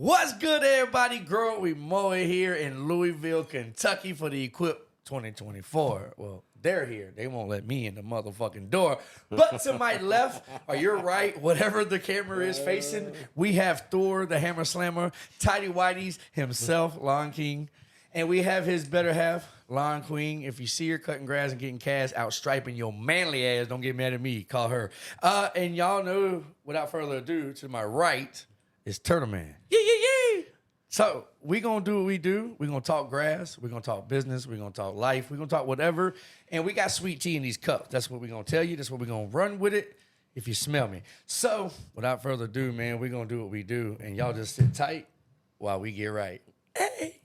What's good, everybody? Grow Up with Mowing here in Louisville, Kentucky for the Equip 2024. Well, they're here. They won't let me in the motherfucking door. But to my left, or your right, whatever the camera is facing, we have Thor, the Hammer Slammer, Tidy Whitey's himself, Lawn King. And we have his better half, Lawn Queen. If you see her cutting grass and getting cash out striping your manly ass, don't get mad at me. Call her. And y'all know, without further ado, to my right is Turtle Man. Yeah. So we going to do what we do. We're going to talk grass. We're going to talk business. We're going to talk life. We're going to talk whatever. And we got sweet tea in these cups. That's what we're going to tell you. That's what we're going to run with it if you smell me. So without further ado, man, we're going to do what we do. And y'all just sit tight while we get right. Hey.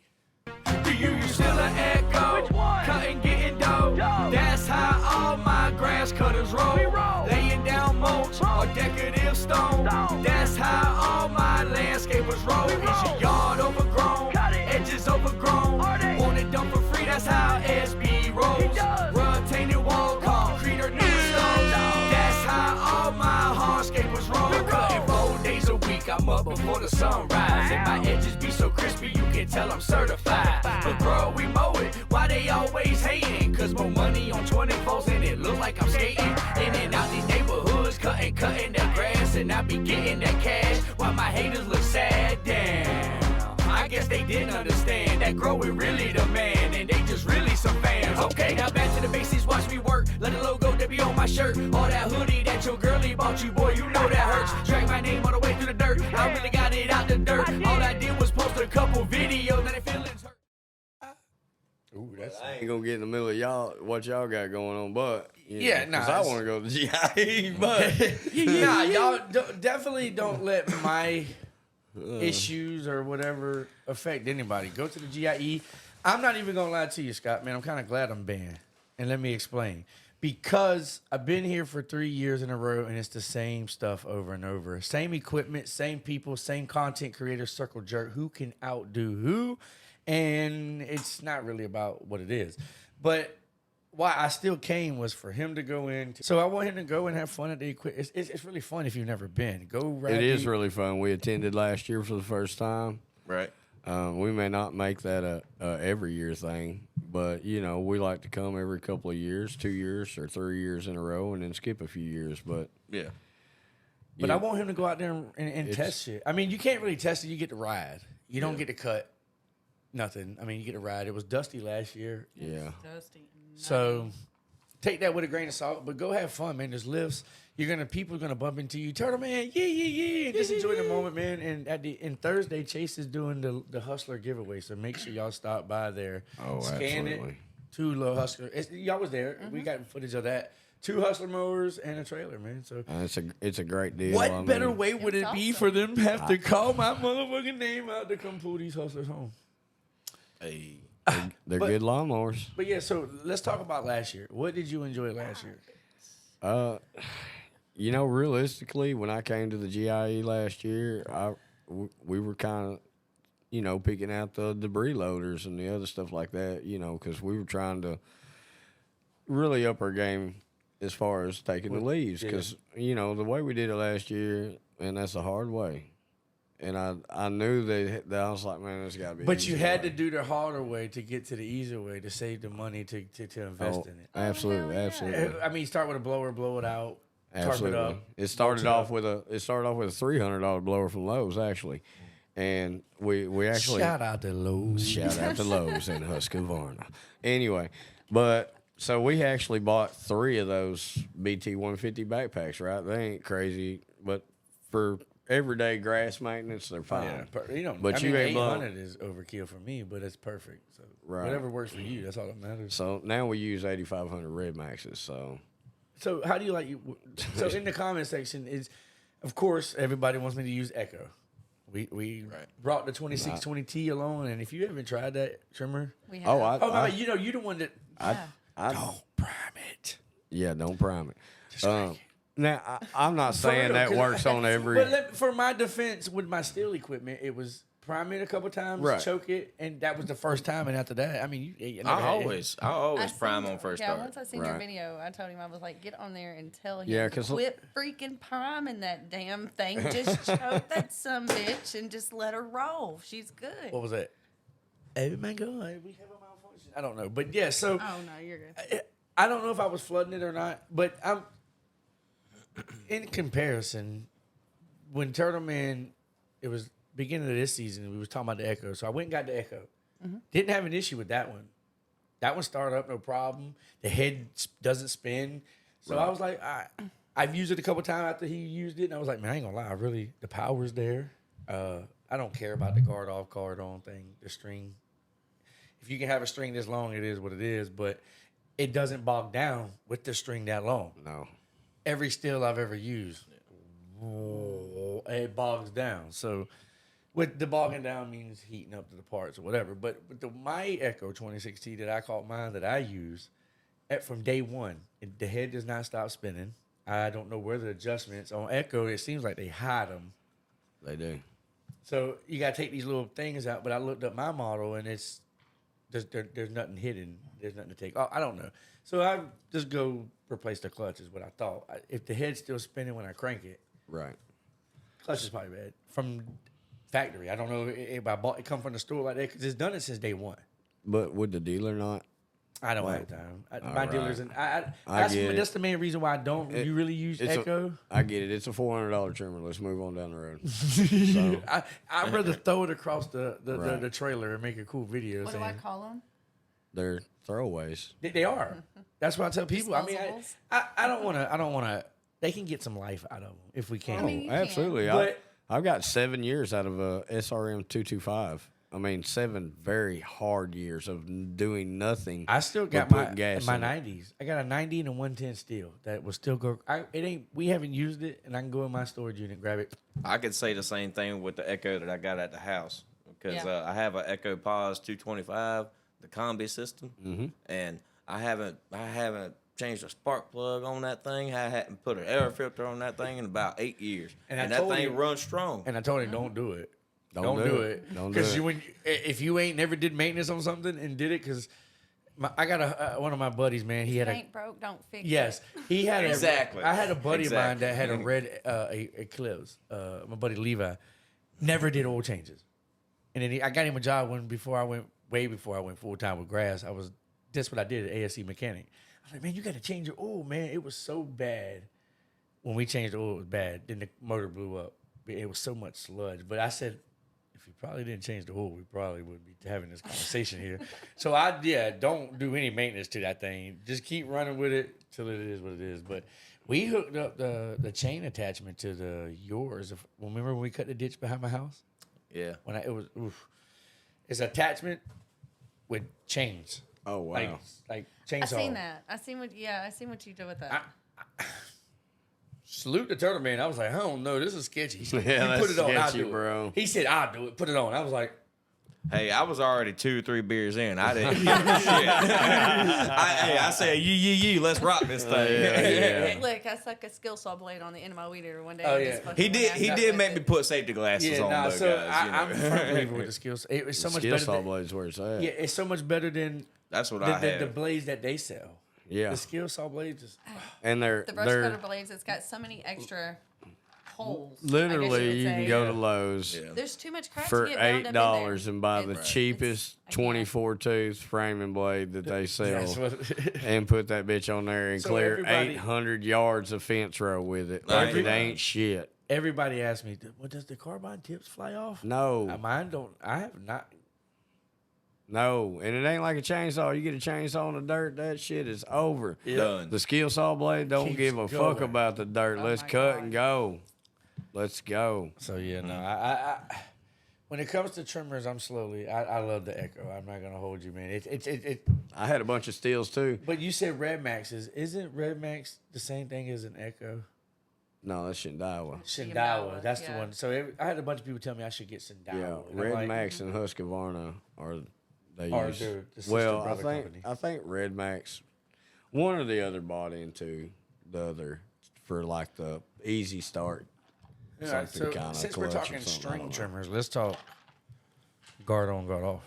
Do you still an echo? Which one? Cutting, getting dough. That's how all my grass cutters roll. We roll. Laying down mulch or decorative stone. That's how all my landscapers roll. We roll. Is your yard overgrown? Cut it. Edges overgrown. Are they? Want it done for free? That's how SB rolls. It does. Rotated wall, concrete or new stone. That's how all my hardscapers roll. We roll. Cutting 4 days a week. I'm up before the sunrise. And my edges be so crispy, you can tell I'm certified. But bro, we mow it. Why they always hating? Cause more money on 24s and it look like I'm skating. In and out these neighborhoods, cutting that grass. And I be getting that cash while my haters look sad. Damn, I guess they didn't understand that growing really the man. And they just really some fans. Okay, now back to the basics, watch me work. Let the logo that be on my shirt. All that hoodie that your girlie bought you, boy, you know that hurts. Drag my name all the way through the dirt. I really got it out the dirt. All I did was post a couple videos and it feelings hurt. Ooh, I ain't gonna get in the middle of y'all what y'all got going on, but Yeah, nah, because I it's- want to go to GIE, but Nah, y'all definitely don't let my issues or whatever affect anybody. Go to the GIE. I'm not even gonna lie to you, Scott, man. I'm kind of glad I'm banned, and let me explain. Because I've been here for 3 years in a row, and it's the same stuff over and over. Same equipment, same people, same content creators, circle jerk. Who can outdo who? And it's not really about what it is. But why I still came was for him to go in. So I want him to go and have fun at the equipment. It's really fun if you've never been. Go ride. it is really fun. We attended last year for the first time. Right. We may not make that a every year thing, but we like to come every couple of years, 2 years or 3 years in a row, and then skip a few years. But Yeah. But I want him to go out there and test shit. I mean, you can't really test it. You get to ride. You don't get to cut nothing. I mean, you get to ride. It was dusty last year. yeah, Dusty. So take that with a grain of salt, but go have fun, man. There's lifts. People are gonna bump into you. Turtle Man, yeah. Just enjoy the moment, man. And and Thursday, Chase is doing the Hustler giveaway. So make sure y'all stop by there. Oh, Scan absolutely. it. 2 little Hustler. Y'all was there. We got footage of that. 2 Hustler mowers and a trailer, man. So it's a great deal. what I mean, better way would it It's be awesome. for them to have to call my motherfucking name out to come pull these hustlers home? Hey. They're but- good lawnmowers. But yeah, so let's talk about last year. What did you enjoy last year? Realistically, when I came to the GIE last year, we were kind of, picking out the debris loaders and the other stuff like that, because we were trying to really up our game as far as taking the leaves. Because, the way we did it last year, and that's a hard way. And I knew that I was like, man, there's got to be. But you had to do the harder way to get to the easier way to save the money to invest in it. Absolutely, hell yeah. absolutely. I mean, start with a blower, blow it out, Absolutely. tarp it up. It started mulch off with a $300 blower from Lowe's actually, and we actually Shout out to Lowe's. shout out to Lowe's in Husqvarna. Anyway, but so we actually bought 3 of those BT 150 backpacks. Right, they ain't crazy, but for everyday grass maintenance, they're fine. But you ain't blown- 800 is overkill for me, but it's perfect. So Right. whatever works for you, that's all that matters. So now we use 8500 Red Maxes. So how do you like you? So in the comment section is, of course, everybody wants me to use Echo. We brought the 2620T along, and if you haven't tried that trimmer, We have. you the one that I don't prime it. yeah, don't prime it. Just crank it. Now, I'm not saying real, that 'cause works on every. But for my defense, with my steel equipment, it was prime it a couple times, Right. choke it, and that was the first time. And after that, I mean, you never I had- always prime on first start. Once I seen your Right. video, I told him, I was like, get on there and tell him Yeah, to 'cause- quit freaking priming that damn thing. Just choke that sumbitch and just let her roll. She's good. What was that? Oh my god, we have a malfunction. I don't know, but yeah. So Oh, no, you're good. I don't know if I was flooding it or not, but I'm in comparison. When Turtle Man, it was beginning of this season, we was talking about the Echo, so I went and got the Echo. Didn't have an issue with that one. That one started up no problem. The head doesn't spin, so I was like, I've used it a couple times after he used it, and I was like, man, I ain't gonna lie, really, the power's there. I don't care about the guard off, guard on thing, the string. If you can have a string this long, it is what it is, but it doesn't bog down with the string that long. No. Every steel I've ever used, it bogs down. So with the bogging down means heating up to the parts or whatever. But with my Echo 26T that I caught mine that I use, from day one, the head does not stop spinning. I don't know where the adjustments on Echo. It seems like they hide them. They do. So you got to take these little things out. But I looked up my model, and there's nothing hidden. There's nothing to take off. I don't know. So I just go replace the clutch is what I thought. If the head's still spinning when I crank it, Right. clutch is probably bad. From factory. I don't know if I bought it come from the store like that because it's done it since day one. But would the dealer not? I don't have time. My right. dealers and I that's get it. that's the main reason why I don't. You really use Echo? I get it. It's a $400 trimmer. Let's move on down the road. So, I'd rather throw it across the Right. trailer and make a cool video. What do saying, I call them? they're throwaways. They are. That's what I tell people. I mean, Disposables? I don't want to. They can get some life out of them if we can. I mean, you can. Absolutely. But- I've got 7 years out of a SRM 225. I mean, 7 very hard years of doing nothing. I still got but my putting gas my in it. 90s. I got a 90 and a 110 steel that will still go. It ain't. We haven't used it, and I can go in my storage unit, grab it. I could say the same thing with the Echo that I got at the house because Yeah. I have an Echo Pause 225, the combi system, and I haven't changed a spark plug on that thing. I hadn't put an air filter on that thing in about 8 years, And I and that told thing you- runs strong. And I told him, don't do it. Don't do it. Don't do Because it. if you ain't never did maintenance on something and did it, because I got one of my buddies, man. He had Ain't broke, don't fix yes, it. he had Exactly. I had a buddy of mine Exactly. that had a red Eclipse. My buddy Levi never did oil changes, and then I got him a job way before I went full time with grass. That's what I did at ASC mechanic. I was like, man, you got to change your oil, man. It was so bad when we changed the oil. It was bad. Then the motor blew up. It was so much sludge. But I said, if you probably didn't change the oil, we probably wouldn't be having this conversation here. So don't do any maintenance to that thing. Just keep running with it till it is what it is. But we hooked up the chain attachment to the yours. Remember when we cut the ditch behind my house? Yeah, It's attachment with chains. Oh, wow. Like I chainsaw. seen that. I seen what you did with that. Salute the Turtle Man. I was like, I don't know. This is sketchy. He said, Yeah, you that's put it on, I'll sketchy, do bro. it. He said, I'll do it. Put it on. I was like, hey, I was already 2 or 3 beers in. I didn't give a shit. I said, you, let's rock this thing. Yeah. Look, I stuck a skill saw blade on the end of my weed eater one day. Oh, and yeah. just fucking He did. went He after did it make with me it. put safety glasses on, though, so guys. I'm a firm believer with the skills. It's so much Skill better. saw Than, blades where it's at. yeah, it's so much better than That's what I have. the blades that they sell. Yeah. The skill saw blades is And The brush they're cutter blades, it's got so many extra holes. I guess literally, would you can say. go to Lowe's Yeah. There's too much crap for to get bound up in there. $8 and buy the It's- cheapest I can't. 24-tooth framing blade that they sell. that's what. And put that bitch on there and So clear everybody- 800 yards of fence row with it. Like it Everybody- ain't shit. Everybody asks me, "What does the carbine tips fly off?" No, Mine don't. I have not. no. And it ain't like a chainsaw. You get a chainsaw in the dirt, that shit is over. Done. The skill saw blade don't Keeps give a fuck going. about the dirt. Oh Let's my cut God. and go. Let's go. So yeah, no. I when it comes to trimmers, I'm slowly. I love the Echo. I'm not gonna hold you, man. It. I had a bunch of steels too. But you said Red Maxes. Isn't Red Max the same thing as an Echo? No, that's Shindawa. Shindawa. That's the yeah. one. So I had a bunch of people tell me I should get Shindawa. Yeah, And I'm Red like, Max and Husqvarna are they Are use. the sister Well, brother company. I think Red Max, one or the other bought into the other for like the easy start. All right, Something so kinda since we're clutch or talking something, I string don't know. trimmers, let's talk guard on, guard off.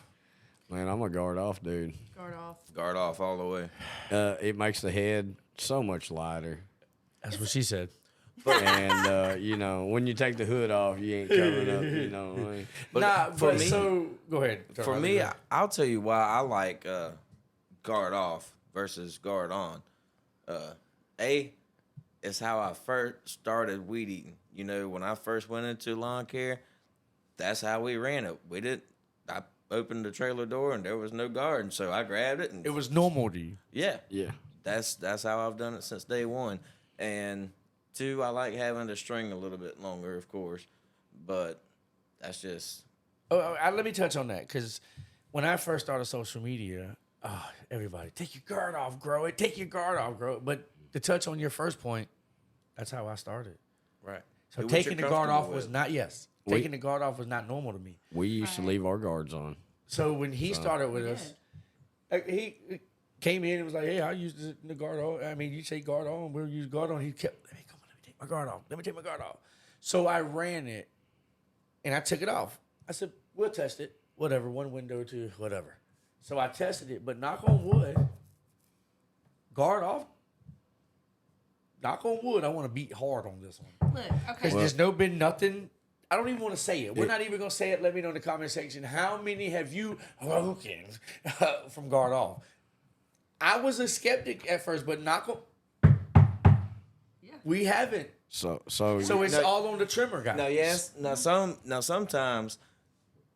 Man, I'm a guard off dude. Guard off. Guard off all the way. It makes the head so much lighter. That's what she said. And you know, when you take the hood off, you ain't covering up. You know what I mean? But for me, go ahead. for me, I'll tell you why I like guard off versus guard on. It's how I first started weed eating. You know, when I first went into lawn care, that's how we ran it. I opened the trailer door and there was no guard, and so I grabbed it and it was normal to you. yeah, Yeah. that's how I've done it since day one. And two, I like having the string a little bit longer, of course, but that's just Let me touch on that because when I first started social media, everybody take your guard off, grow it. Take your guard off, grow it. But to touch on your first point, that's how I started. right. So Do what you're taking the guard off comfortable was with. not taking the guard off was not normal to me. We used to leave our guards on. So when he started with us, he came in and was like, "Hey, I use the guard on. I mean, you say guard on, we'll use guard on." He kept, "Hey, come on, let me take my guard off. Let me take my guard off." So I ran it, and I took it off. I said, "We'll test it. Whatever, one window to whatever." So I tested it, but knock on wood, guard off. Knock on wood, I want to beat hard on this one. Look, okay. Because there's been nothing. I don't even want to say it. We're not even going to say it. Let me know in the comment section. How many have you broken from guard off? I was a skeptic at first, but knock on. Yeah. We haven't. So It's all on the trimmer guy. Now, yes.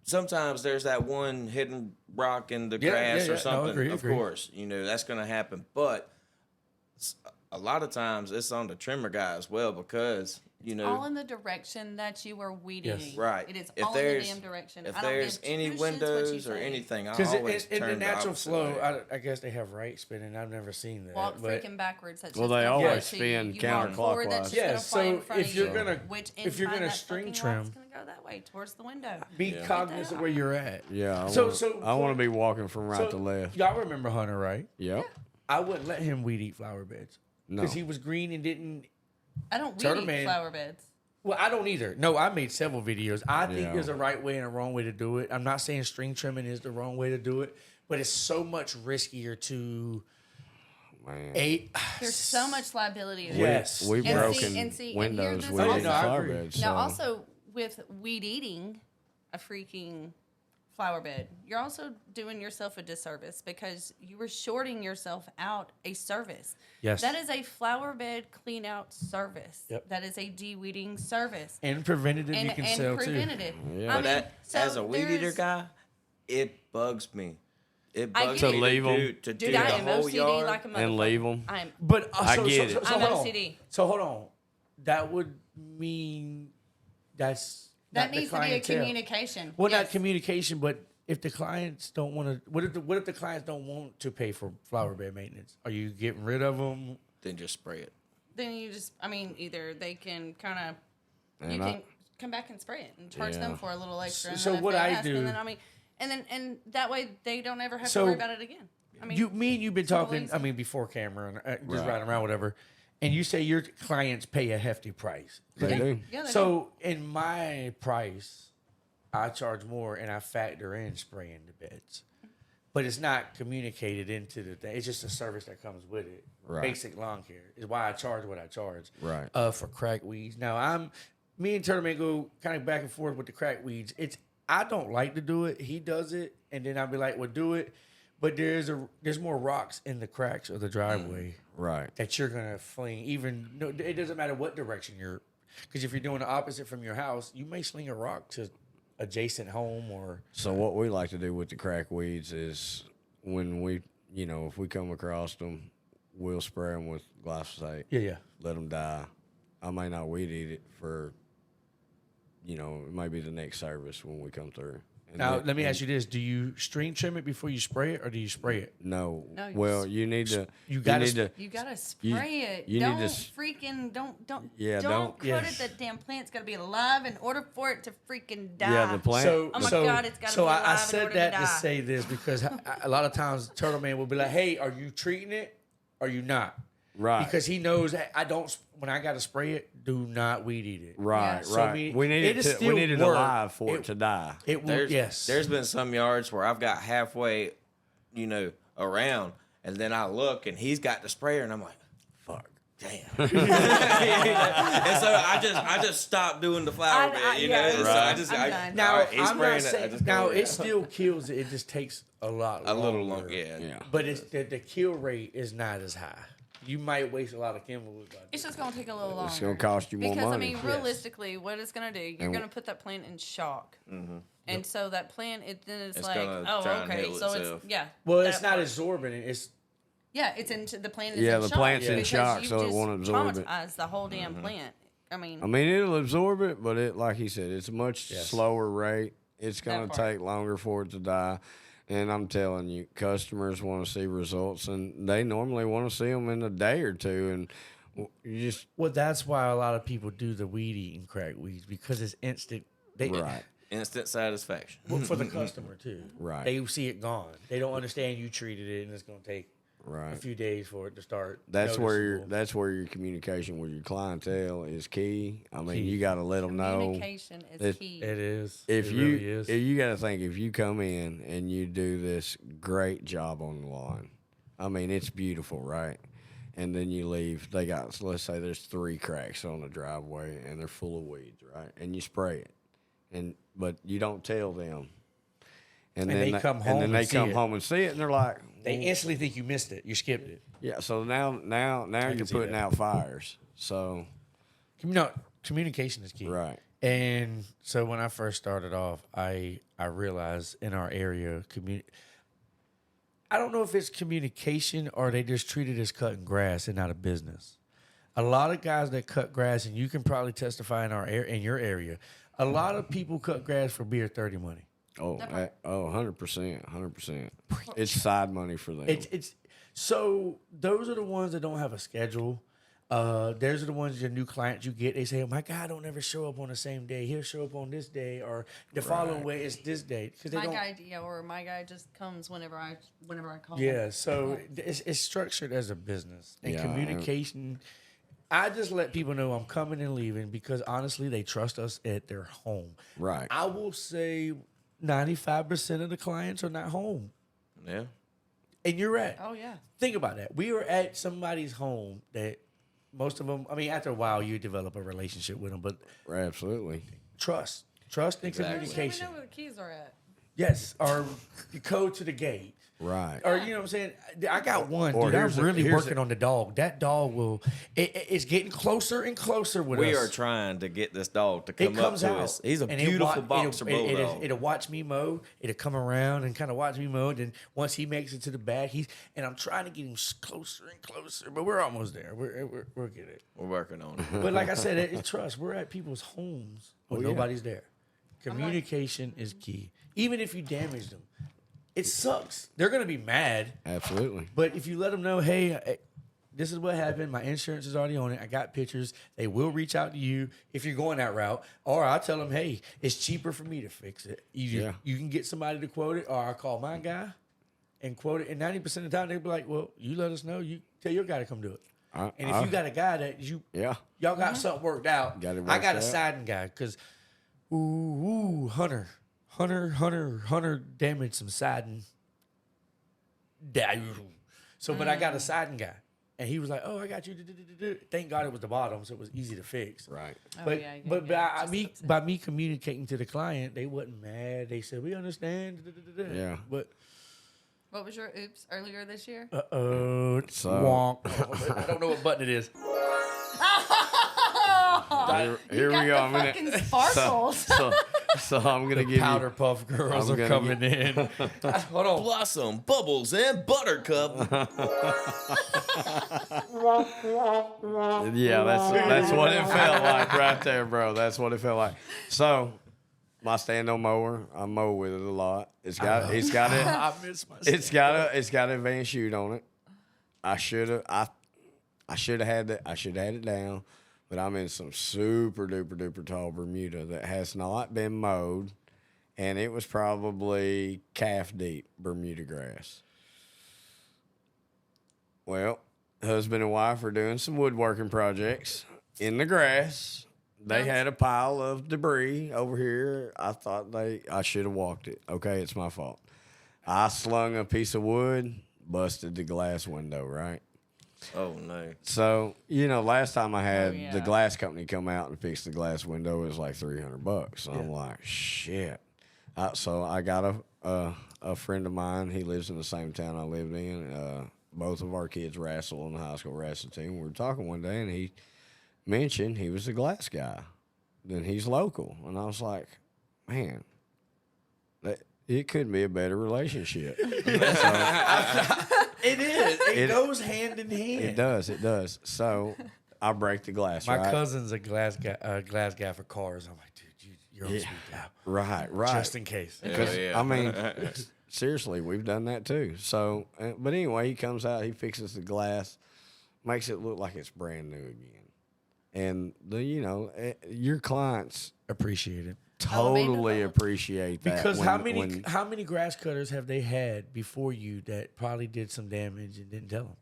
Sometimes there's that one hidden rock in the grass or No, something. agree. Of course, that's going to happen. But a lot of times it's on the trimmer guy as well because all in the direction that you are weed Yes. eating. right. It is If all in the there's- damn direction. If I don't there's give any two shits what you windows or say. anything, I Because always in turn the natural opposite flow, way. I guess they have right spinning. I've never seen that. Walk but freaking backwards. That's Well, just they gonna always fly to spin you. Walk forward, that's counterclockwise. just Yeah, gonna fly in so front if of you're you. gonna- Which if you're incline gonna that string fucking trim- walk's gonna go that way towards the window. be cognizant where you're at. yeah, So I want to be walking from right to left. Y'all remember Hunter, right? Yep. I wouldn't let him weed eat flower beds No. because he was green and didn't. I don't Turtle weed eat Man- flower beds. Well, I don't either. No, I made several videos. I think Yeah. there's a right way and a wrong way to do it. I'm not saying string trimming is the wrong way to do it, but it's so much riskier to Man. There's so much liability. in it. Yes. We've And broken see, and here windows this with also- the no, I flower agree. beds. Now, so- also with weed eating a freaking flower bed, you're also doing yourself a disservice because you were shorting yourself out a service. Yes. That is a flower bed clean out service. Yep. That is a de-weeding service. and preventative And, you can and sell too. preventative. Yeah. I But mean, so as a weed eater there's- guy, it bugs me. It I bugs get me it. To leave 'em. to Dude, do I the am whole OCD yard. like a motherfucker. And leave 'em. I'm But I get it. I'm hold on. OCD. So hold on. That would mean that's that not the needs to be a clientele. communication. Well, not Yes. communication, but if the clients don't want to, what if the clients don't want to pay for flower bed maintenance? Are you getting rid of them? Then just spray it. Then you just, either they can kind of, you And can come back and spray it and charge them Yeah. for a little extra. And So then if what they I ask, do- and that way they don't ever have So, to worry about it again. Me and you've been simple, talking. easy. I mean, before camera and just Right. riding around, whatever. And you say your clients pay a hefty price. They do. Yeah, they So in my price, I charge more and I factor in spraying the beds. But it's not communicated into the thing. It's just a service that comes with it. Right. Basic lawn care is why I charge what I charge. Right. For crack weeds. Now me and Turtle Man go kind of back and forth with the crack weeds. I don't like to do it. He does it, and then I'll be like, "Well, do it." But there's more rocks in the cracks of the driveway Right. that you're gonna fling. It doesn't matter what direction you're, because if you're doing the opposite from your house, you may sling a rock to adjacent home or. So what we like to do with the crack weeds is when we, if we come across them, we'll spray them with glyphosate. Yeah. Let them die. I may not weed eat it for, it might be the next service when we come through. And Now then- let me ask you this: do you string trim it before you spray it, or do you spray it? No. No, you Well, you need to. you gotta need to. You gotta spray it. you need don't to s- freaking don't Yeah, don't don't- put Yes. it. That damn plant's gotta be alive in order for it to freaking die. Yeah, the plant. So, Oh my so, God, it's gotta so be I alive in said order that to to die. say this because a lot of times Turtle Man will be like, "Hey, are you treating it? Or are you not?" Right. Because he knows that I don't. When I got to spray it, do not weed eat it. Right, Yeah. So, right. I mean, we need it it. is We need it still work. alive for it to die. It will. There's been some yards where I've got halfway, around, and then I look and he's got the sprayer, and I'm like, fuck, damn. And so I just stopped doing the flower bed, yeah. So Right. I just I'm done. Now, all right, he's I'm spraying not it, I saying, just go now with it still kills it. It just takes a lot a longer. little long, yeah. But it's the kill rate is not as high. You might waste a lot of chemicals. It's just gonna take a little longer. It's gonna cost you more because money. I mean, realistically, what it's gonna do, you're And- gonna put that plant in shock, and so that plant, then it's It's like, gonna oh, try and okay, heal so itself. it's yeah. Well, that it's not part. absorbing it. It's it's into the plant. Is Yeah, in the shock plant's in because shock, you've so it just won't absorb it. traumatized the whole damn plant. I mean, it'll absorb it, but it, like he said, it's a much Yes. slower rate. It's gonna part. take longer for it to die. And I'm telling you, customers want to see results, and they normally want to see them in a day or two. And you just well, that's why a lot of people do the weed eating crack weeds because it's instant. They, right. Instant satisfaction. Well, for the customer too. Right. They see it gone. They don't understand you treated it, and it's going to take a Right. few days for it to start. That's where noticeable. your communication with your clientele is key. I mean, Key. you got to let them know. communication is It- key. It is. If it you really is. if you got to think, if you come in and you do this great job on the lawn, I mean, it's beautiful, right? And then you leave. They got, let's say there's 3 cracks on the driveway and they're full of weeds, right? And you spray it, but you don't tell them. And then they come home and then they and see come it. home and see it, and they're like, they instantly think you missed it. You skipped it. yeah. So now you're see putting that. out fires. So No, communication is key. right. And so when I first started off, I realized in our area, I don't know if it's communication or they just treat it as cutting grass and not a business. A lot of guys that cut grass, and you can probably testify in your area, a lot of people cut grass for beer 30 money. Oh, 100%. It's side money for them. It's so those are the ones that don't have a schedule. Those are the ones your new clients you get. They say, "Oh, my guy don't ever show up on the same day. He'll show up on this day, or the following way is this day." Because they my don't. guy, or my guy just comes whenever I call. Yeah, so it's structured as a business and Yeah, communication. I just let people know I'm coming and leaving because honestly, they trust us at their home. Right. I will say 95% of the clients are not home, Yeah. and you're right. Oh yeah. Think about that. We were at somebody's home that most of them, I mean, after a while, you develop a relationship with them, but Right, absolutely. trust and Exactly. You never communication. know where the keys are at. Yes, or the code to the gate. Right. Or, you know what I'm saying? I got one, Or dude. I'm here's a- really here's working a- on the dog. That dog will, it's getting closer and closer with We us. are trying to get this dog to It come up comes to out. us. He's a and it'll beautiful wa- boxer it'll, bulldog. it'll watch me mow. It'll come around and kind of watch me mow. And then once he makes it to the back, and I'm trying to get him closer and closer, but we're almost there. We're getting it. We're working on it. But like I said, it's trust. We're at people's homes when Oh, yeah. nobody's there. Communication is key. Even if you damage them, it sucks. They're gonna be mad. Absolutely. But if you let them know, hey, this is what happened. My insurance is already on it. I got pictures. They will reach out to you if you're going that route. Or I'll tell them, hey, it's cheaper for me to fix it. You can get somebody to quote it, or I'll call my guy and quote it. And 90% of the time, they'll be like, well, you let us know. You tell your guy to come do it. And if you got a guy that Yeah. y'all got something worked out, Got it I got worked a out. siding guy because, Hunter damaged some siding. So, but I got a siding guy, and he was like, "Oh, I got you." Thank God it was the bottom, so it was easy to fix. Right. But yeah, but yeah, by me communicating to the client, they wasn't mad. They said, "We understand." Yeah. But What was your oops earlier this year? So- wonk. I don't know what button it is. Here we go. The fucking sparkles. So I'm gonna give Powder you. Puff Girls I'm are gonna coming in. Hold on. Blossom, Bubbles, and Buttercup. Yeah, that's what it felt like right there, bro. That's what it felt like. So my stand-on mower, I mow with it a lot. It's got it. I miss my. It's got an advanced chute on it. I should have had it down, but I'm in some super duper tall Bermuda that has not been mowed, and it was probably calf deep Bermuda grass. Well, husband and wife were doing some woodworking projects in the grass. They had a pile of debris over here. I thought I should have walked it. Okay, it's my fault. I slung a piece of wood, busted the glass window, right? Oh, no. So, last time I had the glass company come out and fix the glass window, it was like $300. So I'm like, shit. So I got a friend of mine. He lives in the same town I lived in. Both of our kids wrestle on the high school wrestling team. We were talking one day, and he mentioned he was a glass guy. Then he's local. And I was like, man, it could be a better relationship. It is. It goes hand in hand. It does. So I break the glass. My cousin's a glass guy for cars. I'm like, dude, you're on speed dial. Right. Just in case. Because, I mean, seriously, we've done that too. So, but anyway, he comes out, he fixes the glass, makes it look like it's brand new again. And, your clients Appreciate it. totally appreciate that. Because how many grass cutters have they had before you that probably did some damage and didn't tell them?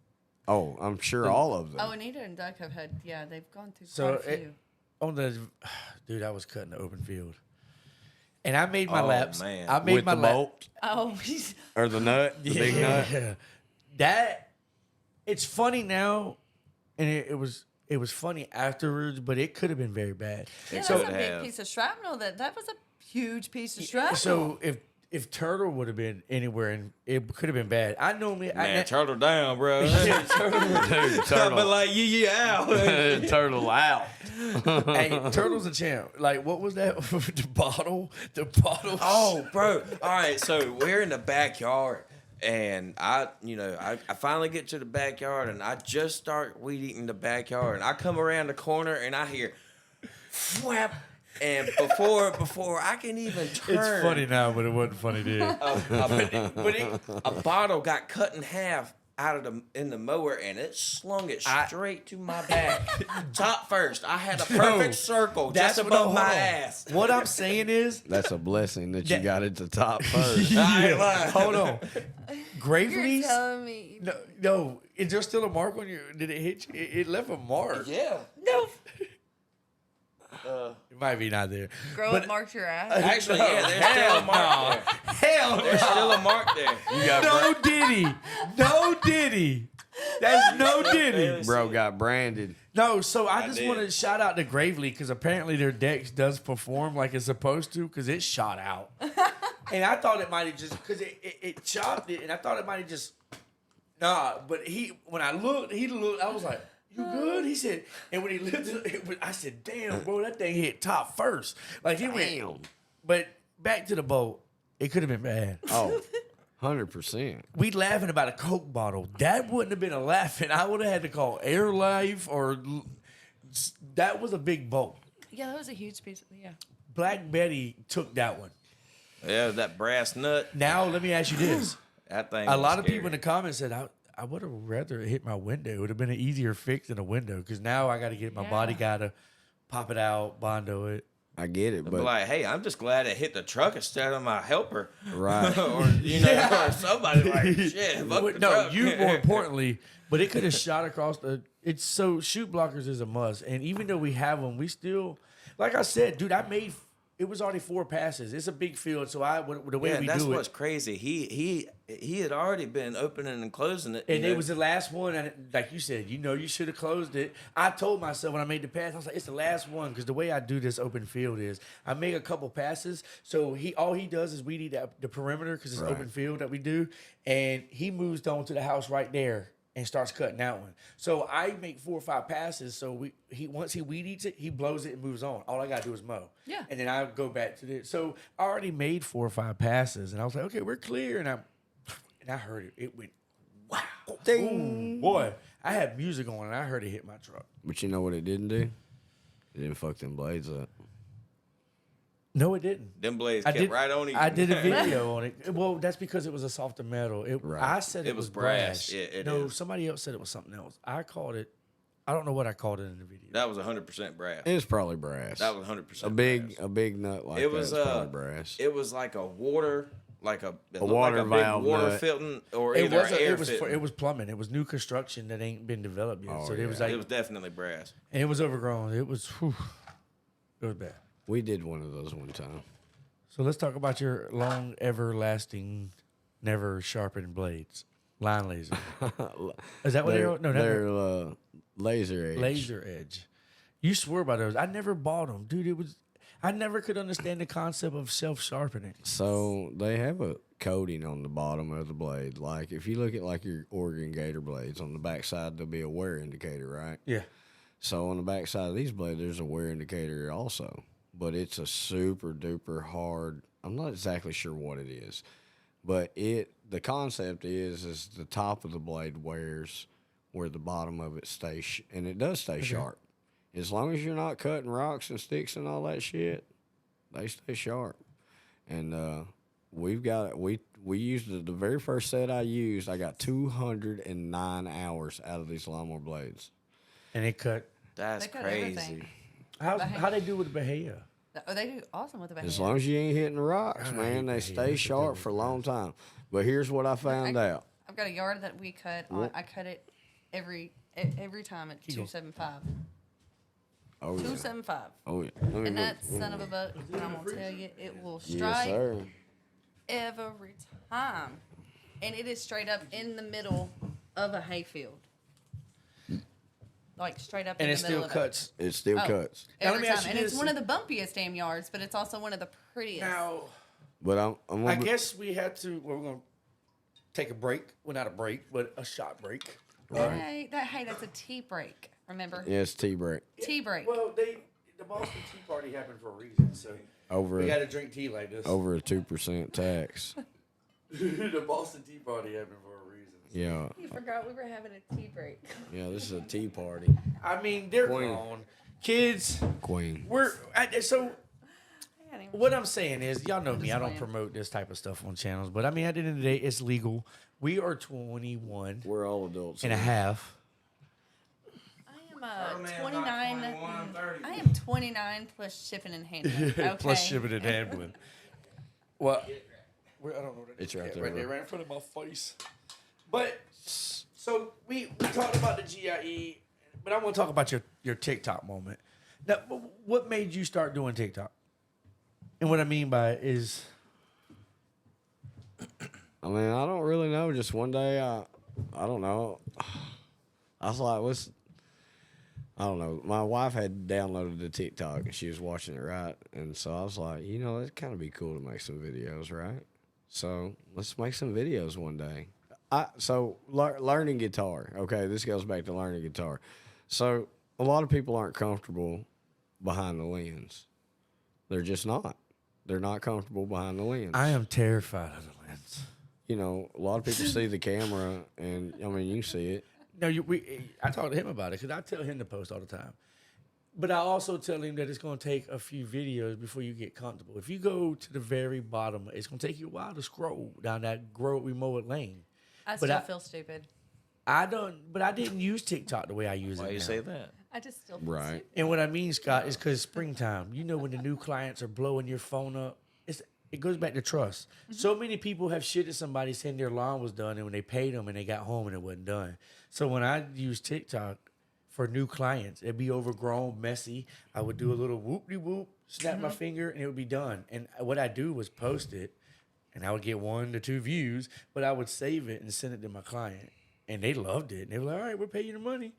Oh, I'm sure all of them. Oh, Anita and Doug have had, they've gone through quite a few. Dude, I was cutting the open field. And I made my laps. Man. I made With my the lap. bolt Oh, or the nut, the big nut. It's funny now, and it was funny afterwards, but it could have been very bad. that's a big piece of shrapnel. That was a huge piece of shrapnel. So if Turtle would have been anywhere, and it could have been bad. I normally Turtle down, bro. Dude, turtle. But like, out. Turtle out. Hey, Turtle's a champ. Like, what was that? The bottle. Oh, bro. All right, so we're in the backyard, and I finally get to the backyard, and I just start weed eating the backyard, and I come around the corner, and I hear, whap. And before I can even turn, It's funny now, but it wasn't funny then. a bottle got cut in half in the mower, and it slung it straight to my back, top first. I had a perfect circle just above my ass. What I'm saying is, That's a blessing that you got it to top first. hold on. You're Gravely's? telling me. No. Is there still a mark on you? Did it hit you? It left a mark. Yeah. No. It might be not there. It marked your ass. Actually, yeah, there's still a mark there. Hell no. There's still a mark there. You got No Diddy. That's no Diddy. bro got branded. No, so I just did. want to shout out to Gravely because apparently their Dex does perform like it's supposed to because it shot out. And I thought it might have just, because it chopped it, and I thought it might have just, but when I looked, I was like, you good? He said, and when he lifted it, I said, damn, bro, that thing hit top first. Like, it went, but back to the boat, it could have been bad. Oh, 100%. We laughing about a Coke bottle. That wouldn't have been a laughing. I would have had to call Air Life that was a big boat. Yeah, that was a huge piece. Black Betty took that one. Yeah, that brass nut. Now, let me ask you this. That thing. A was lot of scary. people in the comments said, I would have rather it hit my window. It would have been an easier fix than a window because now I got to get my body guy to pop it out, bondo it. I get it, But but like, hey, I'm just glad it hit the truck instead of my helper. right. Or or somebody like shit. Fuck the No, truck. you more importantly, but it could have shot across the. It's so shoot blockers is a must, and even though we have them, we still, like I said, dude, it was already 4 passes. It's a big field, so the way we that's do what's it. crazy. He had already been opening and closing it. And it was the last one, and like you said, you should have closed it. I told myself when I made the pass, I was like, it's the last one, because the way I do this open field is I make a couple passes, so all he does is weed eat the perimeter, because it's open field that we do, and he moves on to the house right there and starts cutting that one. So I make 4 or 5 passes, so once he weed eats it, he blows it and moves on. All I got to do is mow. Yeah. And then I go back to this. So I already made 4 or 5 passes, and I was like, okay, we're clear, and I heard it. It went, wow. Ding. Boy, I had music on, and I heard it hit my truck. But you know what it didn't do? It didn't fuck them blades up. No, it didn't. Them blades kept right on each. I did a video on it. Well, that's because it was a softer metal. Right. I said it was brass. Yeah, it no, is. somebody else said it was something else. I called it. I don't know what I called it in the video. That was 100% brass. It was probably brass. That was 100% a big nut like It that was is probably brass. It was like a water like a water like a valve big water nut. filter or It either was air it was filter. it was plumbing. It was new construction that ain't been developed yet. Oh, So it was yeah. like It was definitely brass. and it was overgrown. It was it was bad. We did one of those one time. So let's talk about your long, everlasting, never sharpened blades. Line laser. Is that what they're? No, they're laser edge. laser edge. You swear by those. I never bought them, dude. It was. I never could understand the concept of self sharpening. So they have a coating on the bottom of the blade. Like if you look at like your Oregon Gator blades, on the back side there'll be a wear indicator, right? Yeah. So on the back side of these blades, there's a wear indicator also. But it's a super duper hard. I'm not exactly sure what it is, but the concept is the top of the blade wears where the bottom of it stays, and it does stay sharp. As long as you're not cutting rocks and sticks and all that shit, they stay sharp. And we've got we used the very first set I used. I got 209 hours out of these lawnmower blades. And it cut. That's They cut crazy. everything. How they do with Bahia? Oh, they do awesome with the back. As long as you ain't hitting the rocks, man, they stay sharp for a long time. But here's what I found out. I've got a yard that we cut. I cut it every time at 275. Oh yeah. 275. Oh yeah. Let me And look. that son of a buck, I'm gonna tell you, it will Yes, strike sir. every time, and it is straight up in the middle of a hayfield, like straight up And in it the middle still of cuts. It still Oh. cuts. it. Now, let Every me time, ask you and it's this. one of the bumpiest damn yards, but it's also one of the prettiest. Now, But I'm I gonna guess we had to. We're gonna take a break. Well, not a break, but a shot break. Hey, that's a tea break. Remember? yeah, it's tea break Tea break. Well, the Boston Tea Party happened for a reason, so over we got to drink tea like this. over a 2% tax. The Boston Tea Party happened for a reason. Yeah, You forgot we were having a tea break. yeah. This is a tea party. I mean, they're Queen. grown kids. Queen. So I can't even- what I'm saying is, y'all know me. I don't playing. promote this type of stuff on channels, but I mean, at the end of the day, it's legal. We are 21 We're all adults. and a half. I am man, 29. about 21, 30. I am 29 plus shipping and handling. Okay. Plus shipping and handling. Well, I don't know what it It's is. right Yeah, there, right bro. there, right in front of my face. But so we talked about the GIE, but I want to talk about your TikTok moment. Now, what made you start doing TikTok? And what I mean by it is, I mean, I don't really know. Just one day, I don't know. I was like, I don't know. My wife had downloaded the TikTok and she was watching it, right? And so I was like, it'd kind of be cool to make some videos, right? So let's make some videos one day. Learning guitar. Okay, this goes back to learning guitar. So a lot of people aren't comfortable behind the lens. They're just not. They're not comfortable behind the lens. I am terrified of the lens. A lot of people see the camera, and I mean, you see it. No, I talk to him about it because I tell him to post all the time. But I also tell him that it's going to take a few videos before you get comfortable. If you go to the very bottom, it's going to take you a while to scroll down that grow it, we mow it lane. I But still I- feel stupid. But I didn't use TikTok the way I use it Why you now. say that? I just still feel Right. stupid. And what I mean, Scott, is because springtime. You know when the new clients are blowing your phone up, it goes back to trust. So many people have shit at somebody saying their lawn was done, and when they paid them and they got home and it wasn't done. So when I use TikTok for new clients, it'd be overgrown, messy. I would do a little whoop-de-whoop, snap my finger, and it would be done. And what I do was post it, and I would get 1 to 2 views, but I would save it and send it to my client. And they loved it. And they were like, all right, we'll pay you the money.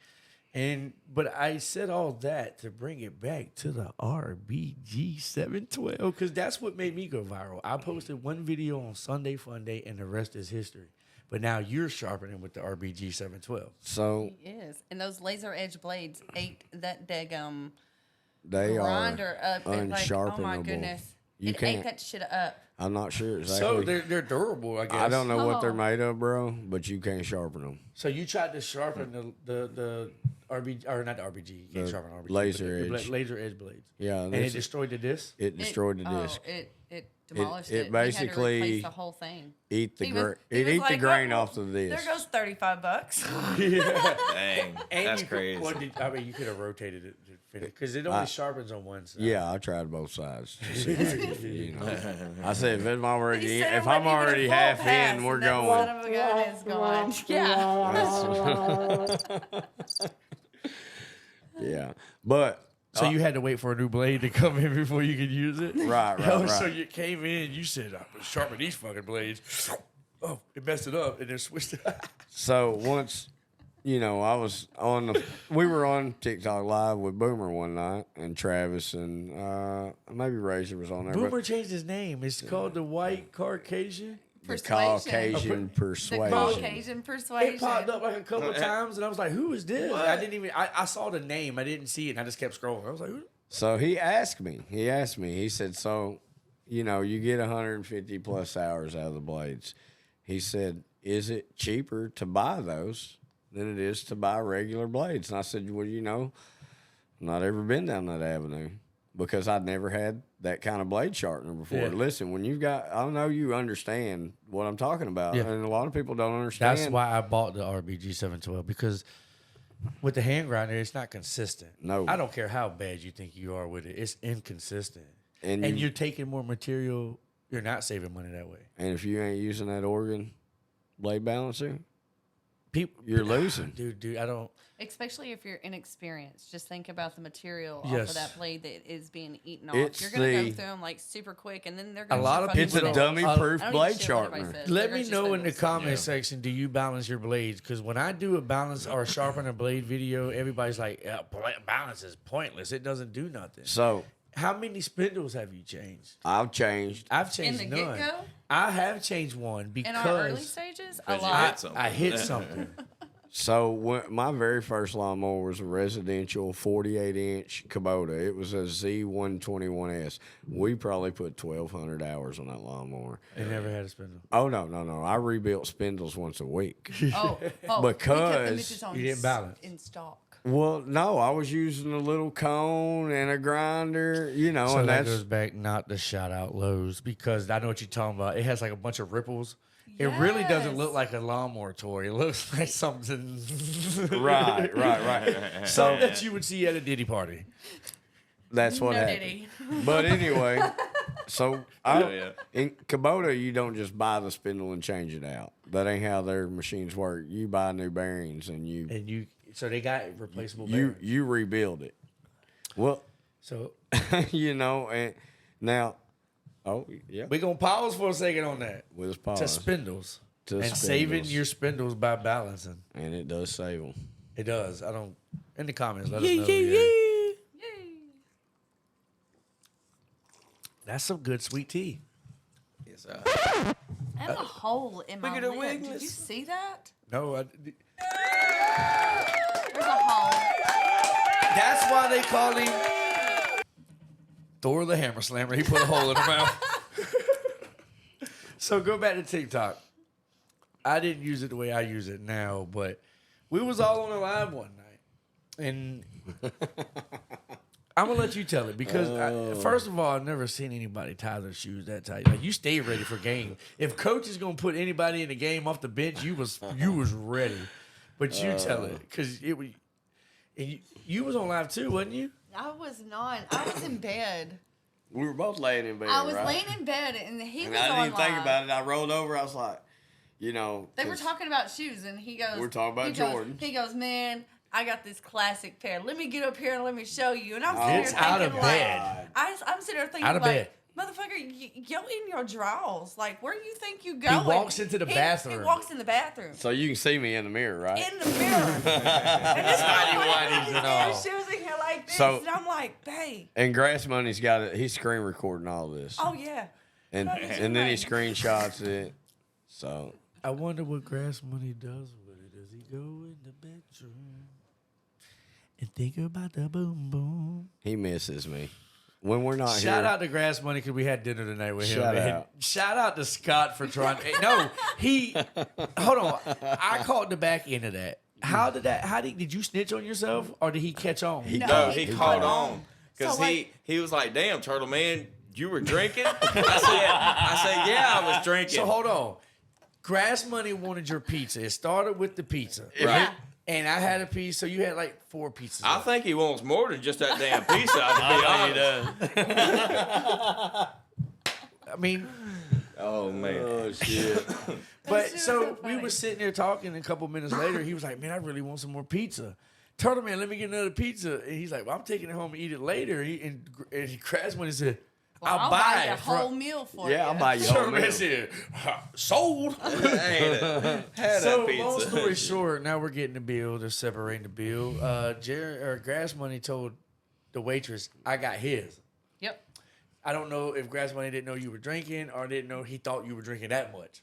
But I said all that to bring it back to the RBG 712 because that's what made me go viral. I posted one video on Sunday Fun Day and the rest is history. But now you're sharpening with the RBG 712. So He is. And those laser edge blades ate that daggum they grinder are up. And like, unsharpenable. oh my goodness. You It can't. ate that shit up. I'm not sure exactly. So they're durable, I guess. I don't know what they're Oh. made of, bro, but you can't sharpen them. So you tried to sharpen the RBG, or not the RBG. You can't The sharpen RBG. laser but the edge. laser edge blades. Yeah, And it destroyed the disc? it destroyed the disc. It it demolished it it. We had to basically replace the whole thing. eat the He was the like, grain "Oh, off the There disc. goes $35. Dang, And that's you crazy. you could have rotated it because it only sharpens on one side. Yeah, I tried both sides. To see if, you know. I said if I'm already He said it if wasn't I'm even a already full half pass, in, we're and that going. son of a gun is gone. Yeah. Yeah, but So you had to wait for a new blade to come in before you could use it? Right. So you came in, you said, I'm going to sharpen these fucking blades. Oh, it messed it up and then switched it. So once, you know, we were on TikTok Live with Boomer one night, and Travis and maybe Razor was on there. Boomer but changed his name. It's called the White Caucasian. the Persuasion. Caucasian The Persuasion. Caucasian persuasion. It popped up like a couple times, and I was like, who is this? I didn't even, I saw the name. I didn't see it, and I just kept scrolling. I was like, who? So he asked me. He said, so, you know, you get 150 plus hours out of the blades. He said, is it cheaper to buy those than it is to buy regular blades? And I said, well, you know, not ever been down that avenue because I'd never had that kind of blade sharpener before. Yeah. Listen, when you've got, I know you understand what I'm talking about, Yeah. and a lot of people don't understand. That's why I bought the RBG 712 because with the hand grinder, it's not consistent. No. I don't care how bad you think you are with it. It's inconsistent. And And you- you're taking more material. You're not saving money that way. And if you ain't using that organ blade balancer, People, you're losing. dude, I don't. Especially if you're inexperienced. Just think about the material off Yes. of that blade that is being eaten off. It's You're going to the- go through them like super quick, and then they're going to lot of It's a people dummy-proof I don't give a blade shit what anybody sharpener. says. Let They're me just know gonna in the go comment section, do you balance your blades? Because when I do a balance or sharpen a blade video, everybody's like, balance is pointless. It doesn't do nothing. So How many spindles have you changed? I've changed. I've In changed the none. get-go? I have changed one In our early because stages, a Because you lot. hit something. I hit something. So my very first lawnmower was a residential 48-inch Kubota. It was a Z121S. We probably put 1,200 hours on that lawnmower. It never had a spindle. Oh, no. I rebuilt spindles once a week. Oh, we kept them Because bitches on you didn't balance. in stock. Well, no, I was using a little cone and a grinder, you know, So and that that's goes back not to shout out Lowe's because I know what you're talking about. It has like a bunch of ripples. It really doesn't look Yes. like a lawnmower toy. It looks like something right. something that you would see at a Diddy party. That's what No happened. Diddy. But anyway, so yeah. in Kubota, you don't just buy the spindle and change it out. That ain't how their machines work. You buy new bearings and So they got replaceable you bearings. you rebuild it. Well, So you know, and now, oh yeah, we're gonna pause for a second on that. with his To pause, spindles. To and spindles. saving your spindles by balancing. and it does save them. It does. I don't. In the comments, let us know. Yeah. That's some good sweet tea. Yes, I have a hole in my Look at the lip. Did you weakness. see that? No, There's a hole. that's why they call him Thor the Hammer Slammer. He put a hole in her mouth. So go back to TikTok. I didn't use it the way I use it now, but we was all on a live one night, and I'm gonna let you tell it because first of all, I've never seen anybody tie their shoes that tight. Like you stay ready for game. If coach is gonna put anybody in the game off the bench, you was ready. But you tell it because it was. And you was on live too, wasn't you? I was not. I was in bed. We were both laying in bed. I was right? laying in bed, and he And was I didn't on even think live. about it. I rolled over. I was like, you know, They were 'cause- talking about shoes, and he goes. We're talking about he goes- Jordan. He goes, man, I got this classic pair. Let me get up here and let me show you. And I'm Oh, sitting It's there thinking, out of like, bed. I'm sitting there thinking, Out of like, bed. motherfucker, you're in your drawers. Like, where do you think you going? walks into the He bathroom. walks in the bathroom. So you can see me in the mirror, right? In the mirror. and this whities and all. shoes in here like this. So- and I'm like, babe. And Grass Money's got it. He's screen recording all this, Oh, yeah. and what is and then he your screenshots it. So I wonder what Grass Money does with it. Does he go in the bedroom and think about the boom boom? he misses me when we're not Shout here. out to Grass Money because we had dinner tonight with him. Shout And out. shout out to Scott for trying. No, he. Hold on. I caught the back end of that. How did that? Did you snitch on yourself or did he catch on? He No, No, he he he caught caught on on. because So, like- he was like, "Damn, Turtle Man, you were drinking? I said, yeah, I was drinking. So hold on. Grass Money wanted your pizza. It started with the pizza. Right. And I had a piece, so you had like 4 pizzas. I think he wants more than just that damn pizza, to be honest. I mean, Oh, man. Oh shit. but shit was so so we funny. were sitting there talking, and a couple minutes later, he was like, "Man, I really want some more pizza." Told him, "Man, let me get another pizza." And he's like, "Well, I'm taking it home and eat it later." And he crashed when he said, Well, "I'll buy a it whole from." meal for Yeah, you. I'll buy you a So whole man meal. said, "Sold." Had So that pizza. long story short, now we're getting the bill. They're separating the bill. Grass Money told the waitress, "I got his." Yep. I don't know if Grass Money didn't know you were drinking or didn't know he thought you were drinking that much.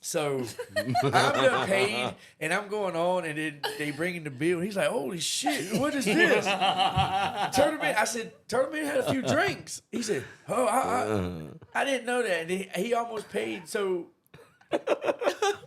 So I'm done paid, and I'm going on, and then they bring in the bill. He's like, "Holy shit, what is this?" Tournament. I said, "Tournament had a few drinks." He said, "Oh, I didn't know that." And he almost paid. So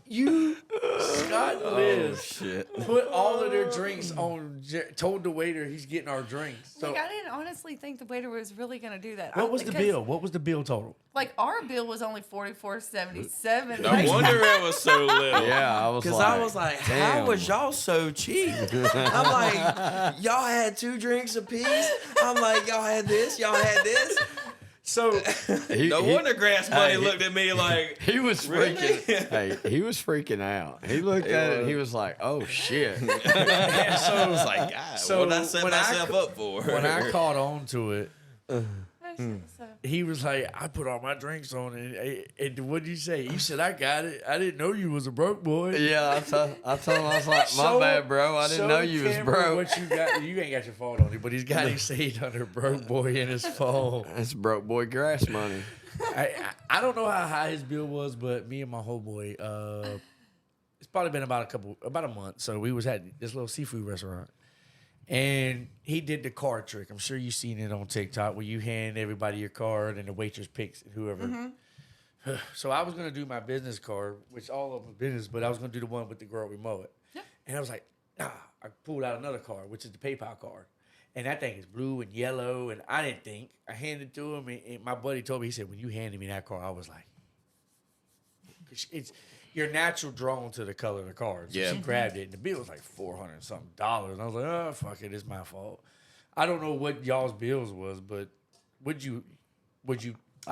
you, Scott and Liz, Shit. put all of their drinks on. Told the waiter he's getting our drinks. So Like, I didn't honestly think the waiter was really going to do that. what was the because, bill? What was the bill total? Like, our bill was only $44.77. No Like, wonder it was so little. Yeah, I was Because like, I was like, how damn. was y'all so cheap? I'm like, y'all had 2 drinks apiece. I'm like, y'all had this, y'all had this. So No wonder Grass Money Hey, looked at me like, He was Really? freaking. Hey, he was freaking out. He looked at it and he was like, "Oh shit!" I was like, God, So what did I set when I myself ca- up for? when I caught on to it, that shit was so- he was like, "I put all my drinks on it." And what did you say? You said, "I got it. I didn't know you was a broke boy." Yeah, I told him I was like, "My Show- bad, bro. I didn't show know the you was camera broke." What you got? You ain't got your phone on it, but he's got him saved under broke boy in his phone. That's broke boy grass money. I don't know how high his bill was, but me and my homeboy, it's probably been about a month. So we was at this little seafood restaurant, and he did the card trick. I'm sure you've seen it on TikTok where you hand everybody your card and the waitress picks whoever. So I was gonna do my business card, which all of them business, but I was gonna do the one with the girl we mow it. Yep. And I was like, I pulled out another card, which is the PayPal card. And that thing is blue and yellow, and I didn't think. I handed it to him, and my buddy told me, he said, when you handed me that card, I was like, it's you're natural drawn to the color of the card. So Yeah. she grabbed it, and the bill was like $400 and something. And I was like, oh, fuck it, it's my fault. I don't know what y'all's bills was, but would you, I What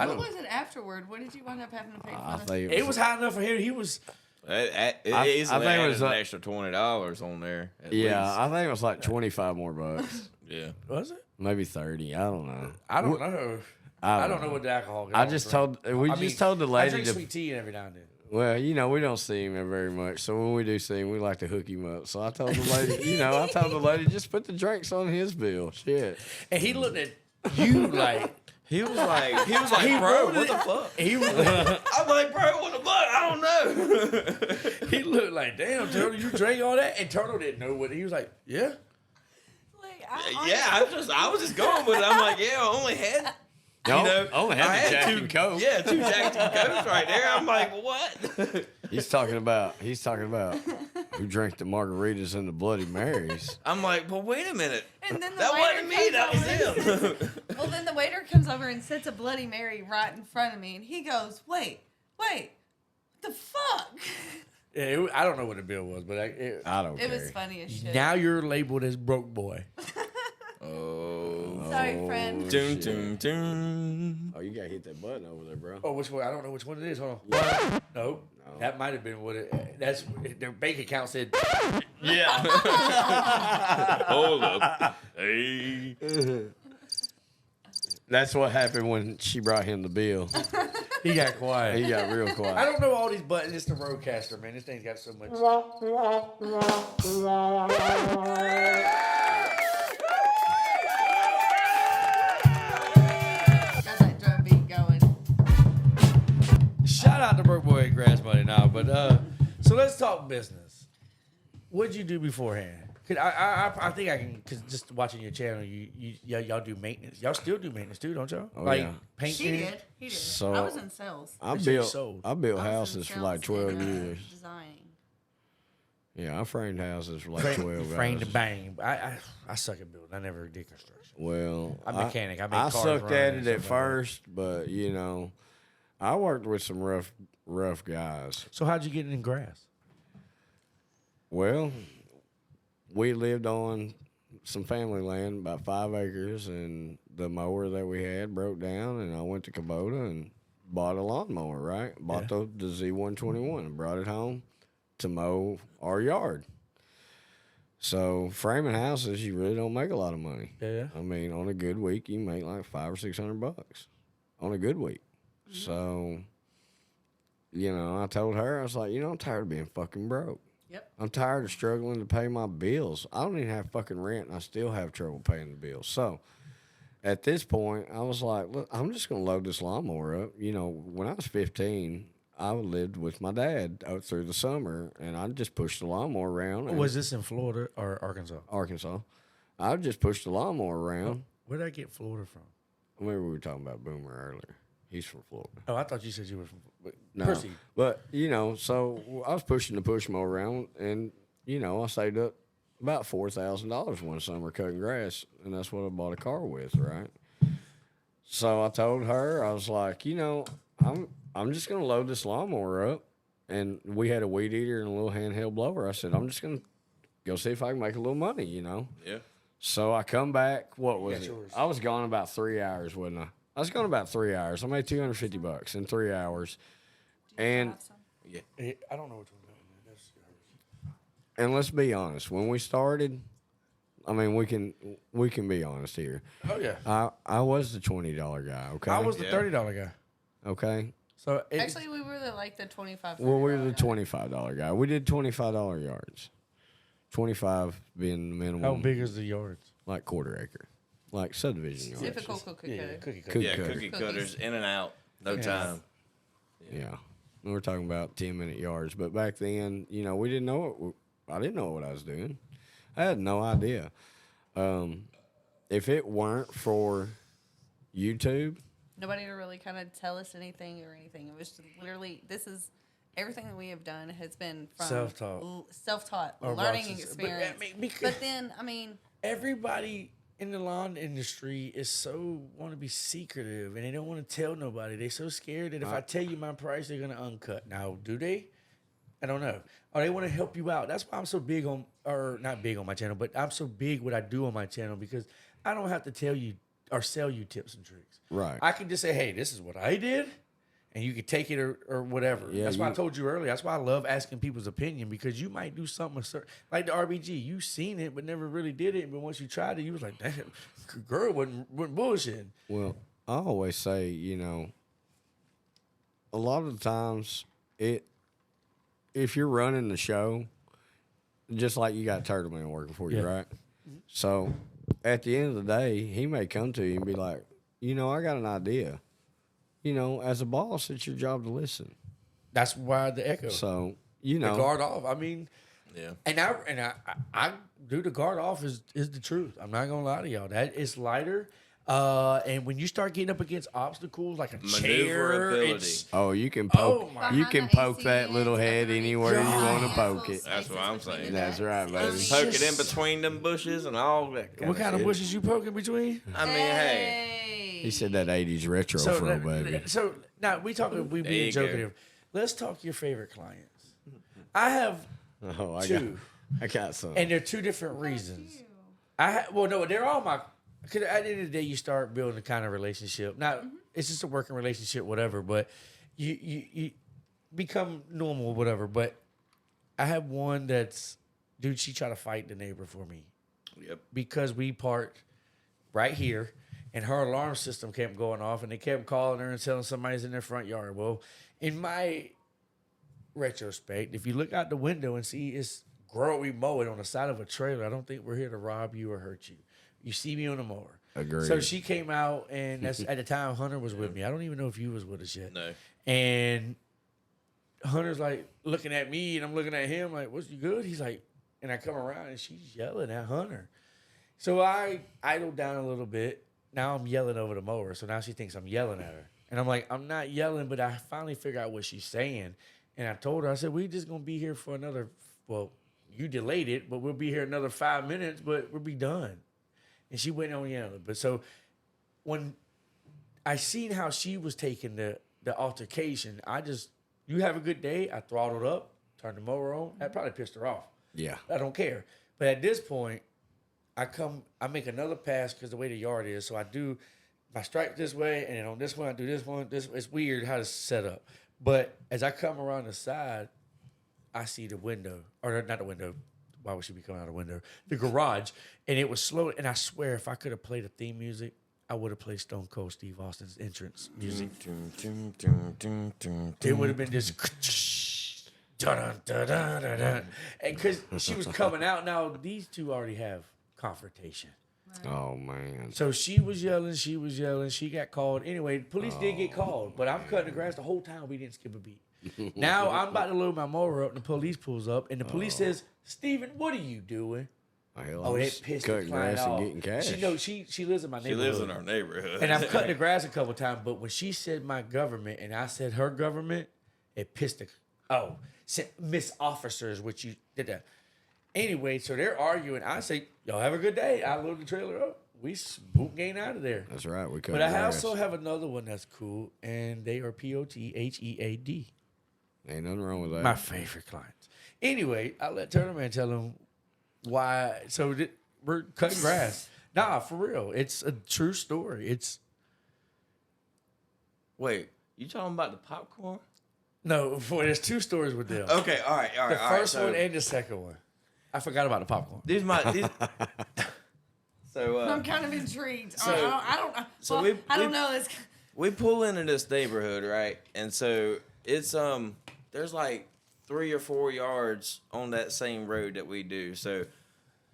don't know. was it afterward? What did you wind up having to pay for? I the- think It was high enough for him. He was, It I easily think it added was an like- extra $20 on there. At Yeah, least. I think it was like 25 more bucks, Yeah. was it? maybe 30. I don't know. I don't know. I don't know what the alcohol. I just told we just told the I lady drink to. sweet tea every now and then. Well, you know, we don't see him very much, so when we do see him, we like to hook him up. So I told the lady, I told the lady just put the drinks on his bill. Shit. And he looked at you like He was like, bro, what the fuck? he was. I'm like, bro, what the fuck? I don't know. He looked like, damn, Turtle, you drank all that? And Turtle didn't know what he was like, yeah. Like, Yeah, I was just going with it. I'm like, yeah, I only had, only had I the Jack two, and Coke. Yeah, 2 Jack and Cokes right there. I'm like, what? He's talking about who drank the margaritas and the Bloody Marys. I'm like, well, wait a minute. And then the That waiter wasn't me. That comes was over- him. Well, then the waiter comes over and sets a Bloody Mary right in front of me, and he goes, "Wait, what the fuck?" Yeah, I don't know what the bill was, but I don't It care. was funny as shit. now you're labeled as broke boy. Oh. Sorry, friend. Doom, doom, doom. Oh, you gotta hit that button over there, bro. Oh, which one? I don't know which one it is. Hold on. No, that might have been what it. That's their bank account said. Yeah. Hold up. Hey. That's what happened when she brought him the bill. He got quiet. He got real I quiet. don't know all these buttons. It's the Roadcaster, man. This thing's got so much. Got that drum beat going. Shout out to Broke Boy and Grass Money now, but so let's talk business. What'd you do beforehand? 'Cause I think I can, cause just watching your channel, y'all do maintenance. Y'all still do maintenance too, don't y'all? Oh, like yeah. painting. He did. He did. So- I was in sales. I That's what you built sold. I built I was in houses for sales like 12 and, years. Designing. Yeah, I framed houses for like 12 frame to guys. bang. I suck at building. I never did construction. Well, I'm a mechanic. I make I cars sucked run at and it at stuff like that. first, but you know, I worked with some rough guys. So how'd you get in grass? Well, we lived on some family land, about 5 acres, and the mower that we had broke down, and I went to Kubota and bought a lawnmower, right? Bought the Z121 and brought it home to mow our yard. So framing houses, you really don't make a lot of money. Yeah. I mean, on a good week, you make like $500 or $600 on a good week. So, you know, I told her, I was like, you know, I'm tired of being fucking broke. Yep. I'm tired of struggling to pay my bills. I don't even have fucking rent, and I still have trouble paying the bills. So, at this point, I was like, look, I'm just going to load this lawnmower up. You know, when I was 15, I lived with my dad out through the summer, and I just pushed the lawnmower around. and- Was this in Florida or Arkansas? Arkansas. I would just push the lawnmower around. Where did I get Florida from? Maybe we were talking about Boomer earlier. He's from Florida. Oh, I thought you said you were from. No. Proceed. But, you know, so I was pushing the push mower around, and, you know, I saved up about $4,000 one summer cutting grass, and that's what I bought a car with, right? So I told her, I was like, you know, I'm just going to load this lawnmower up, and we had a weed eater and a little handheld blower. I said, I'm just going to go see if I can make a little money, you know? Yeah. So I come back, what was That's it? yours. I was gone about 3 hours, wasn't I? I was gone about 3 hours. I made $250 in 3 hours. And I don't know which one. That's yours. and let's be honest, when we started, I mean we can be honest here. Oh yeah. I was the $20 guy, okay? I was the Yeah. $30 guy. okay. So Actually, we were like the 25. Well, we were the $30 $25 guy. We did $25 yards. 25 being the minimum. how big is the yards? Like quarter acre. Like subdivision yards. Typical cookie cutter. cookie cutter. Cookie Yeah, cutter. cookie cutters in and out, no time. Yeah. We're talking about 10-minute yards. But back then, you know, we didn't know I didn't know what I was doing. I had no idea. If it weren't for YouTube, Nobody to really kind of tell us anything or anything. It was just literally, this is everything that we have done has been from Self-taught. self-taught Or learning Rox's- experience. But, I mean, because But then, I mean, everybody in the lawn industry is so want to be secretive and they don't want to tell nobody. They're so scared that if I tell you my price, they're gonna uncut. Now, do they? I don't know. Or they want to help you out. That's why I'm so big on, or not big on my channel, but I'm so big what I do on my channel because I don't have to tell you or sell you tips and tricks. right. I can just say, hey, this is what I did, and you can take it or whatever. Yeah, That's why I told you earlier. That's why I love asking people's opinion because you might do something like the RBG. You seen it, but never really did it. But once you tried it, you was like, damn, girl wasn't bullshitting. Well, I always say, you know, a lot of the times if you're running the show, just like you got Turtle Man working for you, Yeah. right? So at the end of the day, he may come to you and be like, you know, I got an idea. You know, as a boss, it's your job to listen. That's why the echo. So, you The know, guard off. I mean, Yeah. and I do the guard off is the truth. I'm not gonna lie to y'all. That is lighter. And when you start getting up against obstacles like a chair, Maneuverability. it's oh, you can poke, Oh, my- you Behind can the poke AC that little units, head underneath anywhere you the want to walls, poke little it. That's what I'm spaces between saying. the That's right, desks. baby. I mean, Poke it in Just- between them bushes and all that. what kind of shit. bushes you poking between? I mean, hey. He said that 80s retro fro, baby. So now we There being you go. joking. Let's talk your favorite clients. I have Oh, two, I got some. and they're two different reasons. Well, no, they're all my. Because at the end of the day, you start building a kind of relationship. Now it's just a working relationship, whatever. But you become normal, whatever. But I have one that's, dude. She tried to fight the neighbor for me Yep. because we parked right here and her alarm system kept going off and they kept calling her and telling somebody's in their front yard. Well, in my retrospect, if you look out the window and see it's Growy mowing on the side of a trailer, I don't think we're here to rob you or hurt you. You see me on the mower. Agreed. So she came out and that's at the time Hunter was with me. I don't even know if you was with us yet. No. And Hunter's like looking at me and I'm looking at him like, "What's you good?" He's like, and I come around and she's yelling at Hunter. So I idled down a little bit. Now I'm yelling over the mower. So now she thinks I'm yelling at her. And I'm like, I'm not yelling, but I finally figure out what she's saying. And I told her, I said, we just gonna be here for another, well, you delayed it, but we'll be here another 5 minutes, but we'll be done. And she went on yelling. But so when I seen how she was taking the altercation, you have a good day. I throttled up, turned the mower on. That probably pissed her off. Yeah. I don't care. But at this point, I make another pass because the way the yard is. So I do my strike this way, and then on this one, I do this one. It's weird how it's set up. But as I come around the side, I see the window. Or not the window. Why would she be coming out of the window? The garage. And it was slow. And I swear, if I could have played the theme music, I would have played Stone Cold Steve Austin's entrance music. It would have been just and because she was coming out. Now these two already have confrontation. Oh man. So she was yelling. She got called. Anyway, the police did get called, but I'm cutting the grass the whole time. We didn't skip a beat. Now I'm about to load my mower up, and the police pulls up, and the police says, "Steven, what are you doing?" Hell, It pissed the cutting client grass off. and getting cash. She lives in my She neighborhood. lives in our neighborhood. And I've cut the grass a couple times, but when she said my government and I said her government, it pissed the Miss Officers, which you did that. Anyway, so they're arguing. I say, y'all have a good day. I load the trailer up. We spook gain out of there. That's right. We cut But I grass. also have another one that's cool, and they are POTHEAD. Ain't nothing wrong with that. My favorite clients. Anyway, I let Turner Man tell him why. So we're cutting grass. Nah, for real. It's a true story. Wait, you talking about the popcorn? No, there's two stories with them. Okay, all right. The first one and the second one. I forgot about the popcorn. So I'm kind of intrigued. so- I don't know. so Well, we- I don't we- know this. we pull into this neighborhood, right? And so it's there's like 3 or 4 yards on that same road that we do. So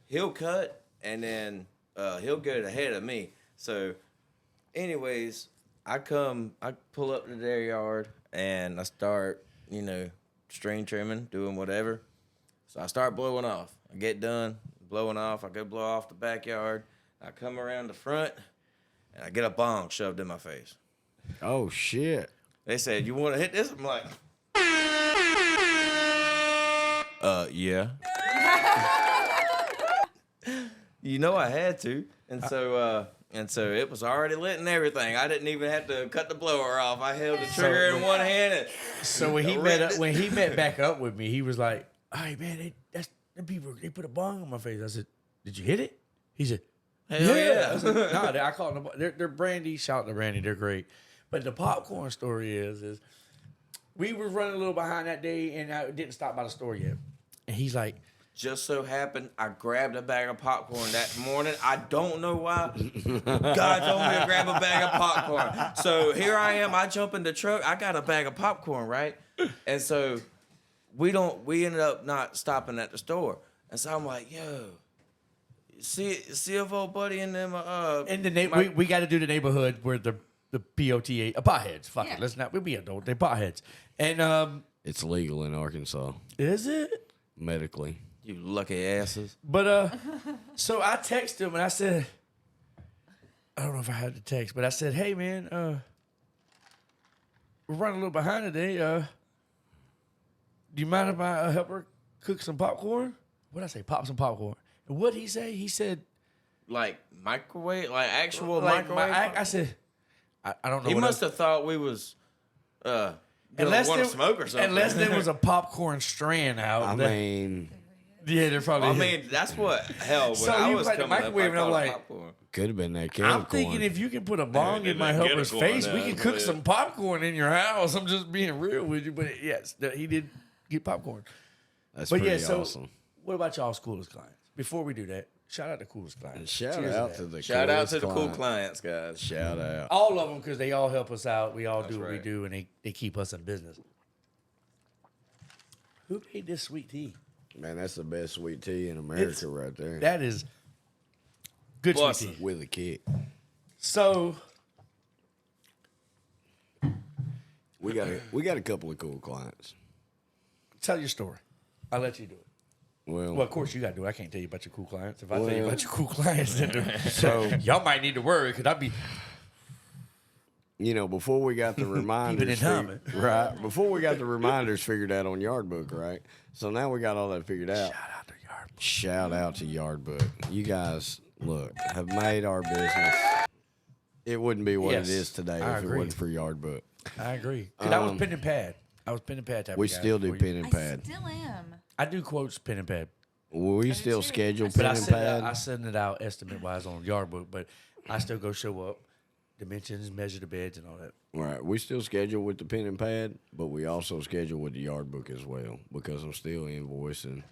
he'll cut and then he'll go ahead of me. So anyways, I pull up to their yard and I start, string trimming, doing whatever. So I start blowing off. I get done blowing off. I go blow off the backyard. I come around the front and I get a bong shoved in my face. Oh shit. They said, "You want to hit this?" I'm like, yeah. I had to. And so it was already lit and everything. I didn't even have to cut the blower off. I held the trigger in one hand. And So when he met back up with me, he was like, "Hey man, them people they put a bong on my face." I said, "Did you hit it?" He said, Hell yeah. I said, "No, I call them. They're Brandy. Shout out to Brandy. They're great." But the popcorn story is we were running a little behind that day, and I didn't stop by the store yet. And he's like, Just so happened, I grabbed a bag of popcorn that morning. I don't know why. God told me to grab a bag of popcorn. So here I am. I jump in the truck. I got a bag of popcorn, right? And so we ended up not stopping at the store. And so I'm like, yo, see if old buddy and them in the we got to do the neighborhood where the POTA potheads. Fuck Yeah. it, let's not. We be adult. They potheads. And It's legal in Arkansas is it? medically. You lucky asses. But so I texted him and I said, I don't know if I had the text, but I said, "Hey man, we're running a little behind today. Do you mind if I help her cook some popcorn?" What'd I say? Pop some popcorn. And what'd he say? He said, Like microwave, like actual like microwave. I said, I don't know. He what must have thought we was gonna unless want to there- smoke or something. Unless there was a popcorn strand out. I mean, yeah, they're probably. I mean, that's what hell. When So I you was like the coming microwave, up, and I'm I like, thought popcorn. could have been that can I'm of thinking corn. if you can put a bong in my Get a helper's corn face, we down, can cook yeah. some popcorn in your house. I'm just being real with you, but yes, he did get popcorn. That's But pretty yeah, so awesome. what about y'all's coolest clients? Before we do that, shout out to coolest clients. Shout Cheers out that. to the Shout out coolest to the cool client. clients, guys. Shout out. all of them because they all help us out. We all do what we right. do, and they keep us in business. Who made this sweet tea? Man, that's the best sweet tea in America right there. That is good Bless sweet tea. With a kick. So We got a couple of cool clients. tell your story. I'll let you do it. Well, Well, of course you got to do it. I can't tell you about your cool clients. If I tell you Well- about your cool clients, then so y'all might need to worry because I'd be. you know, before we got the reminders, humming. right? Before we got the reminders figured out on Yardbook, right? So now we got all that figured out. Shout out to Yardbook. Shout out to Yardbook. You guys, look, have made our business. It wouldn't be what Yes, it is today I if agree. it wasn't for Yardbook. I agree. Because I was pen and pad. I was pen and pad type We of guy still do before you. pen and pad. I still am. I do quotes pen and pad. We still too. schedule But pen But and I pad. send it out estimate wise on Yardbook, but I still go show up, dimensions, measure the beds and all that. Right. We still schedule with the pen and pad, but we also schedule with the Yardbook as well because I'm still invoicing.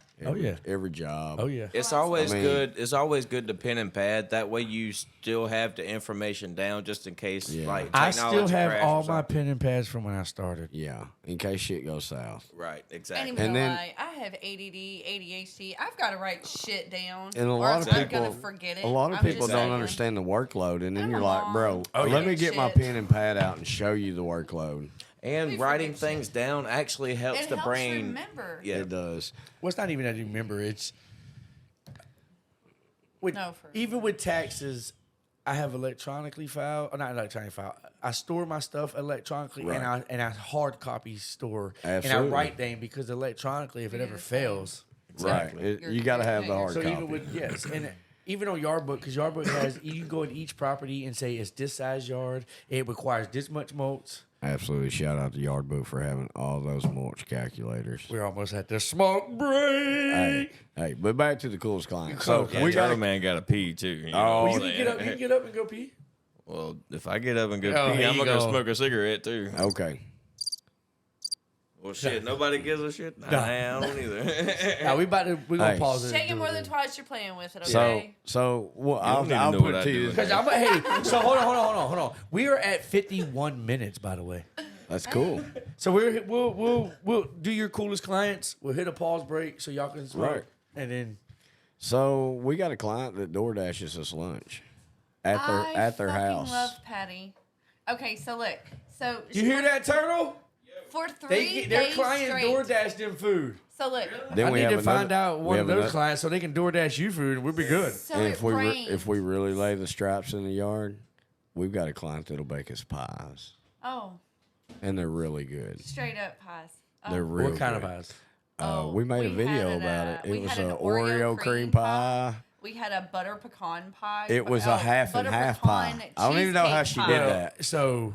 Every job. Oh yeah. It's always I mean- good. It's always good to pen and pad. That way, you still have the information down, just in case. Yeah. Like I technology still have crash or all my something. pen and pads from when I started. Yeah. In case shit goes south. Right. I Exactly. ain't even And gonna then- lie. I have ADD, ADHD. I've got to write shit down. And a or lot else of I'm people, gonna forget it. a lot of I'm people just don't saying. understand the workload, and then I'm you're a like, mom. bro, Oh, let yeah. me get my Shit. pen and pad out and show you the workload. And We writing forget things down actually helps It the helps brain. remember. Yeah. It does. Well, it's not even that you remember. It's with, No, for even with taxes. I have electronically filed, or not electronically filed. I store my stuff electronically, Right. and I hard copy store, Absolutely. and I write them because electronically, if it We do ever the same. fails, Right. You're- You got to have the you're- hard so copy. even with yes, and even on Yardbook, because Yardbook has you can go in each property and say it's this size yard, it requires this much mulch. Absolutely. Shout out to Yardbook for having all those mulch calculators. We're almost at the smoke break. Hey, but back to the coolest client. You So cool. Yeah, we got Turtle Man got to pee too. You know Oh, what You I'm can saying? get up. You can get up and go pee. Well, if I get up and go Oh, pee, here I'm you gonna go go. smoke a cigarette too. okay. Well, shit, nobody gives a shit. Nah, I don't either. Now we gonna Hey. pause it. Shake it more than twice. You're playing with it. So Okay. well, don't I'll, even I'll know put what it I to do you. with Because I'm hey. So hold on. We are at 51 minutes, by the way. That's cool. So we'll do your coolest clients. We'll hit a pause break so y'all can smoke, Right. and then So we got a client that door dashes us lunch at their I house. love Patty. Okay, so look. So you hear that, Turtle? For They 3 get their days client straight. DoorDash them food. So look. Then I we need have to find another- out we one have of those another- clients so they can DoorDash you food, and we'll be good. So And it if we rains. if we really lay the stripes in the yard, we've got a client that'll bake us pies, Oh, and they're really good. straight up pies. Oh. They're real What kind good. of pies? We made a we video had about it. we It was had an an Oreo cream pie. We had a butter pecan pie. It was a half and butter half pecan pie. I don't even know how she cheesecake did pie. that. So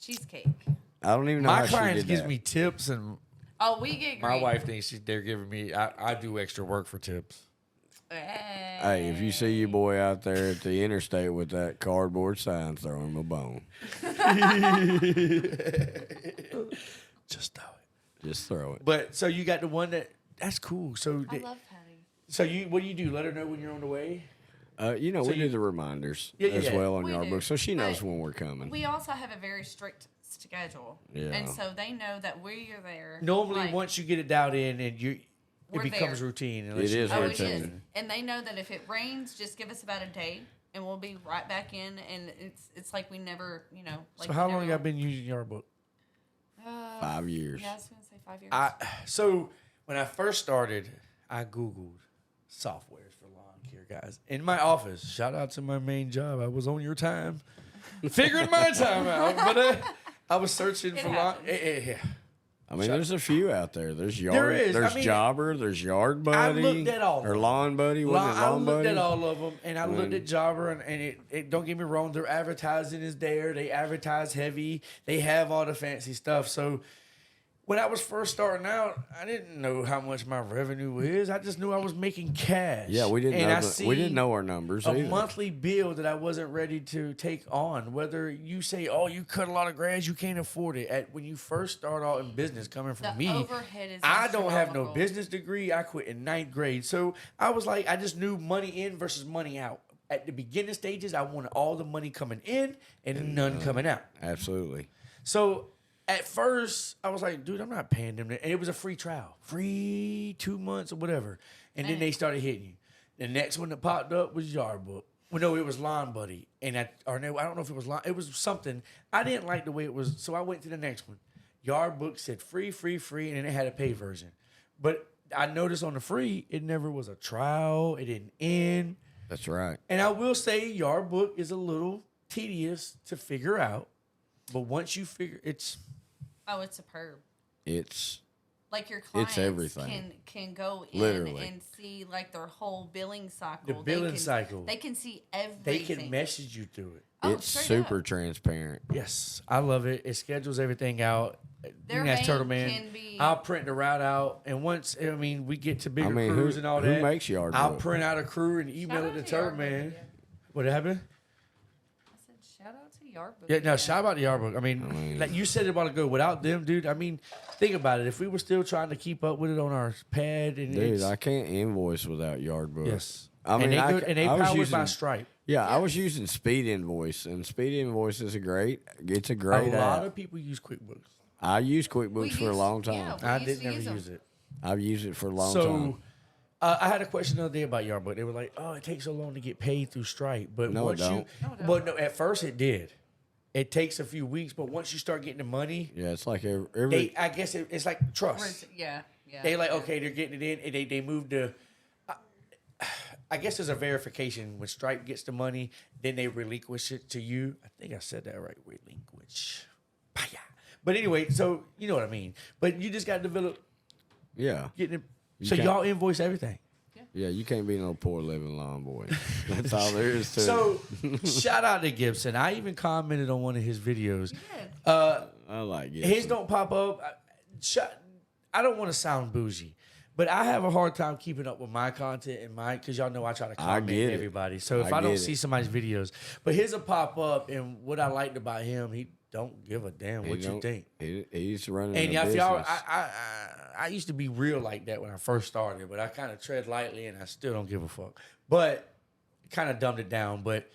Cheesecake. I don't even know my how she clients did gives that. me tips, and Oh, we get my green. wife thinks they're giving me. I do extra work for tips. Hey, if you see your boy out there at the interstate with that cardboard sign, throw him a bone. Just throw it. Just throw it. But so you got the one that's cool. So I love Patty. so you what do you do? Let her know when you're on the way. You know, So we you- do the reminders Yeah, yeah, as yeah. well on We your do. book, so she knows But when we're coming. We also have a very strict schedule. Yeah. And so they know that we're there. Normally, like, once you get it dialed in, and it We're becomes there. routine. It is Oh, routine. it is. And they know that if it rains, just give us about a day and we'll be right back in. And it's like we never, like So how we long never- have I been using your book? 5 years. Yeah, I was going to say 5 years. So when I first started, I Googled softwares for lawn care, guys. In my office, shout out to my main job. I was on your time, figuring my time out. But I was searching It for lawn. happens. Yeah. I mean, there's a few out there. There's yard. There is. There's I mean, Jobber. There's Yard Buddy. looked at all of or them. Lawn Buddy. Wasn't it I Lawn looked Buddy? at all of them, and I looked at Jobber, and it don't get me wrong, their advertising is there. They advertise heavy. They have all the fancy stuff. So when I was first starting out, I didn't know how much my revenue is. I just knew I was making cash. Yeah, we didn't And know. I We didn't see know our numbers a either. monthly bill that I wasn't ready to take on. Whether you say, "Oh, you cut a lot of grass, you can't afford it." When you first start out in business, coming from The me, overhead is I don't have no astronomical. business degree. I quit in 9th grade, so I was like, I just knew money in versus money out. At the beginning stages, I wanted all the money coming in and none coming out. Absolutely. So at first, I was like, dude, I'm not paying them. And it was a free trial, free 2 months or whatever. And then they started hitting you. The next one that popped up was Yard Book. Well, no, it was Lawn Buddy. And I don't know if it was it was something. I didn't like the way it was, so I went to the next one. Yard Book said free, and then it had a pay version. But I noticed on the free, it never was a trial. It didn't end. That's right. And I will say Yard Book is a little tedious to figure out. But once you figure it's Oh, it's superb. It's Like your clients everything. can go in Literally. and see like their whole billing cycle. The billing cycle. They can see everything. they can message you through it. Oh, it's straight super up. transparent. Yes, I love it. It schedules everything out. Their That's bank Turtle Man. can be- I'll print the route out, and once we get to bigger I mean, crews who- and all who that, makes Yard I'll Book? print out a crew and email Shout it out to to Turtle Yard Book Man. again. What happened? I said, shout out to Yard Book. Yeah, no, again. shout out to Yard Book. I mean, like you said it a while ago, without them, dude, I mean, think about it. If we were still trying to keep up with it on our pad, and Dude, it's, I can't invoice without Yard Book. yes, I mean, and they I was powered using, by Stripe. yeah, I was using Speed Invoice, and Speed Invoice is it's a A great lot app. of people use QuickBooks. I used We QuickBooks for a used- long yeah, time. we I used did to never use 'em. use it. I've used it for a long So, time. I had a question the other day about Yard Book. They were like, "Oh, it takes so long to get paid through Stripe." But No, it once don't. No, it don't. but no, at first it did. It takes a few weeks, but once you start getting the money, Yeah, it's like every I guess it's like Or trust. is- Yeah, yeah. They like, okay, they're getting it in, and they move to. I guess there's a verification when Stripe gets the money, then they relinquish it to you. I think I said that right. Relinquish. Baya. But anyway, so you know what I mean. But you just got to develop yeah. getting it. You So can't- y'all invoice everything. Yeah, you can't be no poor living lawn boy. That's all there is to it. So shout out to Gibson. I even commented on one of his videos. did. I like it. His don't pop up. I don't want to sound bougie, but I have a hard time keeping up with my content and because y'all know I try to comment get it. everybody. So if I I don't get see it. somebody's videos, but his will pop up, and what I liked about him, he don't give a damn He what you don't- think. He's running And a if business. y'all, I used to be real like that when I first started, but I kind of tread lightly, and I still don't give a fuck. But kind of dumbed it down. But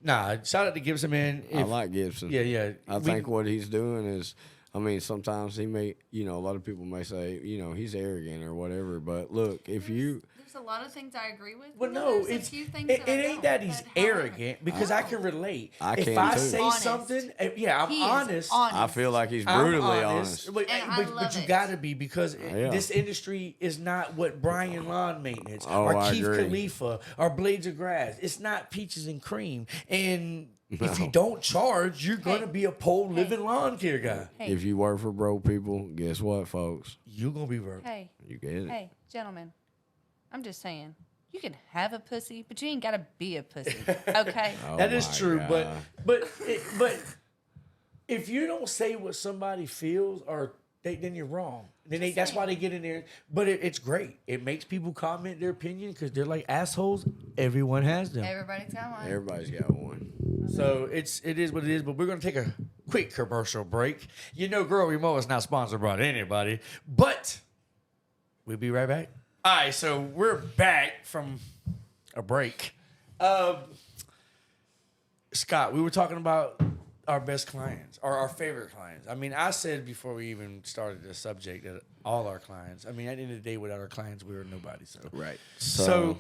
nah, shout out to Gibson, man. I like Gibson. Yeah. I think what he's doing is, I mean, sometimes he may, a lot of people may say, he's arrogant or whatever. But look, if you, There's a lot of things I agree with. Well, and then no, there's a few things it that I ain't don't. that he's But however- arrogant because I can relate. I if can I too. say Honest. something, I'm He is honest. I feel like he's I'm brutally honest. But, And I but love you it. gotta be because Yeah. this industry is not what Brian Lawn Maintenance Oh, or I Keith agree. Khalifa or Blades of Grass. It's not peaches and cream. And if you No. don't charge, you're gonna Hey. be a pole living lawn care guy. Hey, If you work for broke people, guess what, folks? You're gonna be broke. hey, You get it. hey, gentlemen. I'm just saying. You can have a pussy, but you ain't gotta be a pussy. Okay. Oh That is my true, God. but if you don't say what somebody feels, or then you're wrong. Then that's why they get in there. But it's great. It makes people comment their opinion because they're like assholes. Everyone has them. Everybody's got one. Everybody's got one. So it is what it is. But we're gonna take a quick commercial break. Grow Remote is not sponsored by anybody, but we'll be right back. All right, so we're back from a break. Scott, we were talking about our best clients or our favorite clients. I mean, I said before we even started the subject that all our clients. I mean, at the end of the day, without our clients, we were nobody. So Right. So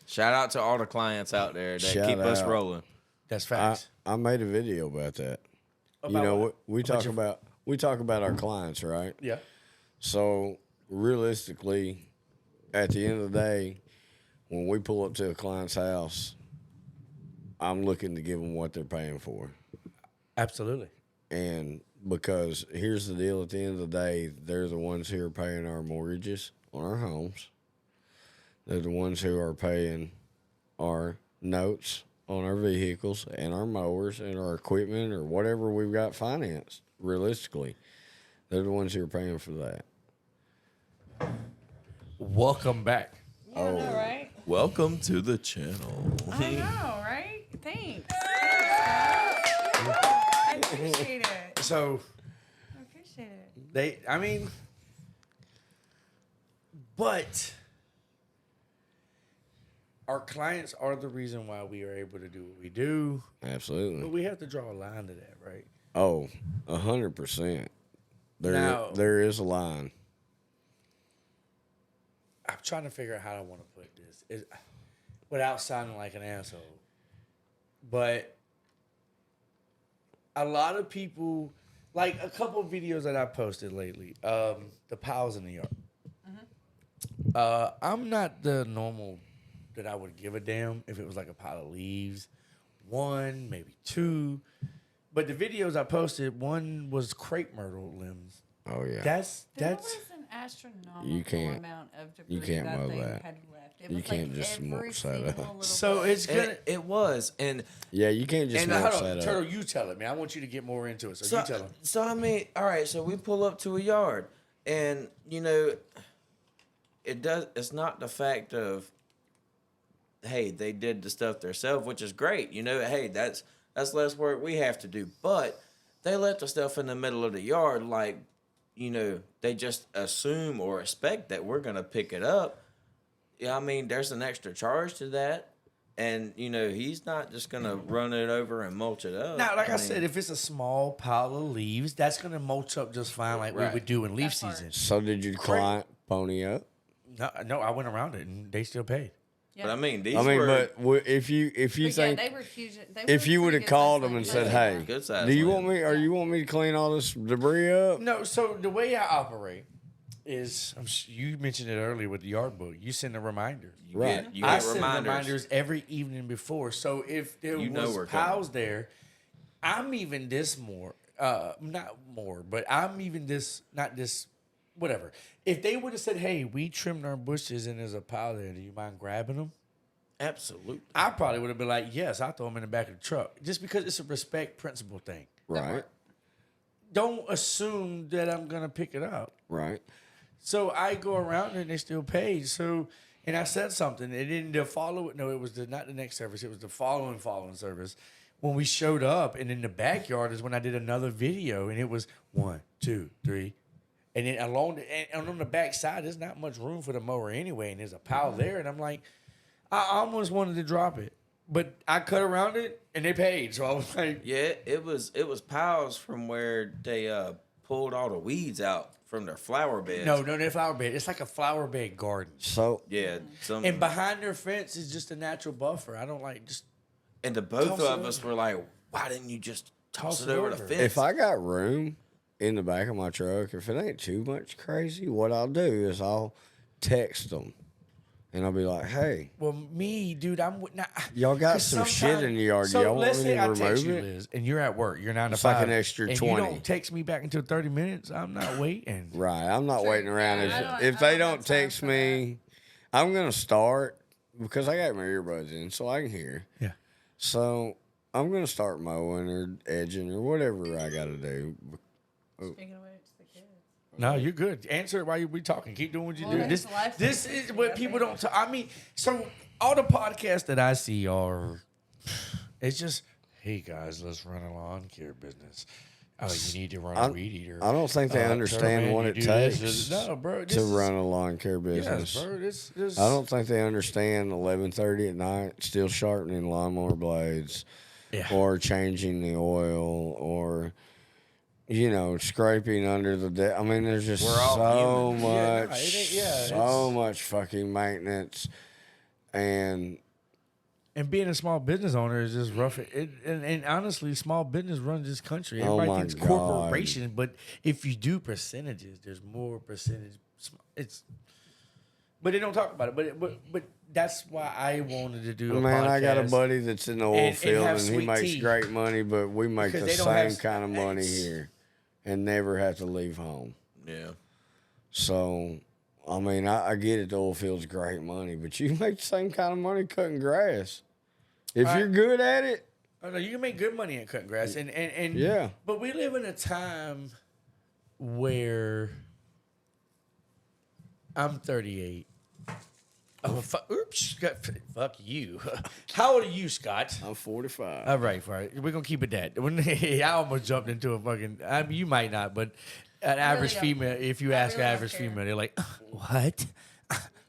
Shout out to all the clients out there that Shout keep us out. rolling. that's I, facts. I made a video about that. About what? we About talk your- about our clients, right? Yeah. So realistically, at the end of the day, when we pull up to a client's house, I'm looking to give them what they're paying for. Absolutely. And because here's the deal, at the end of the day, they're the ones who are paying our mortgages on our homes. They're the ones who are paying our notes on our vehicles and our mowers and our equipment or whatever we've got financed, realistically. They're the ones who are paying for that. Welcome back. I know, right? Welcome to the channel. I know, right? Thanks. I appreciate it. So I appreciate it. But our clients are the reason why we are able to do what we do. But Absolutely. we have to draw a line to that, right? Oh, 100%. Now- There is a line. I'm trying to figure out how I want to put this without sounding like an asshole. But a lot of people, like a couple of videos that I posted lately, the pals in the yard. I'm not the normal that I would give a damn if it was like a pile of leaves, one, maybe two. But the videos I posted, one was crepe myrtle limbs. Oh yeah. That's There was an astronomical You can't- amount of debris you can't that mow thing that. had left. It You was can't like just every mulch that single up. little so bit. it's gonna. It was, and Yeah, you can't just And mulch hold that on, Turtle, up. you tell it, man. I want you to get more into it. So you tell him. So I mean, all right. So we pull up to a yard, and you know, it does. It's not the fact of, hey, they did the stuff themselves, which is great. You know, hey, that's less work we have to do. But they left the stuff in the middle of the yard, like, you know, they just assume or expect that we're gonna pick it up. Yeah, I mean, there's an extra charge to that. And, you know, he's not just going to run it over and mulch it up. Now, like I mean, said, if it's a small pile of leaves, that's gonna mulch up just fine, like we Right. would do in leaf That part. season. So did your client pony up? No, I went around it and they still paid. But I mean, these I mean, were if you But think they were huge. They if were you would have pretty called good them and size said, limbs. "Hey, good size do you limbs. want me? Or you want me to clean all this debris up?" No, so the way I operate is, you mentioned it earlier with the yard book. You send a reminder. you Right. get, you I get send reminders. reminders every evening before. So if there You know was we're coming. piles there, I'm even this more, not more, but I'm even this, not this, whatever. If they would have said, "Hey, we trimmed our bushes and there's a pile there. Do you mind grabbing them?" Absolutely. I probably would have been like, "Yes, I'll throw them in the back of the truck," just because it's a respect principle thing. Right, Don't assume that I'm gonna pick it up. right. So I go around and they still paid. So, and I said something. It didn't the follow. No, it was not the next service. It was the following service. When we showed up, and in the backyard is when I did another video, and it was 1, 2, 3, and then and on the back side, there's not much room for the mower anyway, and there's a pile there, and I'm like, I almost wanted to drop it, but I cut around it, and they paid. So I was like, Yeah, it was piles from where they pulled all the weeds out from their flower beds. no, they're flower bed. It's like a flower bed garden. So Yeah, some And behind their fence is just a natural buffer. I don't like just. and the both toss it of us over. were like, why didn't you just toss Toss it it over the over. fence? if I got room in the back of my truck, if it ain't too much crazy, what I'll do is I'll text them, and I'll be like, "Hey, Well, me, dude, I'm not. y'all got 'cause some shit sometime- in the yard. So y'all want let's me say to I text remove you, it?" Liz, and you're at work. You're 9 to It's 5. like an extra and 20. you don't text me back until 30 minutes. I'm not waiting. Right. I'm not True. waiting around. Yeah, If I they don't don't have time text for me, I'm gonna start because I got my earbuds in so I can hear. Yeah. So I'm gonna start mowing or edging or whatever I gotta do. Speaking of which, the kids. No, you're good. Answer it while we talking. Keep doing what you Well, do. it's life This sentence. is what Yeah, people man. don't. I mean, so all the podcasts that I see are, it's just, hey guys, let's run a lawn care business. Oh, you need to run a weed eater. I don't think they understand Turtle Man, what you it do this. takes No, bro. This to is- run a lawn care business. Yes, bro. This. I don't think they understand 11:30 at night still sharpening lawnmower blades, Yeah. or changing the oil, or scraping under the deck. I mean, there's just We're all so humans. Yeah, no, much, it ain't- yeah, so it's- much fucking maintenance, and And being a small business owner is just rough. And honestly, small business runs this country. Oh Everybody my thinks God. corporation, but if you do percentages, there's more percentage. But they don't talk about it. But that's why I wanted to do a man, podcast. I got a buddy that's in the oil and field, have and he sweet makes tea. great money, but we make Because the they don't same have- kind of money it's- here, and never have to leave home. Yeah. So, I mean, I get it. The oil field's great money, but you make the same kind of money cutting grass. If you're good at it, Oh, no, you can make good money at cutting grass, and Yeah. But we live in a time where I'm 38. Oh, oops! Fuck you. How old are you, Scott? I'm 45. All right. We're gonna keep it that. I almost jumped into a fucking. You might not, but an average don't. female. If you I ask really an don't average care. female, they're like, "What?"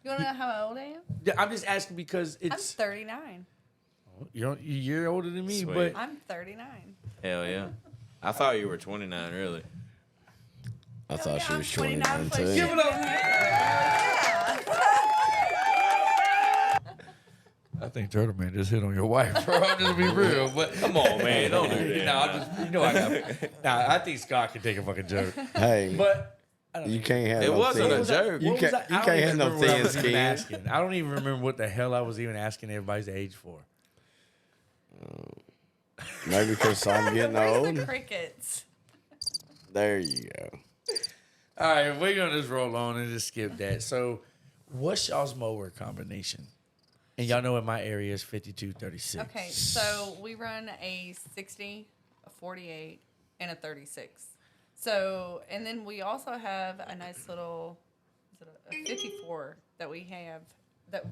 You want to know how old I am? I'm just asking because I'm it's 39. you're older than me, Sweet. but I'm 39. Hell yeah. I thought you were 29 early. I thought she I'm was 29 29 for too. give it up. I think Turtle Man just hit on your wife, bro. I'm just be real, but Come on, man. Don't do that. No, I'm just I got. Nah, I think Scott can take a fucking joke, Hey, but I don't you know. can't have It no wasn't thin- a joke. You What was can't, I- you I don't can't even have no remember what I thin was even skin. asking. I don't even remember what the hell I was even asking everybody's age for. Maybe because I'm getting Where's old. the crickets? There you go. All right, we're gonna just roll on and just skip that. So, what's y'all's mower combination? And y'all know in my area is 5236. Okay, so we run a 60, a 48, and a 36. So, and then we also have a nice little is it a 54 that we have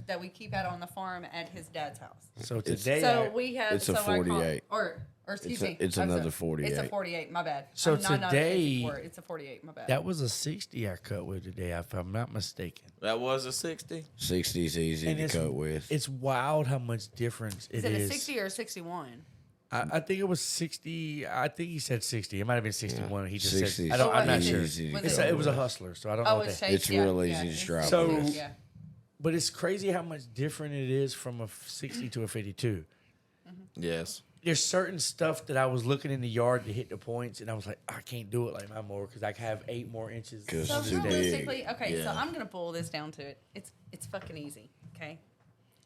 that we keep out on the farm at his dad's house. So today, So we have It's a so I call- 48. or excuse me, it's I'm another sorry. 48. It's a 48. My bad. So I'm not a today- 54, it's a 48. My bad. that was a 60 I cut with today, if I'm not mistaken. That was a 60. 60's easy And to cut with. It's wild how much difference is it it is. a 60 or a 61? I think it was 60. I think he said 60. It might have been 61. He just 60's said. I'm not easy sure. to Was cut It was a with. hustler, so I don't know. Oh, What it's that, shaped. It's real easy to it's strap So- shaped, with. yeah. but it's crazy how much different it is from a 60 to a 52. Yes. There's certain stuff that I was looking in the yard to hit the points, and I was like, I can't do it like my mower because I have 8 more inches. 'Cause So it's too big. realistically, okay, so Yeah. I'm gonna boil this down to it. It's fucking easy. Okay,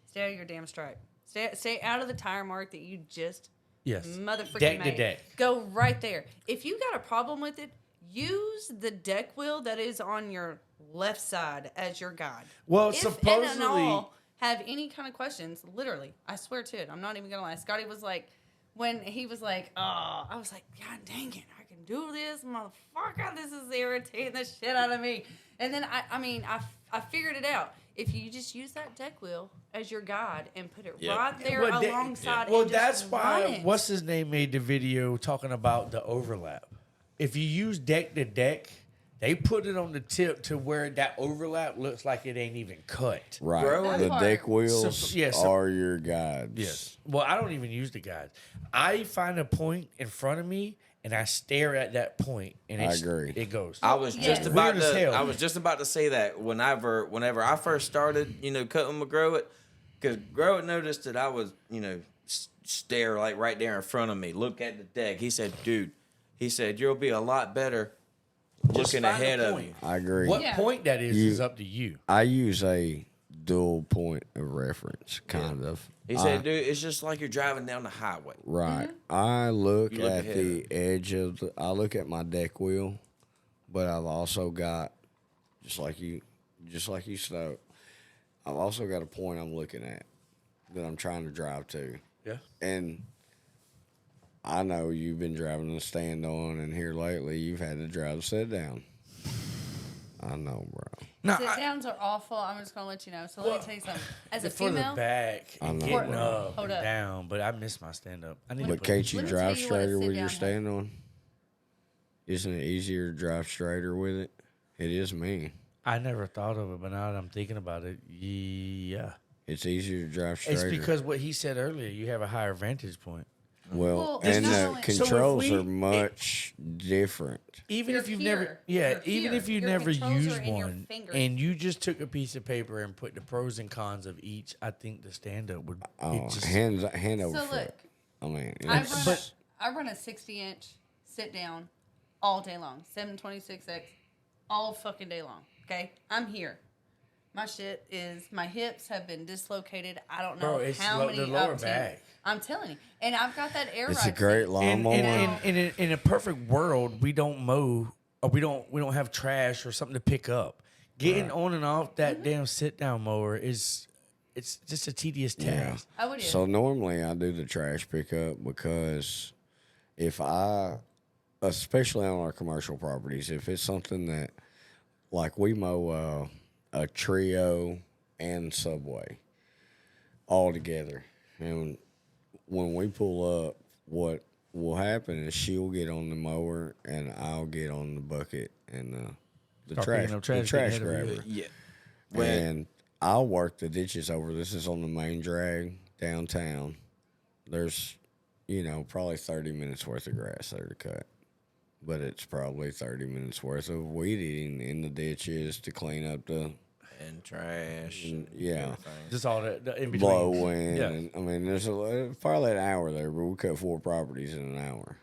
stay out of your damn stripe. Stay out of the tire mark that you just Yes. motherfucking Deck to made. deck. Go right there. If you got a problem with it, use the deck wheel that is on your left side as your guide. Well, If supposedly, and all have any kind of questions, literally, I swear to it, I'm not even gonna lie. Scotty was like, when he was like, oh, I was like, God dang it, I can do this, motherfucker. This is irritating the shit out of me. And then I figured it out. If you just use that deck wheel as your guide and put it Yep. right there Well, alongside, well, and just that's run why it. what's his name made the video talking about the overlap. If you use deck to deck, they put it on the tip to where that overlap looks like it ain't even cut. Right. Growing- The That deck part. wheels So- are your guides. Yes. Well, I don't even use the guides. I find a point in front of me and I stare at that point, and I agree. it goes. I was Yes. just about Weird as hell. to. I was just about to say that whenever I first started, cutting with Grow It, because Grow It noticed that I was, stare like right there in front of me, look at the deck. He said, "Dude," he said, "you'll be a lot better Just looking find a ahead of point. you." I agree. What Yeah. point that is up to you. I use a dual point of reference, kind of. He said, "Dude, it's just like you're driving down the highway." Right. I look You look at ahead the edge of I look at my deck wheel, but I've also got just like you Stoke. I've also got a point I'm looking at that I'm trying to drive to. Yeah. And I know you've been driving the stand on, and here lately you've had to drive the sit down. I know, bro. No, Sit downs are awful. I'm just gonna let you know. So let me tell you something. As a for female, the back and know, getting bro. up Hold and up. down, but I miss my stand up. I need to But put can't you Let me drive tell you what a straighter with sit-down your has. stand on? Isn't it easier to drive straighter with it? It is me. I never thought of it, but now that I'm thinking about it, yeah. It's easier to drive It's straighter. because what he said earlier, you have a higher vantage point. Well, it's and not the only- controls So if are much different. Even You're if you've here. never, You're even here. if you Your never controls used are in your one, fingers. and you just took a piece of paper and put the pros and cons of each, I think the stand up would. Oh, it just, hand over so foot. look, I mean, I it's- run, I run a 60-inch sit down all day long, 726X, all fucking day long. Okay, I'm here. My shit is my hips have been dislocated. I don't know Bro, it's how many the lower up to. back. I'm telling you, and I've got that air it's a ride great seat. lawnmower. in a perfect world, we don't mow or we don't have trash or something to pick up. Getting on and off that damn sit down mower it's just a tedious task. I would. So normally I do the trash pickup because if especially on our commercial properties, if it's something that, like we mow a Trio and Subway all together, and when we pull up, what will happen is she'll get on the mower and I'll get on the bucket and the Start trash picking up trash, getting ahead of you. grabber. Yeah. And I'll work the ditches over. This is on the main drag downtown. There's, probably 30 minutes worth of grass there to cut. But it's probably 30 minutes worth of weed eating in the ditches to clean up the, And trash. yeah, everything. Just all the in between. blowing. Yeah. And, I mean, there's probably an hour there, but we cut 4 properties in an hour.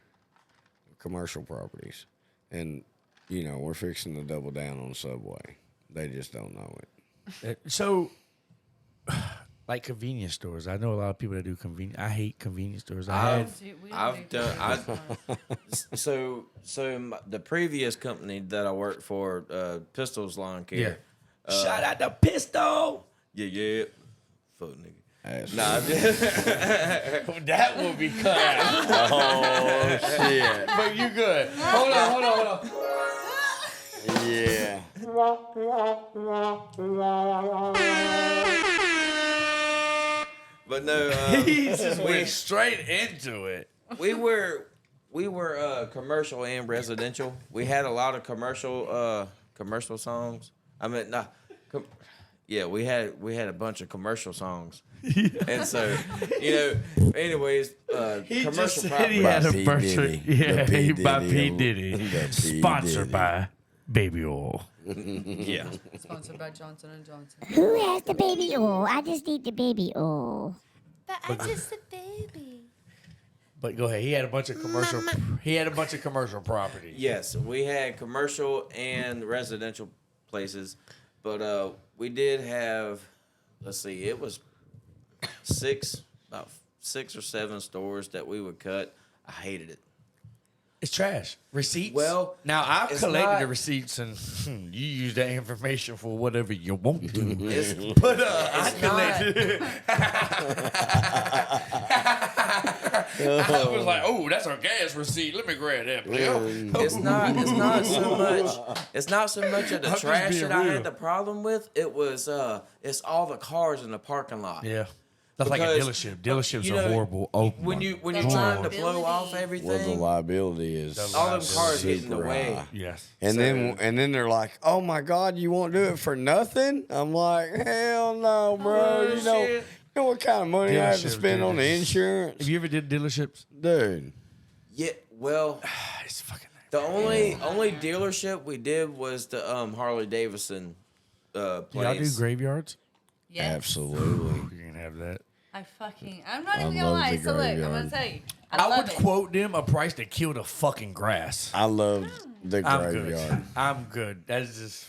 Commercial properties. And, we're fixing to double down on Subway. They just don't know it. So Like convenience stores. I know a lot of people that do convenience. I hate convenience stores. I've done. The previous company that I worked for, Pistols Lawn Care. Shout out to Pistol. Yeah. Fuck nigga. Nah, That will be cut out. oh shit. But you good. Hold on. Yeah. But no, He just went straight into it. we were commercial and residential. We had a lot of commercial songs. I mean, we had a bunch of commercial songs. And so, anyways, He commercial just said property. he had a P. bunch Diddy. of, yeah, The P. by P. Diddy. Diddy. The P. Sponsored Diddy. by Baby Oil. Yeah. Sponsored by Johnson & Johnson. Who has the baby oil? I just need the baby oil. But I just a baby. But go ahead. He had a bunch of commercial. He had a bunch of commercial property. Yes, we had commercial and residential places, but we did have. Let's see, it was about 6 or 7 stores that we would cut. I hated it. It's trash. Receipts. Well, now I've it's collected not- the receipts and you use that information for whatever you want to. It's, But I it's not. collected. I was like, oh, that's our gas receipt. Let me grab that. Bill. It's not so much of the I'm just trash being that I real. had the problem with. It was it's all the cars in the parking lot. Yeah. That's like a Because, dealership. Dealerships you are know, horrible. Oh, When you're The trying to blow liability. off Well, the everything, liability is all them cars get in the super way. high. yes. And So- then they're like, "Oh my God, you won't do it for nothing?" I'm like, "Hell no, bro! You know what kind of money I have to Dealerships spend do on the this. insurance, Have you ever did dealerships? dude?" Yeah, well, It's fucking. the only dealership we did was the Harley Davidson place. Y'all do graveyards? Yes. Absolutely. You can have that. I'm not even gonna love lie. the So look, I'm graveyard. gonna tell you. I I love would it. quote them a price to kill the fucking grass. I love the I'm graveyard. good. I'm good. That is just.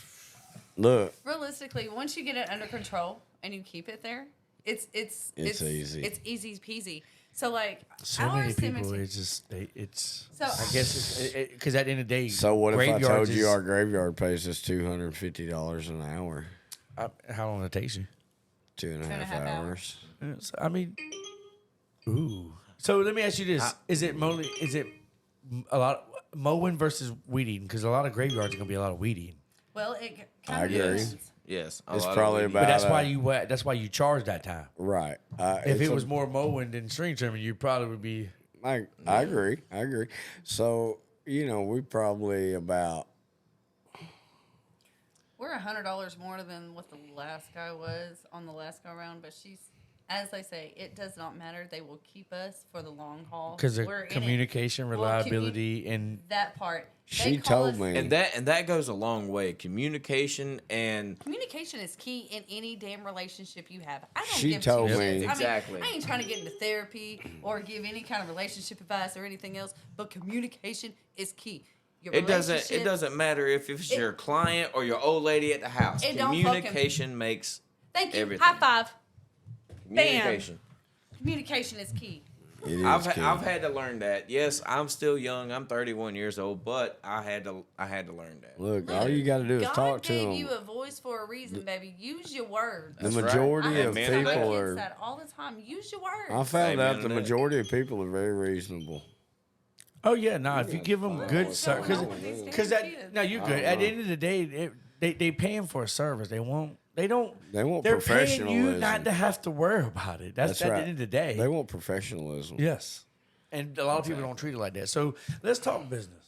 Look, Realistically, once you get it under control and you keep it there, it's easy. It's easy peasy. So like So our many people, cemetery- it's just, it's. So- I guess it's because at the end of the day. so what if I told graveyards you is- our graveyard pays us $250 an hour, how long it takes you? 2.5 hours? Yes, I mean, ooh. So let me ask you this: Is it a lot mowing versus weed eating? Because a lot of graveyards are gonna be a lot of weed eating. well, it I kind of agree. depends. Yes, a It's lot of probably weed. about- But that's But, why that's why you charge that time. Right. If It's it a- was more mowing than string trimming, you probably would be. I agree. So, we probably about We're $100 more than what the last guy was on the last go round, but as they say, it does not matter. They will keep us for the long haul. Because of We're in it. communication, Well, reliability, and that part. She They call told us- me. And that goes a long way. Communication and Communication is key in any damn relationship you have. I don't She give told two me- shits. I mean, Exactly. I ain't trying to get into therapy or give any kind of relationship advice or anything else, but communication is key. Your it relationship- doesn't matter if it's your client or your old lady at the house. It don't fucking- Communication makes Thank you. everything. High five. communication. Communication is key. it is I've key. had to learn that. Yes, I'm still young. I'm 31 years old, but I had to learn that. Look, all you got to do is God talk to gave them. you a voice for a reason, baby. Use your words. The That's right. majority I of Amen to tell my people kids are. that all the time. Use your words. I found Amen out to the that. majority of people are very reasonable. oh yeah, no, if you give them good What's service, going on with these because damn that kids? no, you're good. At the end of the day, they paying for a service. They want They want They're paying you professionalism. not to have to worry about it. That's, at right. the end of the day. They want professionalism. Yes. And a lot of people don't treat it like that. So let's talk business.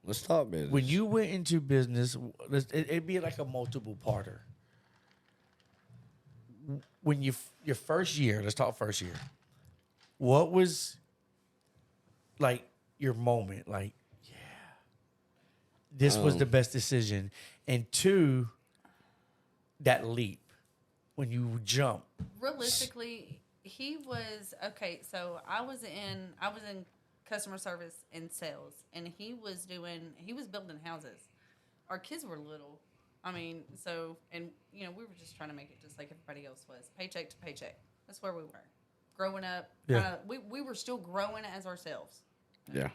Let's talk business. When you went into business, it'd be like a multiple parter. When your first year, let's talk first year. What was like your moment? Like, yeah, this was the best decision. And two, that leap when you jump. Realistically, he was okay. So I was in customer service and sales, and he was building houses. Our kids were little, I mean, so, and, you know, we were just trying to make it just like everybody else was. Paycheck to paycheck. That's where we were. Growing up, Yeah. we were still growing as ourselves. Yeah.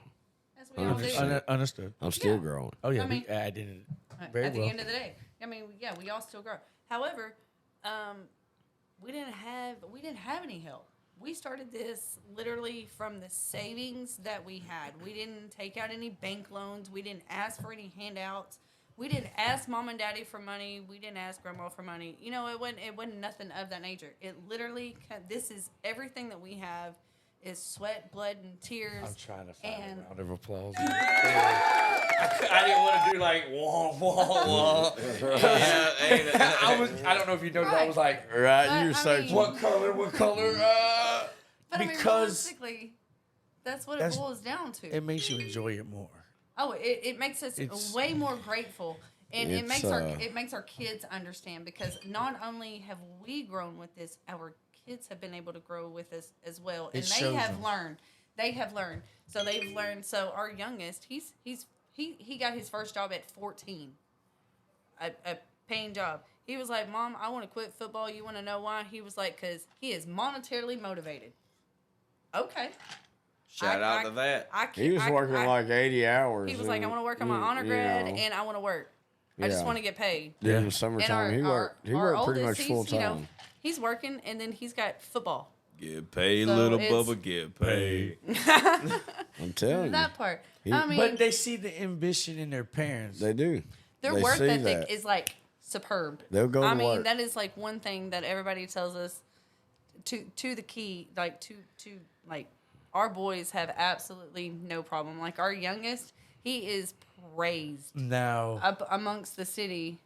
As we all do. Understood. I'm still Yeah. growing. Oh yeah, I mean- I didn't. At Very the well. end of the day. I mean, yeah, we all still grow. However, we didn't have any help. We started this literally from the savings that we had. We didn't take out any bank loans. We didn't ask for any handouts. We didn't ask mom and daddy for money. We didn't ask grandma for money. You know, it wasn't nothing of that nature. It literally, this is everything that we have is sweat, blood, and tears. I'm trying to find and a round of applause. I didn't want to do like wah wah wah. I don't know if you noticed. I was like, Right, But, you're I searching. mean- what color? What color? but I mean, Because realistically, that's what it boils down to. it makes you enjoy it more. Oh, it makes us It's- way more grateful, and it makes It's, it makes our kids understand, because not only have we grown with this, our kids have been able to grow with us as well, and It they shows have them. learned. They have learned. So they've learned. So our youngest, he got his first job at 14, a paying job. He was like, "Mom, I want to quit football. You want to know why?" He was like, "Because he is monetarily motivated." Okay. Shout out to that. He was working like 80 hours. He was like, I want to work on my honor grad, and I want to work. I just Yeah. want to get paid. During the And summertime, he worked pretty much full he's, you know, time. he's working, and then he's got football. Get paid, So little it's- Bubba, get paid. I'm telling you. That part. He- I mean, But they see the ambition in their parents. They do. their They work see ethic that. is like superb. They'll go I to mean, work. that is like one thing that everybody tells us to the key, like to like our boys have absolutely no problem. Like our youngest, he is praised Now, up amongst the city.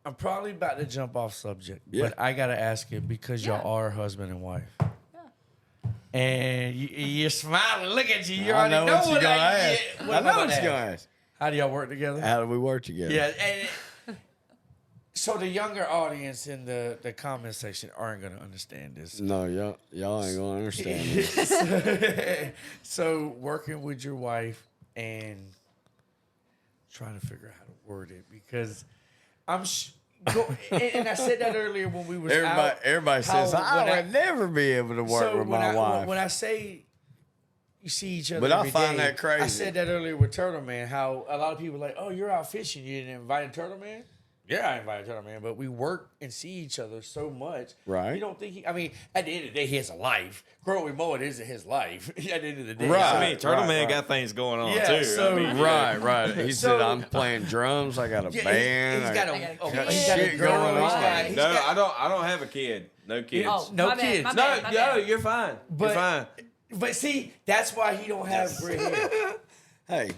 I'm probably about to jump off subject, Yeah. but I gotta ask it because Yeah. y'all are husband and wife. Yeah. And you're smiling. Look at you. You I already know know what you're what going to I ask. get. I What know am what gonna you're going to ask? ask. How do y'all work together? How do we work together? Yeah. And so the younger audience in the comment section aren't gonna understand this. No, y'all ain't going to understand this. So working with your wife and trying to figure out how to word it, because and I said that earlier when we was out. Everybody says, how I when would never be able to work so with when my wife. When I say you see each other, But I every find day, that crazy. I said that earlier with Turtle Man. How a lot of people are like, oh, you're out fishing, you didn't invite Turtle Man. Yeah, I invited Turtle Man, but we work and see each other so much. Right. You don't think I mean, at the end of the day, he has a life. Growing with Mo, it isn't his life. At the end of the day, Right. I mean, Turtle right, Man right. got things going on Yeah, too. so- I mean, Right. He So- said, I'm playing drums. I got a Yeah, band. he's I got I a got he's got a shit girl. going He's on. got- he's no, got- I don't have a kid. No kids. Oh, No my bad, kids. my no, bad, my bad. you're fine. But- You're fine. But see, that's why he don't have gray hair. Hey,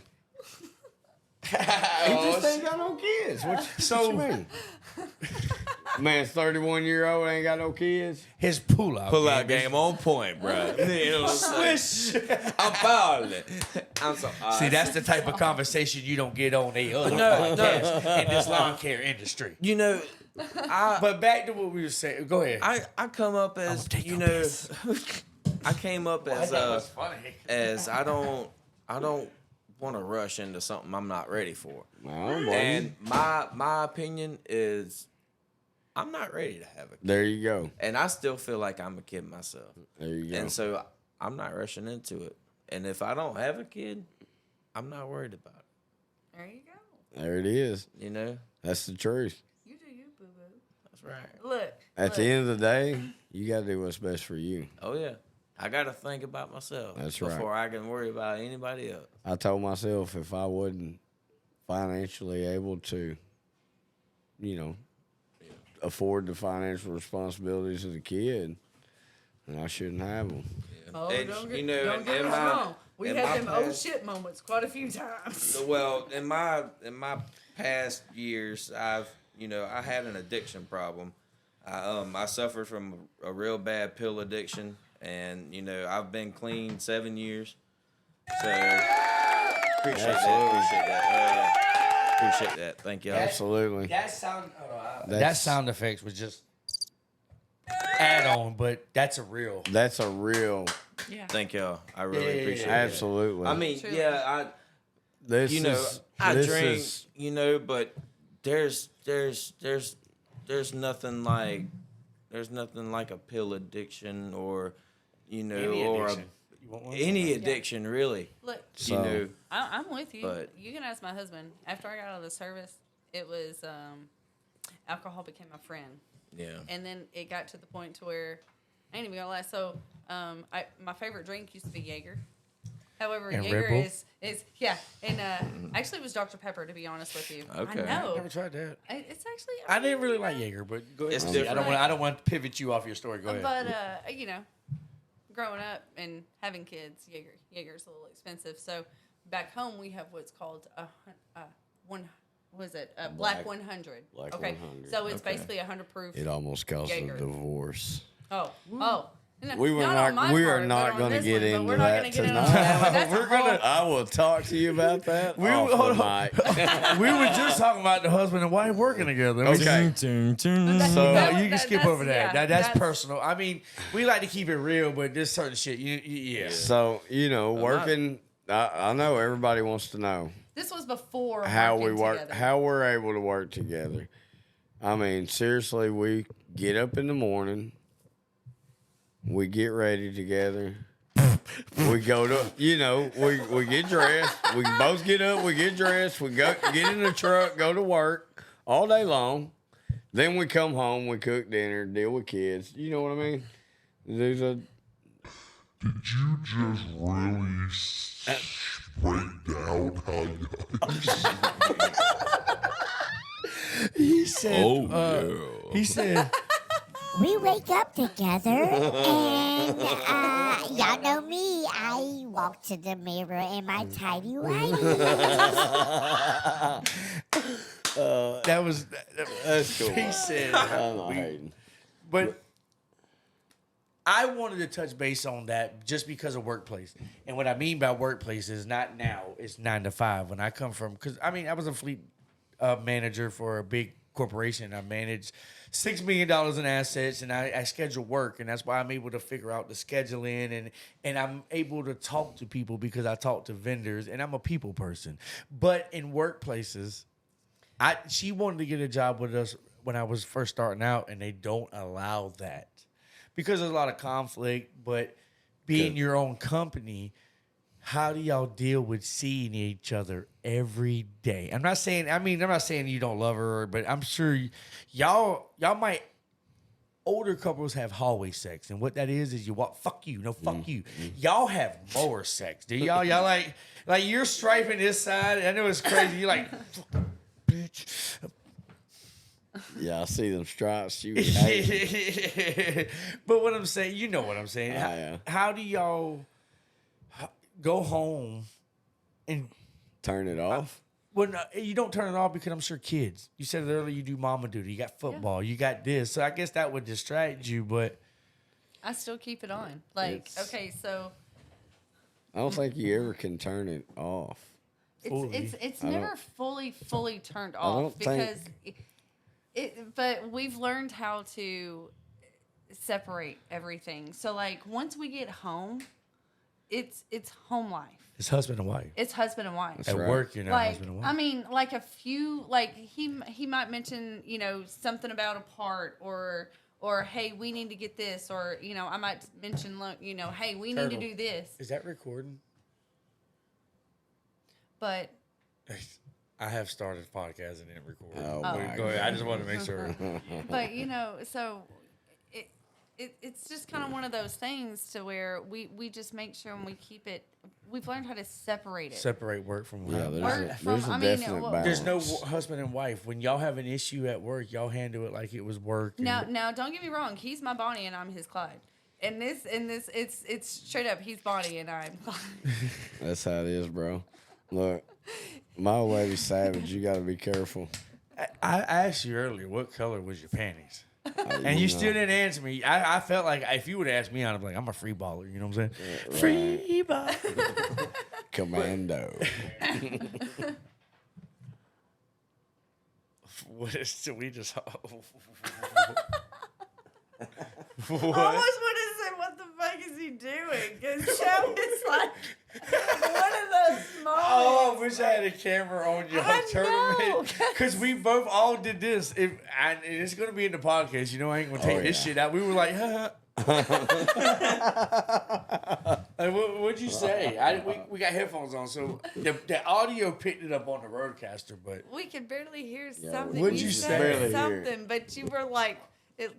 he just ain't got no kids. What you mean? Man's 31-year-old ain't got no kids. His pull out Game on point, bro. You know what I'm saying? I'm fouled. I'm so. See, that's the type of conversation you don't get on a other No, podcast in this lawn care industry. you know. But back to what we were saying. Go ahead. I come up as take you your know. piss. I came up as funny. as I don't want to rush into something I'm not ready for. No, And my opinion is I'm not ready to have a kid. there you go. And I still feel like I'm a kid myself. There you go. And so I'm not rushing into it. And if I don't have a kid, I'm not worried about it. There you go. There it is. You know? That's the truth. You do you, boo boo. That's right. Look. At the end of the day, you got to do what's best for you. Oh yeah. I gotta think about myself That's right. before I can worry about anybody else. I told myself if I wasn't financially able to, afford the financial responsibilities of the kid, then I shouldn't have them. Oh, And, don't get, you know, don't in get us my- wrong. We in had my them oh past- shit moments quite a few times. Well, in my past years, I had an addiction problem. I suffered from a real bad pill addiction, and I've been clean 7 years. So appreciate that. Appreciate that. Thank y'all. Absolutely. That sound that That's- sound effects was just add on, but that's a real. That's a real, Yeah. Thank y'all. I really Yeah, appreciate it. absolutely. I mean, Truly. yeah, this I is, I this drink, is- but there's nothing like a pill addiction or Any or addiction. You want one? any addiction really. Look, So- I'm with you. But- You can ask my husband. After I got out of the service, it was alcohol became my friend. Yeah. And then it got to the point to where I ain't even gonna lie. So, my favorite drink used to be Jaeger. However, And Jaeger Red Bull? is and actually it was Dr Pepper, to be honest with you. Okay. I know. I never tried that. It's actually. I didn't really like Jaeger, but go ahead. It's I different. don't want to pivot you off your story. Go ahead. But growing up and having kids, Jaeger's a little expensive. So back home we have what's called Black 100. Black okay. 100. So it's Okay. basically 100 proof. It almost caused Jaeger. a divorce. Oh. No, We were on not. my We part, are but not on going to this get one, but into we're not that gonna get into tonight. that. That's We're a gonna- whole- I will talk to you about that. We- off hold the on. mic. We were just talking about the husband and wife working together. Okay. That- So- No, that- you can skip that's- over that. yeah, That's that's- personal. I mean, we like to keep it real, but this certain shit, yeah. So working. I know everybody wants to know This was before how we working work, together. how we're able to work together. I mean, seriously, we get up in the morning, we get ready together. We go to, we get dressed. We both get up, we get dressed, we get in the truck, go to work all day long. Then we come home, we cook dinner, deal with kids. You know what I mean? There's a Did you just really break down how you... He said, Oh, he said, We wake up together, and y'all know me. I walk to the mirror in my tidy whities. that was, that's cool. he said, I'm not hating. but I wanted to touch base on that just because of workplace. And what I mean by workplace is not now, it's 9 to 5. When I come from, because I mean, I was a fleet manager for a big corporation. I managed $6 million in assets, and I schedule work, and that's why I'm able to figure out the scheduling, and I'm able to talk to people because I talk to vendors, and I'm a people person. But in workplaces, she wanted to get a job with us when I was first starting out, and they don't allow that because there's a lot of conflict. But being your own company, how do y'all deal with seeing each other every day? I'm not saying you don't love her, but I'm sure y'all might. Older couples have hallway sex, and what that is you walk. Fuck you, no fuck you. Y'all have mower sex, do y'all? Y'all like you're striping this side. I know it's crazy. You're like, bitch. Yeah, I see them stripes. You would hate. But what I'm saying, you know what I'm saying. Yeah. How do y'all go home and Turn it off. well, no, you don't turn it off because I'm sure kids. You said it earlier. You do mama duty. You got football. You got this. So I guess that would distract you. But I still keep it on. Like, It's- okay, so I don't think you ever can turn it off. it's I never fully turned don't off think- because but we've learned how to separate everything. So like once we get home, it's home life. it's husband and wife. It's husband and wife. That's At right. work, you're not Like husband and wife. I mean, like a few, like he might mention something about a part or hey, we need to get this, or I might mention hey, we need Turtle. to do this, Is that recording? but I have started podcasting and recording. Oh, Wait, my go ahead. I just want to make sure. but so it's just kind of one of those things to where we just make sure and we keep it. We've learned how to separate it. Separate work from Yeah, home. there's a definite balance. There's no husband and wife. When y'all have an issue at work, y'all handle it like it was work. and- Now, don't get me wrong. He's my Bonnie and I'm his Clyde. And this, it's straight up. He's Bonnie and I'm Clyde. That's how it is, bro. Look, my old lady's savage. You got to be careful. I asked you earlier, what color was your panties? And know. you still didn't answer me. I felt like if you would have asked me, I'd be like, I'm a free baller. You know what I'm saying? Free baller. Commando. What is we just? I almost want to say, what the fuck is he doing? Because Joe is like, those moments. Oh, I wish I had a camera on your I tournament. know. Because we both all did this. And it's going to be in the podcast. You know, I ain't going to take this shit out. We were like, Like, what'd you say? We got headphones on, so the audio picked it up on the roadcaster, but We could barely hear something. what'd you said say? Barely hear. something, but you were like, it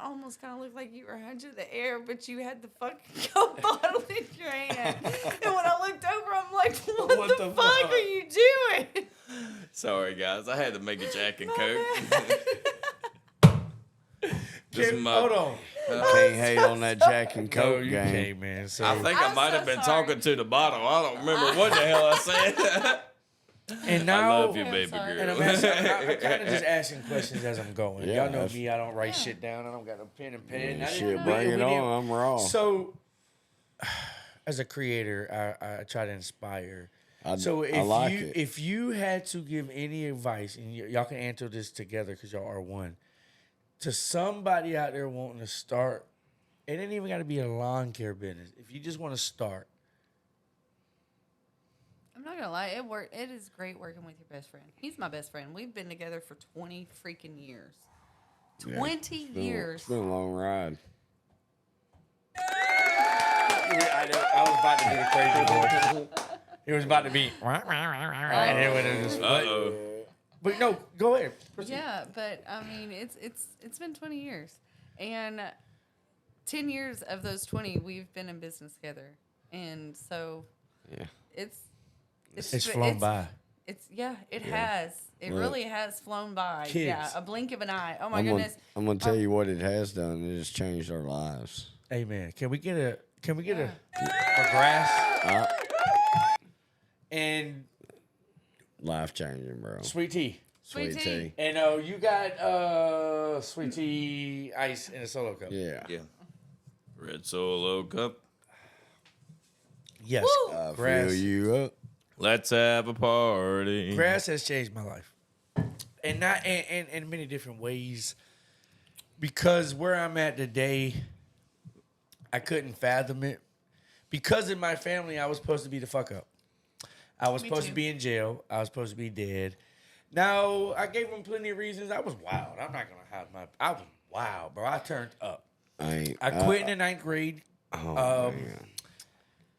almost looked like you were under the air, but you had the fucking Coke bottle in your hand. And when I looked over, I'm like, what the fuck are you doing? Sorry, guys. I had to make a Jack and My Coke. This is my- Hold on. Can't hate on that Jack and No, Coke you game. can't, man. So, I think I I'm might so have been sorry. talking to the bottle. I don't remember what the hell I said. and I now, love you, I'm baby sorry. and girl. I'm kind of just asking questions as I'm going. Yeah, Y'all know that's- me. I don't write shit down. I don't got a pen and pen. I Shit, didn't- bring we it didn't- on. I'm raw. So, as a creator, I try to inspire. So I like you it. if you had to give any advice, and y'all can answer this together because y'all are one, to somebody out there wanting to start, it ain't even got to be a lawn care business. If you just want to start, I'm not gonna lie, it is great working with your best friend. He's my best friend. We've been together for 20 freaking years. 20 years. It's been a long ride. I was about to do the crazy voice. It was about to be, and it was just, Uh-oh. but no, go ahead. Yeah, but I mean, it's been 20 years, and 10 years of those 20, we've been in business together, and so Yeah. It's flown by. It has. It Well, really has flown by. kids. Yeah, a blink of an eye. Oh my I'm goodness. gonna, I'm gonna tell you what it has done. It has changed our lives. Hey man, can we get a grass and Life changing, bro. sweet tea? Sweet tea. And you got sweet tea ice in a solo cup. Yeah. Yeah. Red Solo Cup. Yes. I Grass. fill you up. Let's have a party. Grass has changed my life, and not in many different ways. Because where I'm at today, I couldn't fathom it. Because in my family, I was supposed to be the fuck up. I was Me supposed too. to be in jail. I was supposed to be dead. Now I gave them plenty of reasons. I was wild. I'm not gonna hide I was wild, bro. I turned up. I quit in the 9th grade. Oh, man.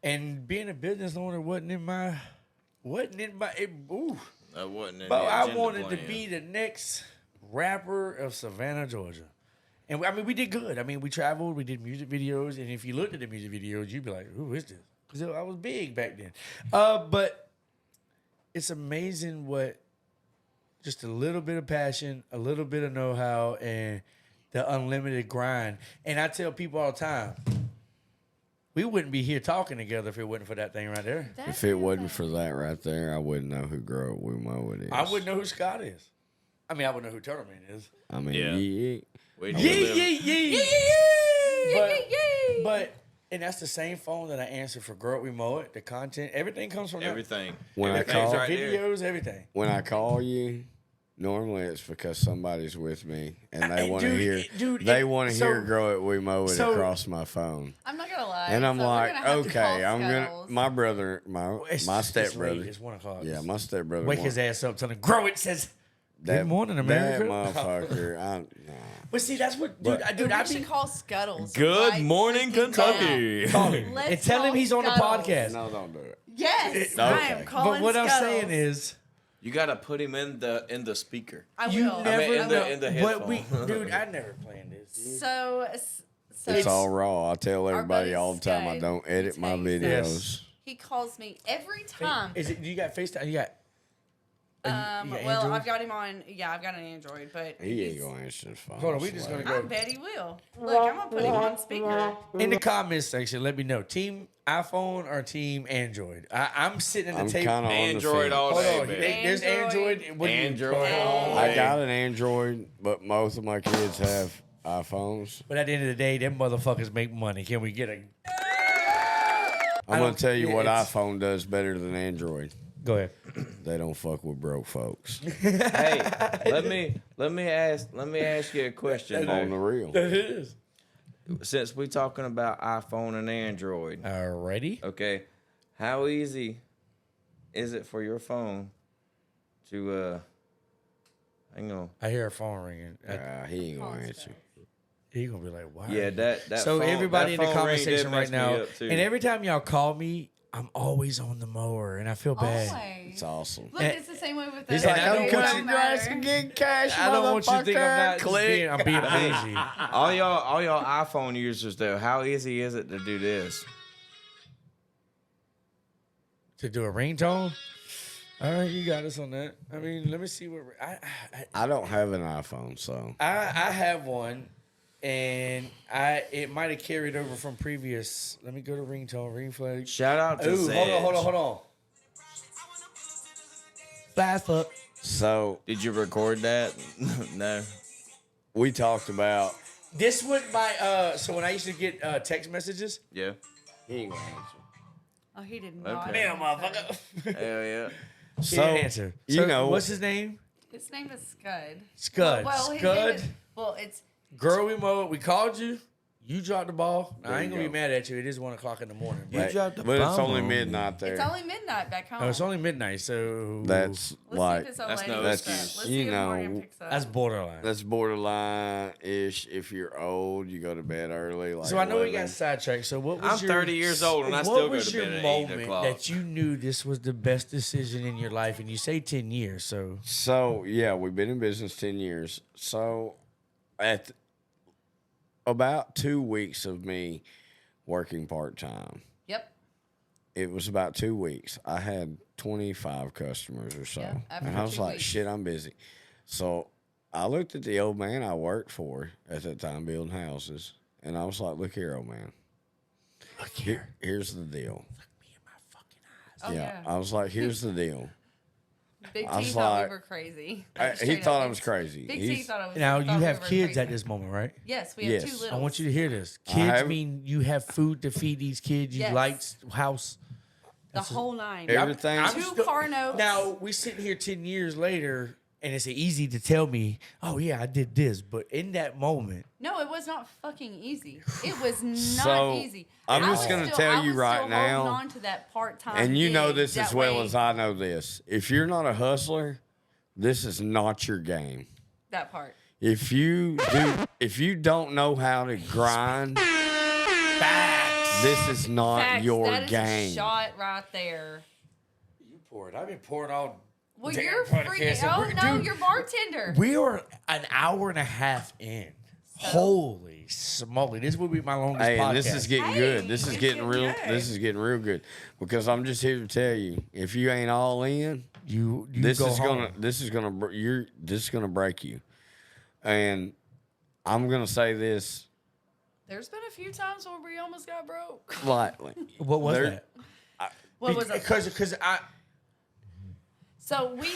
And being a business owner wasn't in my. Ooh. That wasn't in But the I agenda wanted to plan. be the next rapper of Savannah, Georgia. And I mean, we did good. I mean, we traveled, we did music videos, and if you looked at the music videos, you'd be like, "Who is this?" Because I was big back then. But it's amazing what just a little bit of passion, a little bit of know-how, and the unlimited grind. And I tell people all the time, we wouldn't be here talking together if it wasn't for that thing right there. If it wasn't for that right there, I wouldn't know who Grow Up with Mo is. I wouldn't know who Scott is. I mean, I wouldn't know who Turtleman is. I mean, Yeah. yeah. Where do you live? But and that's the same phone that I answer for Grow Up We Mow It. The content, everything comes from Everything. When I Everything's call- right there. videos, everything. When I call you, normally it's because somebody's with me and they want to Dude, hear. dude, they it- want to so- hear "Grow It, We Mow It" so- across my phone, I'm not gonna lie. and I'm so we're like, gonna have to call okay, I'm gonna. Scuttles. My brother, my It's late. stepbrother. It's 1 o'clock. Yeah, my stepbrother. Wake his ass up, tell him, Grow It says, that, Good morning, America. That motherfucker. Nah. but see, that's what, But- dude, we I should be call Scuttles. Good right morning, freaking Kentucky. now. call him. Let's And tell him call he's on the Scuttles. podcast. No, don't do it. Yes, Okay. I am calling But what I'm Scuttles. saying is, You gotta put him in the speaker. I will. you never in know. the But headphone. dude, I never planned this, dude. So It's all raw. I tell Our everybody buddy all the time I Sky, don't edit my he takes videos. Yes. he calls me every time. Is it? You got FaceTime? You got? you got Well, Android? I've got him on. Yeah, I've got an Android, but He ain't he's- gonna answer his phone. Hold on, we just gonna I go bet he will. Look, I'm gonna put him on speaker. in the comments section. Let me know, team iPhone or team Android. I'm sitting at I'm the kind table. of on the Android fence. all Hold day, on, baby. there's Android. Android. What do you- Android. I got an Android, but most of my kids have iPhones. But at the end of the day, them motherfuckers make money. Can we get a? I'm gonna tell you what it's- iPhone does better than Android. Go ahead. They don't fuck with broke folks. Hey, let me ask you a question. On the though. real. It is. Since we talking about iPhone and Android, Alrighty. okay, How easy is it for your phone to hang on? I hear a phone ringing. He ain't gonna answer. He gonna be like, "Why?" Yeah, that So phone, everybody that in the phone ring conversation did right mess me now, up, too. and every time y'all call me, I'm always on the mower, and I feel bad. Always. It's awesome. Look, it's the same way with He's us. like, It I'm don't cutting grass matter. and getting cash, I don't want you to think I'm not just Click. I'm being lazy. all y'all iPhone users though, how easy is it to do this? To do a ringtone. All right, you got us on that. I mean, let me see what I don't have an iPhone, so I have one, and it might have carried over from previous. Let me go to ringtone, ring flag. Shout out to Ooh, Zedge. hold on. Fast up. so Did you record that? No. we talked about. This would my so when I used to get text messages. Yeah. He ain't gonna answer. Oh, he did not. Okay. Damn, motherfucker. Hell yeah. He So didn't answer. you So, know what's his name? His name is Scud. Scud. Well, his Scud. name is, well, it's Girl, we called you. You dropped the ball. Now, I There ain't you gonna be go. mad at you. It is 1 o'clock in the morning. You But dropped the but it's bomb only on me. midnight there. it's only midnight back home. no, it's only midnight, so That's Let's like see if this old That's lady no picks excuse. up. Let's You see if Morgan know, picks up. that's borderline. that's borderline ish. If you're old, you go to bed early. Like So I know we 11. got sidetracked. So what was I'm your 30 years old and I what still go was to your bed at 8 moment o'clock. that you knew this was the best decision in your life? And you say 10 years, so So yeah, we've been in business 10 years. So at about 2 weeks of me working part time, Yep. it was about 2 weeks. I had 25 customers or so, Yeah, after and I was 2 like, weeks. "Shit, I'm busy." So I looked at the old man I worked for at that time building houses, and I was like, "Look here, old man. look here. Here's the deal." Me in my fucking eyes. Oh, yeah, yeah. I was like, "Here's the deal." Big I T was thought like- we were crazy. He Straight thought up. I was crazy. Big T He's- thought I was Now thought you we have were kids crazy. at this moment, right? Yes, we have Yes. 2 I little. I want you to hear this. I Kids have- mean you have food to feed these kids. You Yes. lights, house. The whole 9. Everything. I'm Two still- car notes. Now we sitting here 10 years later, and it's easy to tell me, "Oh yeah, I did this," but in that moment, No, it was not fucking easy. It was not So, easy. I'm I just was gonna still- tell I you was right still now, holding on to that part-time And you know gig. this That as well way- as I know this. If you're not a hustler, this is not your game. that part. If you don't know how to grind, this is not Facts, your that is game. a shot right there. you pour it. I've been pouring all. Well, damn you're podcast. freaking. Oh no, Dude, you're bartender. We are an hour and a half in. Holy smoly! This will be my longest Hey, podcast. and this is getting Hey, good. This is it's getting getting real. good. This is getting real good because I'm just here to tell you, if you ain't all in, you this go is home. this is gonna break you. And I'm gonna say this There's been a few times where we almost got broke. lightly. What was There- that? What was it? Because I So we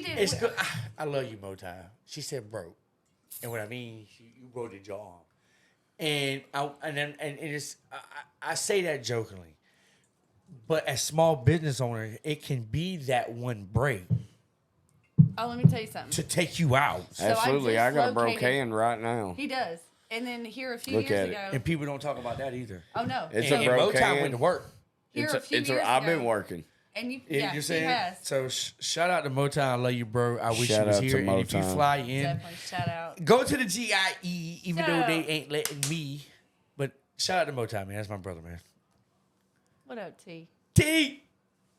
did. it's good. I love you, Moti. She said broke, and what I mean, you wrote it your arm, and it's I say that jokingly, but as small business owner, it can be that one break Oh, let me tell you something. to take you out, I Absolutely, I just got a broke located- hand right now. He does. And then here a few Look years at it. ago. and people don't talk about that either. Oh no. It's And a broke Moti hand. went to work. Here a few years I've been ago. working. And you, Yeah, yeah, you're saying he has. so. Shout out to Moti. I love you, bro. I wish Shout you was out to here. And if you Motown. fly in, Definitely shout out. go to the GIE, even Shout though out. they ain't letting me. But shout out to Moti, man. That's my brother, man. What up, T? T.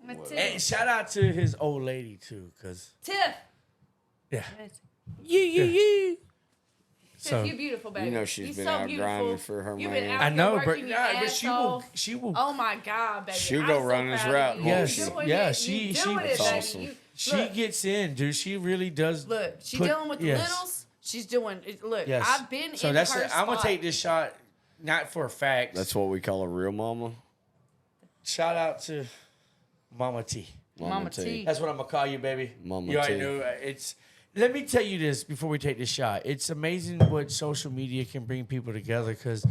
I'm a And Tiff. shout out to his old lady too, cause Tiff. yeah, Tiff, So you beautiful, baby. You know she's You been so out beautiful. grinding for her You've man. been out I here know, but working, you asshole. she will. Oh my God, baby! She'll I'm go so run this proud of route, you. won't Yes, she? You doing yeah, it. she You she doing it, That's baby. awesome. You- she look, gets in, dude. She really does. Look, she's put- dealing with the yes. littles. She's doing it. Look, Yes. I've been So in that's her it. I'm gonna spot. take this shot, not for a fact. That's what we call a real mama. Shout out to Mama T. Mama T. That's what I'm gonna call you, baby. Mama you already T. know it's. Let me tell you this before we take this shot. It's amazing what social media can bring people together. Because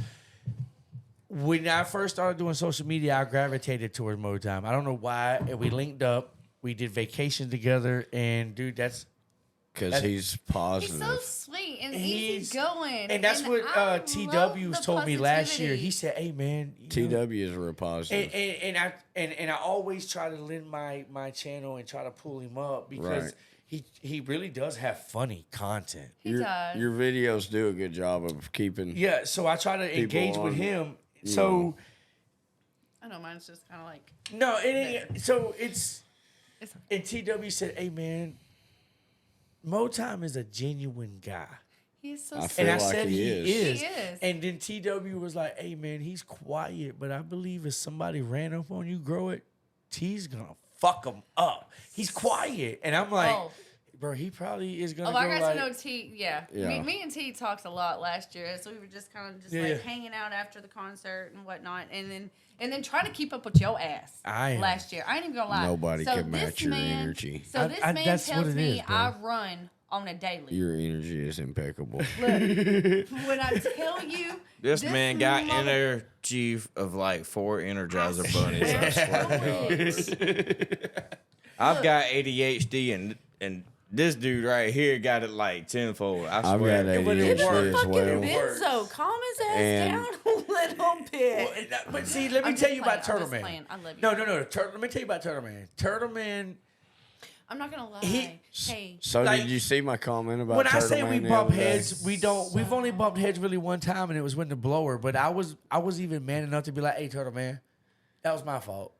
when I first started doing social media, I gravitated towards Motown. I don't know why. And we linked up. We did vacation together, and dude, that's because he's He's positive. so sweet and He's- easy going. And that's what I TW love the told me last year. positivity. He said, "Hey man, you know, TW is real positive. and I always try to lend my channel and try to pull him up because Right. he really does have funny content. He your, does. your videos do a good job of keeping. Yeah, so I try to engage with on, him. So I know mine's just kind of like. no, it ain't. So it's It's and TW said, "Hey man, Motime is a genuine guy." He's so I sweet. feel And I like said he is. He is. And then TW was like, "Hey man, he's quiet, but I believe if somebody ran up on you, grow it, T's gonna fuck him up. He's quiet." And I'm like, Oh. "Bro, he probably is gonna Oh, go I got like." to know T. Yeah. Yeah. Me and T talked a lot last year, so we were just kind of just Yeah. like hanging out after the concert and whatnot, and then trying to keep up with your ass. I am. Last year, I ain't even gonna lie. Nobody so can this match your man, energy. So this I- man that's tells what it me is, bro. I run on a daily. Your energy is impeccable. Look, when I tell you, This man got mother- energy of like 4 Energizer bunnies. I swear to God. I've got ADHD and this dude right here got it like tenfold. I I've swear. got But it ADHD works. as fucking well. benzo, calm his ass And- down a little bit. But see, let me I'm tell just you about playing, Turtle I'm just Man. playing. I love you. No. Let me tell you about Turtle Man. Turtle Man. I'm not gonna lie. He- Hey, So Like, did you see my comment about When I Turtle say we Man the bump other day? heads, we don't. We've only bumped heads really one time, and it was when the blower. But I was even man enough to be like, "Hey, Turtle Man, that was my fault.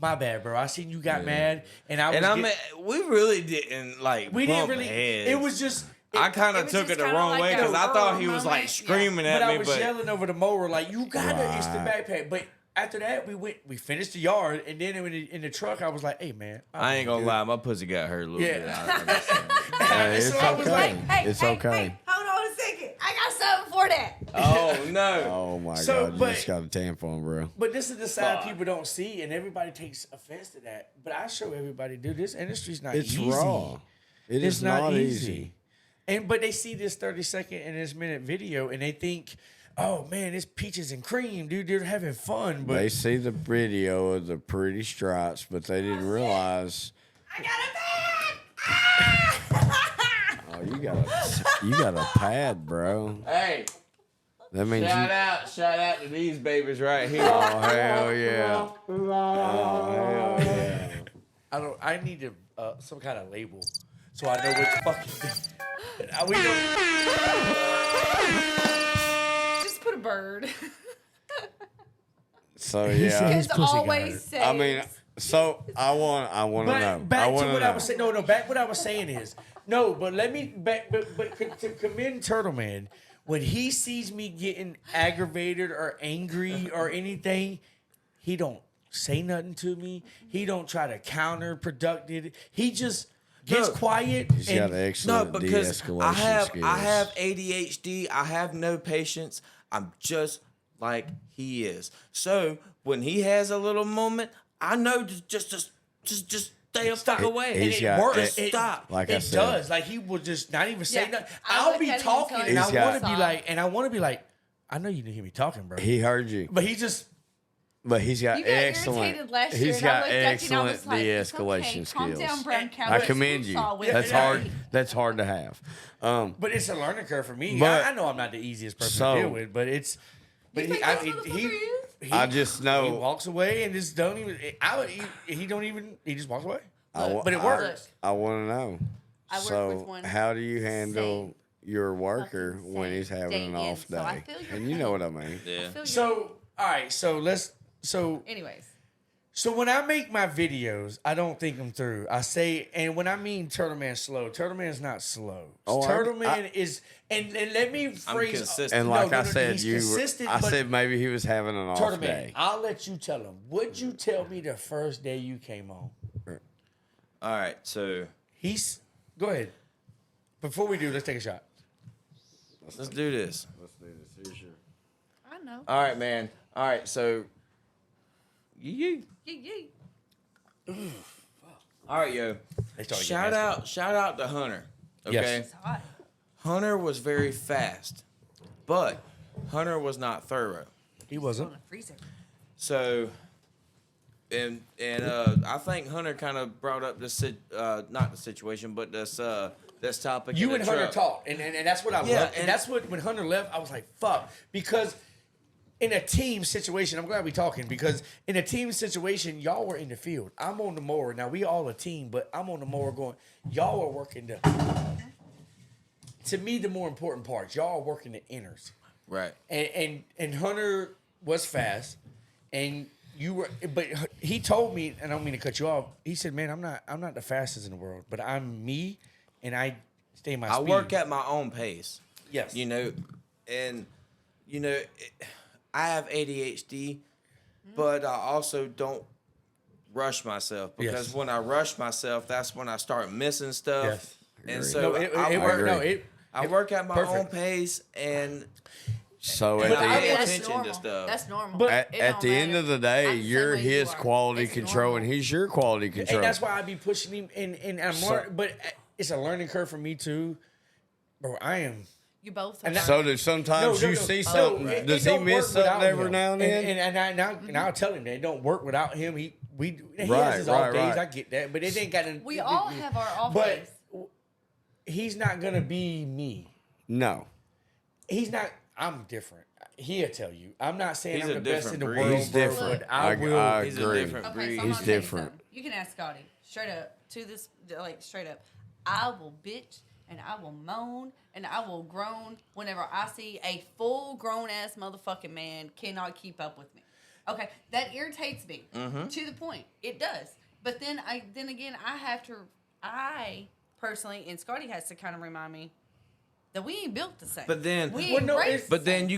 My bad, bro. I seen you got mad, and I was. And I get- mean, we really didn't like we bump didn't really. heads. It was just. I kind it of was took just it the kinda wrong like way a because I thought rural he was like moment. screaming But at I me. was But yelling over the mower like, "You gotta! It's the Right. backpack." But after that, we finished the yard, and then in the truck, I was like, "Hey, man, I ain't gonna lie, my pussy got hurt a little Yeah. bit. I just- Hey, it's So I was okay. like, It's okay. hold on a second. I got something for that. oh no! Oh my So, God, you but- just got a tampon, bro. But this is the side people don't see, and everybody takes offense to that. But I show everybody, dude, this industry's not It's easy. raw. It It's is not not easy. easy. And but they see this 30-second and this minute video, and they think, "Oh man, it's peaches and cream, dude. They're having fun." But They see the video of the pretty stripes, but they didn't realize. I got a bag. Oh, you got a pad, bro. Hey, That means you. shout out to these babies right here. Oh hell yeah! Oh hell yeah! I need to some kind of label so I know which fucking. We don't. Just put a bird. So He said yeah, his It's pussy got always hurt. safe. I mean, so I want to know. But back I to want what to I know. was saying. No, back what I was saying is no. But let me back. But to commend Turtle Man, when he sees me getting aggravated or angry or anything, he don't say nothing to me. He don't try to counterproduct it. He just gets No. quiet. He's got and excellent No, because de-escalation skills. I have ADHD. I have no patience. I'm just like he is. So when he has a little moment, I know to just stay a fuck away. he's And got- it works. Just it- stop. like I it said. does. Like he will just not even say Yeah. nothing. I I'll look be at him talking and and I tell him want to to be stop. like, I know you didn't hear me talking, bro. He heard you, But he just but he's got You got excellent. irritated last year. He's and I got looked at you and I excellent was like, it's de-escalation okay. Calm down, skills. brown cow. I commend you. That's yeah. hard. That's hard to have. but it's a learning curve for me. But- I know I'm not the easiest person So- to deal with, but it's but You think this motherfucker is? I just he know. walks away and just don't even he don't even he just walks away. wa- But it works. I want to know. I work so, with one how do you handle same your worker fucking when same he's having day an in, off so I day? feel your And you know what I mean. Yeah. So all right, Anyways. So when I make my videos, I don't think them through. I say, and when I mean Turtle Man slow, Turtle Man's not slow. Oh, Turtle Man is, and let me phrase. consistent. And No, like no, I no, said, he's you. consistent, I but said maybe he was having an Turtle off Man, day. I'll let you tell him. What'd you tell me the first day you came on? All right. So Go ahead. Before we do, let's take a shot. let's do this. Let's do this. Here's your. I know. All right, man. All right. So. Yee. Yee. All right, yo. They started Shout getting out to Hunter. Okay. Yes. It's hot. Hunter was very fast, but Hunter was not thorough. He wasn't. On a freezer. So, and I think Hunter kind of brought up this not the situation, but this this topic. You in and the Hunter truck. talked, and that's what I Yeah, love. And and- that's what when Hunter left, I was like, fuck. Because in a team situation, I'm glad we talking, because in a team situation, y'all were in the field. I'm on the mower. Now we all a team, but I'm on the mower going, y'all are working to me, the more important parts. Y'all are working the inners. Right. And Hunter was fast, and you were, but he told me, and I don't mean to cut you off. He said, "Man, I'm not the fastest in the world, but I'm me, and I stay my I speed." work at my own pace. Yes. You know, and you know, I have ADHD, but I also don't rush myself, because Yes. when I rush myself, that's when I start missing stuff. Yes. And Agree. so No, I work. no, I work at my own perfect. pace, and So And at I the, pay that's attention normal. to stuff. That's normal. But at, It at don't the end matter. of the day, I'm the same you're way you his are. quality It's control, normal. and he's your quality control. And that's why I be pushing him, and I'm So- learning, but it's a learning curve for me too, bro. I am. You both are. And So do sometimes you see something. it Does he don't miss work something without every him. now and then? And I now tell him that it don't work without him. He has Right, his off right, days. right. I get that, but it ain't got. we all have our off But days. he's not gonna be me. No. He's not. I'm different. He'll tell you. I'm not saying He's I'm a the best in the different breed. world. He's bro, different. but I will. I he's a agree. different Okay, breed. so I'm He's gonna tell you different. something. You can ask Scotty straight up to this, like straight up. I will bitch and I will moan and I will groan whenever I see a full grown ass motherfucking man cannot keep up with me. Okay, that irritates me to the point. It does. But then again, I personally, and Scotty has to kind of remind me that we ain't built the same. But then- we Well, ain't no, raised But the then same.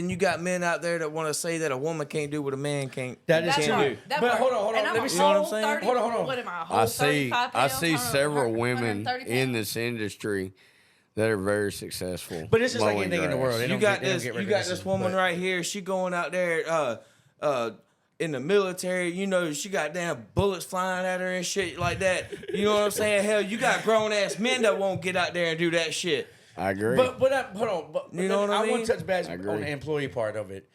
you got men out there that want to say that a woman can't do what a man can't. That is That's true. right. That But part. hold on. And I'm Let a me see. You know what I'm whole saying? 30 Hold on. What am I? A whole I see 35 I pounds? see Hold on, several 130 women in pounds? this industry that are very successful. But it's just like mowing anything in the grass. world. They You don't got get- they don't this. get You got recognition, this woman but- right here. She going out there, in the military. You know, she got damn bullets flying at her and shit like that. You know what I'm saying? Hell, you got grown ass men that won't get out there and do that shit. I agree. But hold on. But You know what I I want mean? to touch base I on agree. the employee part of it.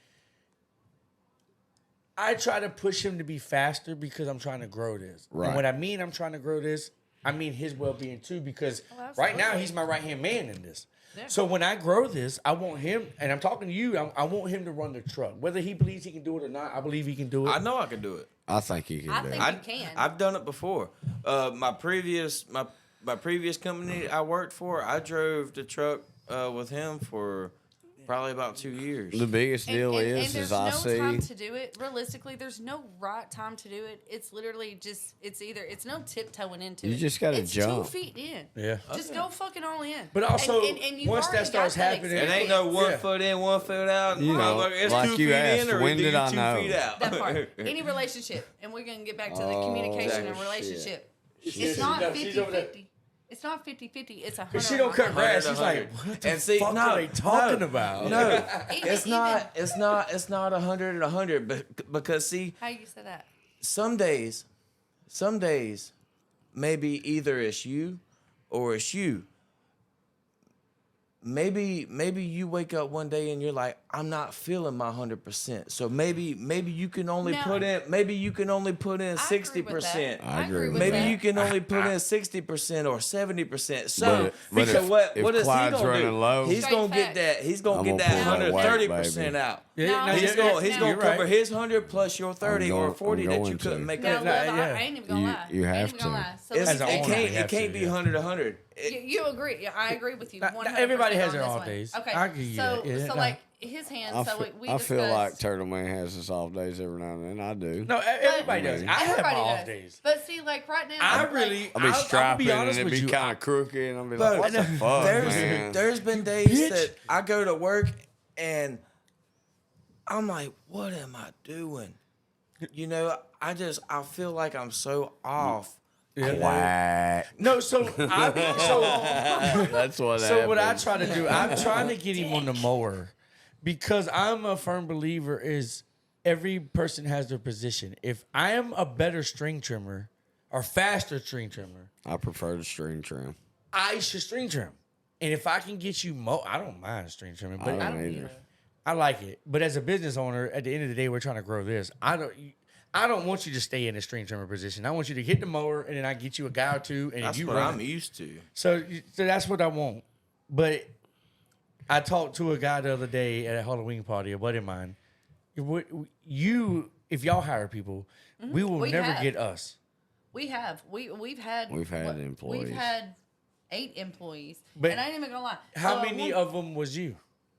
I try to push him to be faster because I'm trying to grow this. Right. And when I mean I'm trying to grow this, I mean his well-being too, because right now absolutely. he's my right-hand man in this. Yeah. So when I grow this, I want him, and I'm talking to you, I want him to run the truck. Whether he believes he can do it or not, I believe he can do it. I know I can do it. I think he can I do think it. you can. I've done it before. My previous company I worked for, I drove the truck with him for probably about 2 years. The biggest deal and is there's I no see. time to do it. Realistically, there's no right time to do it. It's literally just it's no tiptoeing into it. You just gotta it's jump. 2 feet in. Yeah. Just go fucking all in. But also, and you've once that already starts got that happening- It ain't no experience. one Yeah. foot in, 1 foot out. You know, It's like 2 you feet asked, in, or when do did you I 2 know? feet out. That part. Any relationship, and we're gonna get back to the communication and shit. relationship. She's It's not over there. 50-50. It's not 50-50. It's 100. Because she don't cut grass. She's 100. like, what the And see, fuck no, are they talking no, about? No, Even- it's not 100 and 100, but because see, How you say that? some days, maybe either it's you or it's you. Maybe you wake up one day and you're like, I'm not feeling my 100%. So maybe you can only No. put in 60%. I agree with Maybe that. you can only put in 60% or 70%. So But because if- what if is he Clyde's gonna running do? low- He's Straight gonna get facts. that. He's gonna I'm get gonna that pull that weight, 130% baby. out. No, He's gonna you're cover right. his 100 plus your 30 or going- 40 I'm that you going couldn't to. make No, up. no, well, yeah. I ain't even gonna You- lie. you I ain't have even gonna to. lie. So It's, let As a me owner, tell you. you have it can't to, be yeah. 100 100. You agree? Yeah, I agree with you. Now, 100% everybody has their on off this days. one. Okay, I give you so that. Yeah, so no. like his hands. I So feel, we I feel like discussed- Turtle Man has his off days every now and then. I do. No, everybody does. I have my Everybody off does. days. But see, like right now, I like, really, I'll be strapping be and honest it'd with be you. kind of crooked, and I'll be But like, what the fuck, man? there's been days Bitch. that I go to work and I'm like, what am I doing? You know, I feel like I'm so off. Whack. No, so That's what So what I happens. try to do, I'm trying to get him on the mower because I'm a firm believer is every person has their position. If I am a better string trimmer or faster string trimmer, I prefer the string trim. I should string trim. And if I can get you I don't mind string trimming, but I don't either. I like it. But as a business owner, at the end of the day, we're trying to grow this. I don't want you to stay in a string trimmer position. I want you to hit the mower, and then I get you a guy or two, and That's you what run I'm it. used to. So that's what I want. But I talked to a guy the other day at a Halloween party, a buddy of mine. If y'all hire people, we will We never have. get us. We have. We've had employees. We've had 8 employees. But and I ain't even gonna lie. How So many of them was you?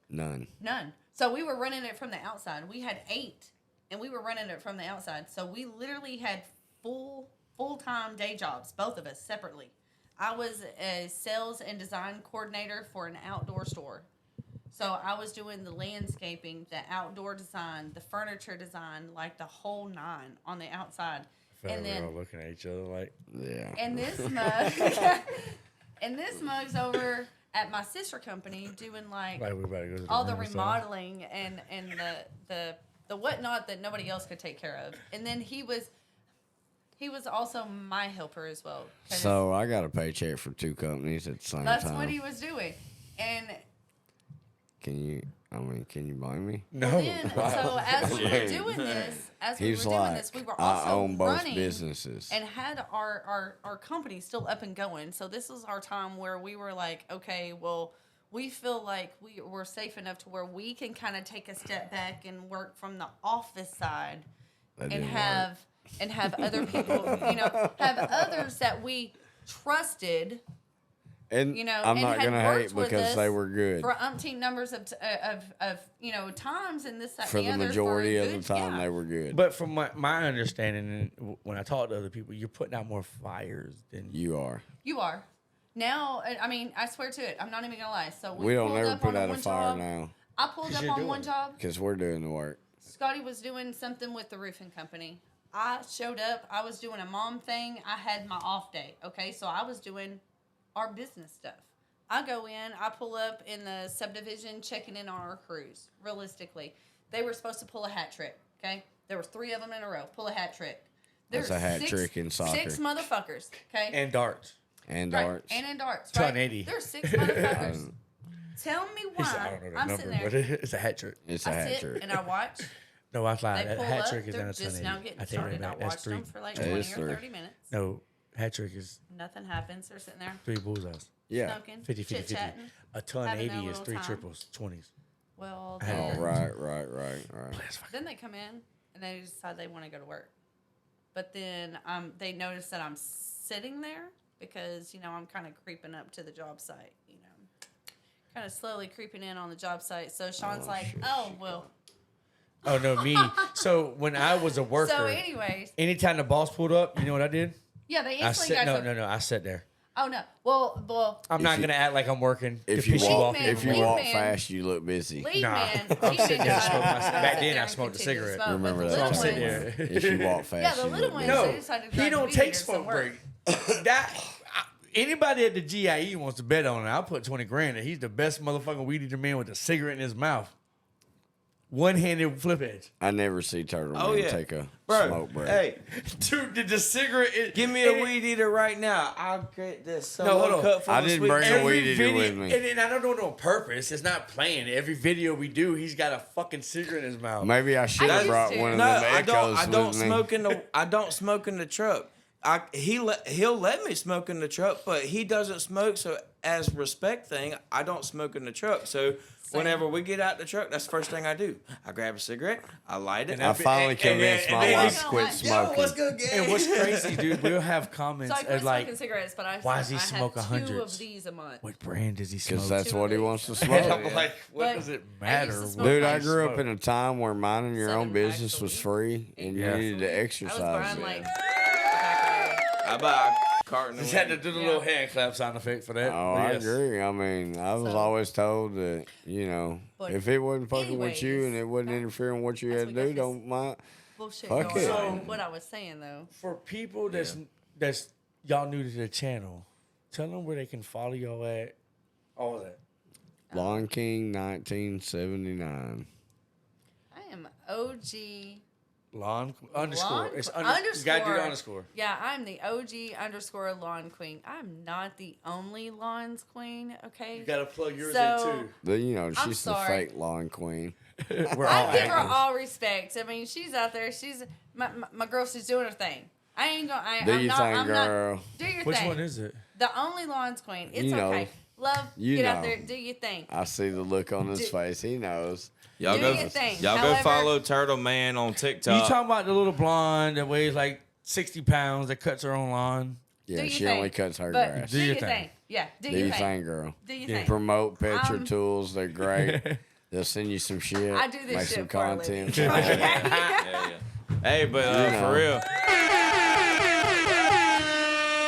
None. None. So we were running it from the outside. We had 8, and we were running it from the outside. So we literally had full-time day jobs, both of us separately. I was a sales and design coordinator for an outdoor store. So I was doing the landscaping, the outdoor design, the furniture design, like the whole 9 on the outside. And We're all then looking at each other like, Yeah. and this mug and this mug's over at my sister company doing like we about to go to all the room or something. remodeling and the whatnot that nobody else could take care of. And then he was also my helper as well. 'Cause So I got a paycheck for 2 companies at the same that's time. what he was doing. And Can you blame me? No. then, so as we were doing this, He's we like, were also I own both running businesses. and had our company still up and going. So this was our time where we were like, okay, well, we feel like we're safe enough to where we can kind of take a step back and work from the office side That and didn't have other people, have others that we trusted. And You know, I'm and not had gonna worked hate with because us they were good for umpteen numbers of times and this that for and the other, majority for a of the good- time. yeah. They were good. But from my understanding, and when I talk to other people, you're putting out more fires than You are. You are. Now, I mean, I swear to it, I'm not even gonna lie. So We don't pulled ever up put on the out a one fire job. now I pulled 'Cause up you're on doing one it. job. because we're doing the work. Scotty was doing something with the roofing company. I showed up. I was doing a mom thing. I had my off day. Okay, so I was doing our business stuff. I go in. I pull up in the subdivision, checking in on our crews. Realistically, they were supposed to pull a hat trick. Okay, there were 3 of them in a row. Pull a hat trick. That's There's a hat trick in soccer. 6 motherfuckers. Okay, and darts. And right, darts. and in darts. 280. Right? There's 6 motherfuckers. Tell me He said, I why don't know the I'm number, sitting but there. it's a hat trick. It's a I hat sit trick. and I watch. No, I lied. They That pull hat up. trick is They're not a just now 1080. getting I tell you started. I that, that's watched 3. them for like That 20 is or 3. 30 minutes. No, hat trick is Nothing happens. They're sitting there 3 bullseyes. Yeah. smoking, 50, 50, 50. chit-chatting. A ton having their 80 is little 3 time. triples, 20s. Well, I had then, it. Oh, right. then they come in and they decide they want to go to work. But then they notice that I'm sitting there because, I'm kind of creeping up to the job site, kind of slowly creeping in on the job site. So Sean's well. Oh, no, me. So when I was a worker, So anyways, anytime the boss pulled up, you know what I did? yeah, they I instantly sat. got No. I sat there. Oh, no. Well, I'm If not you- gonna act like I'm working. If to you piss walk, man, if you lead walk man. fast, you look busy. lead Nah, man. I'm lead sitting man there decided smoking my- to back sit then there I and smoked a continue to cigarette. smoke. Remember But that the I'm time. sitting little there. ones- If you walk Yeah, fast, the you little look ones, busy. they decided to He drive don't the take meters smoke and work. break. Anybody at the GIE wants to bet on it. I'll put 20 grand that he's the best motherfucking weed eater man with a cigarette in his mouth. One-handed flip edge. I never see Turtle Oh, Man yeah. take a Bro, smoke break. hey, Dude, the cigarette is... give me a weed eater right now. I'll get this No, hold on. cup full I of didn't sweet bring a tea. weed eater with me. And I don't do it on purpose. It's not playing. Every video we do, he's got a fucking cigarette in his mouth. Maybe I should have used brought to. one of No, them I don't. Echoes I don't with me. smoke in the. I don't smoke in the truck. He'll let me smoke in the truck, but he doesn't smoke. So as respect thing, I don't smoke in the truck. So whenever we get out the truck, that's the first thing I do. I grab a cigarette, I light it. I finally convinced and my then- wife to Yo, quit what's smoking. good, gang? And what's crazy, dude, we'll have So comments I quit like, smoking cigarettes, but I why does he I smoke have 2 hundreds? of these a month. what brand does he smoke? Because that's Two what he of wants to these. smoke. I'm like, what But does it I used matter? to smoke Dude, like I grew up smoke? in a time where minding your 7 own business packs a was week. free and you Yeah. needed to I was exercise buying it. like. I buy a carton of Just had to weed. do the Yeah. little hand clap sound effect for that. Oh, But I yes. agree. I mean, I was So- always told that, But if it wasn't fucking with you anyways, and it wasn't interfering with what you that's had to what do, got don't mind. bullshit Fuck going it. on. What I was saying though. For people that's y'all new to the channel, tell them where they can follow y'all at. All of that. Lawn King 1979. I am OG Lawn underscore. Lawn It's queen. You gotta do the underscore. Yeah, I'm the OG underscore lawn queen. I'm not the only lawns queen, okay? You gotta plug yours So- in The, you know, I'm she's the sorry. fake lawn queen. too. We're all I give her actors. all respect. I mean, she's out there. She's my girl. She's doing her thing. I ain't gonna. Do I'm your not, thing, I'm girl. Not, do your Which thing. one is it? The only lawns queen. It's You know. okay. Love, You get out know. there, do your thing. I see the look on his Do- face. He knows. Y'all Do go, your thing. y'all go However- follow Turtle Man on You TikTok. talking about the little blonde that weighs like 60 pounds that cuts her own lawn? Yeah, Do your she thing. only cuts her But grass. Do your your thing. thing. Yeah, do Do your your thing. thing, girl. Do your Yeah. thing. Promote picture tools. They're great. They'll send you some shit. I do this make shit some for a living. content. Yeah. Hey, but You know. for real,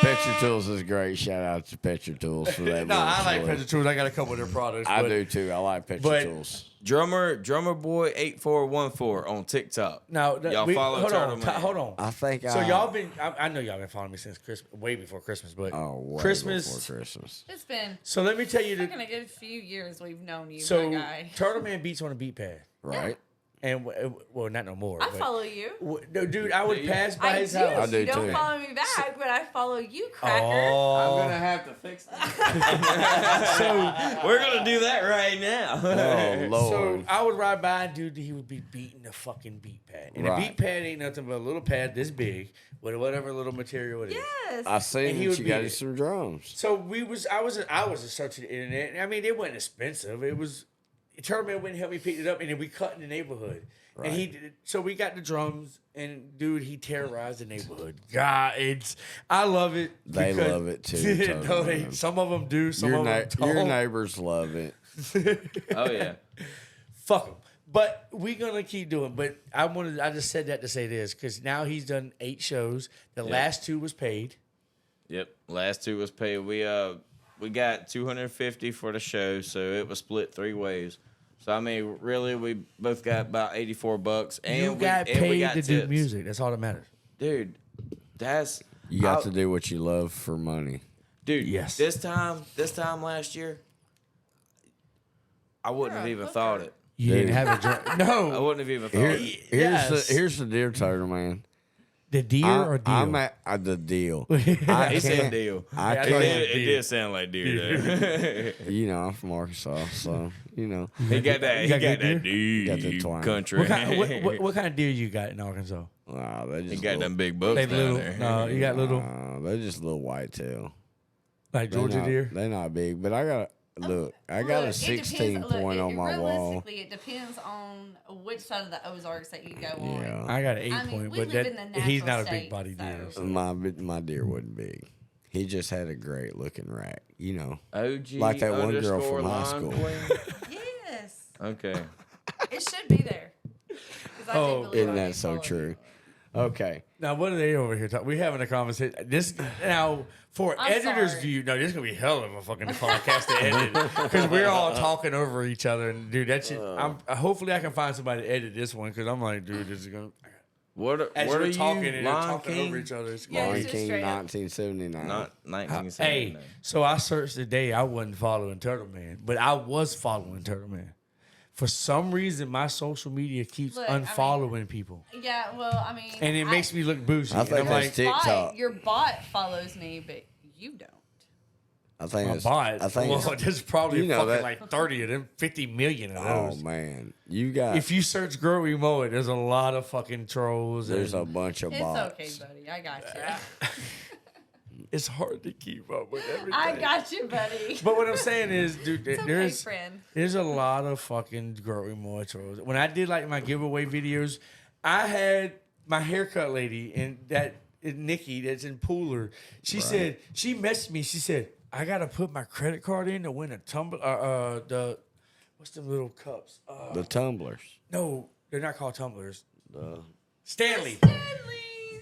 Picture Tools is great. Shout out to Picture Tools for that. No, little I like tool. Picture Tools. I got a couple of their products. I but do too. I like Picture but- Tools. drummer boy 8414 on TikTok. Now, Y'all follow hold Turtle on, Man. hold on. I think So I, y'all been? I know y'all been following me since Christmas, way before Christmas, but way Christmas. before Christmas. It's been So let me tell you fucking the. a good few years we've known you, So my guy. Turtle Man beats on a beat pad, Right? and well, not no more. I but- follow you. No, dude, I would pass by I his do. house. I do You don't too. follow me back, but I follow you, cracker. Oh, have to fix that. We're gonna do that right now. Oh Lord. so I would ride by, and dude, he would be beating the fucking beat pad, and Right. the beat pad ain't nothing but a little pad this big with whatever little material it is. Yes. I seen And he that would you beat got it. you some drums. So I was searching the internet. And I mean, it wasn't expensive. It was Turtle Man went and helped me pick it up, and then we cut in the neighborhood. Right. And he did, so we got the drums, and dude, he terrorized the neighborhood. God, I love it. They because- love it too, Turtle no, Man. some of them do. Some Your, of them don't. your neighbors love it. Oh yeah. Fuck them. But we're gonna keep doing. But I just said that to say this because now he's done 8 shows. The last 2 was paid. Yep. Last 2 was paid. We got 250 for the show, so it was split 3 ways. So I mean, really, we both got about $84, and You got we paid got to do tips. music. That's all that matters. Dude. That's You got I- to do what you love for money. Dude, Yes. This time last year, I wouldn't have even thought it. You Dude. didn't have a drum. I No, wouldn't have even thought Here, it. here's the deal, Turtle Man. the deer or deal. I'm at the deal. He I said can't. deal. I Yeah, It I know can't. did, it did sound like deer. Though. You know, I'm from Arkansas, so you know. He got that. You He got got good that deep Got the twang. country. what kind of deer you got in Arkansas? Wow, they He just got little, them big bucks They down little. there. No, you got little they're just little whitetail. like They're Georgia not, deer. They're not big, but I got look. I got Look, a it 16 depends- look, point on my wall. Realistically, it depends on which side of the Ozarks that you go on. Yeah, I got an 8 I mean, point, we but live in the he's natural not a big state, body so- deer. so. my deer wasn't big. He just had a great looking rack. You know, OG Like that one girl underscore from high line school. queen. Yes, Okay. it should be there. 'Cause I do Oh, believe isn't I that do so follow true? you. Okay, Now, what are they over here talking? We having a conversation. This now for I'm editor's sorry. view. No, this is gonna be hell of a fucking podcast to edit because we're all talking over each other. And dude, that shit. Hopefully, I can find somebody to edit this one because I'm like, dude, this is gonna. What As are we're you? talking and they're Lion talking King? over each other. It's Yeah, crazy. Lion just King, straight up. 1979. Not Hey, 1979. so I searched today. I wasn't following Turtle Man, but I was following Turtle Man. For some reason, my social media keeps Look, I mean- unfollowing people, Yeah, well, I mean, and it makes me look bougie. I And think I'm that's like, TikTok. Your bot follows me, but you don't. I think my it's bot. I think well, it's, there's probably you know fucking that- like 30 of them, 50 million of oh those. man, you got If you search "girl we mow it," there's a lot of fucking trolls. there's a and bunch of It's bots. okay, buddy. I got you. it's hard to keep up with everything. I got you, buddy. But what I'm saying is, dude, It's okay, there's friend. there's a lot of fucking girl we mow it trolls. When I did like my giveaway videos, I had my haircut lady and that Nikki that's in Pooler. She said she messaged me. She said I gotta put my credit card in to win a tumbler. The what's the little cups? The tumblers. No, they're not called tumblers. The Stanley.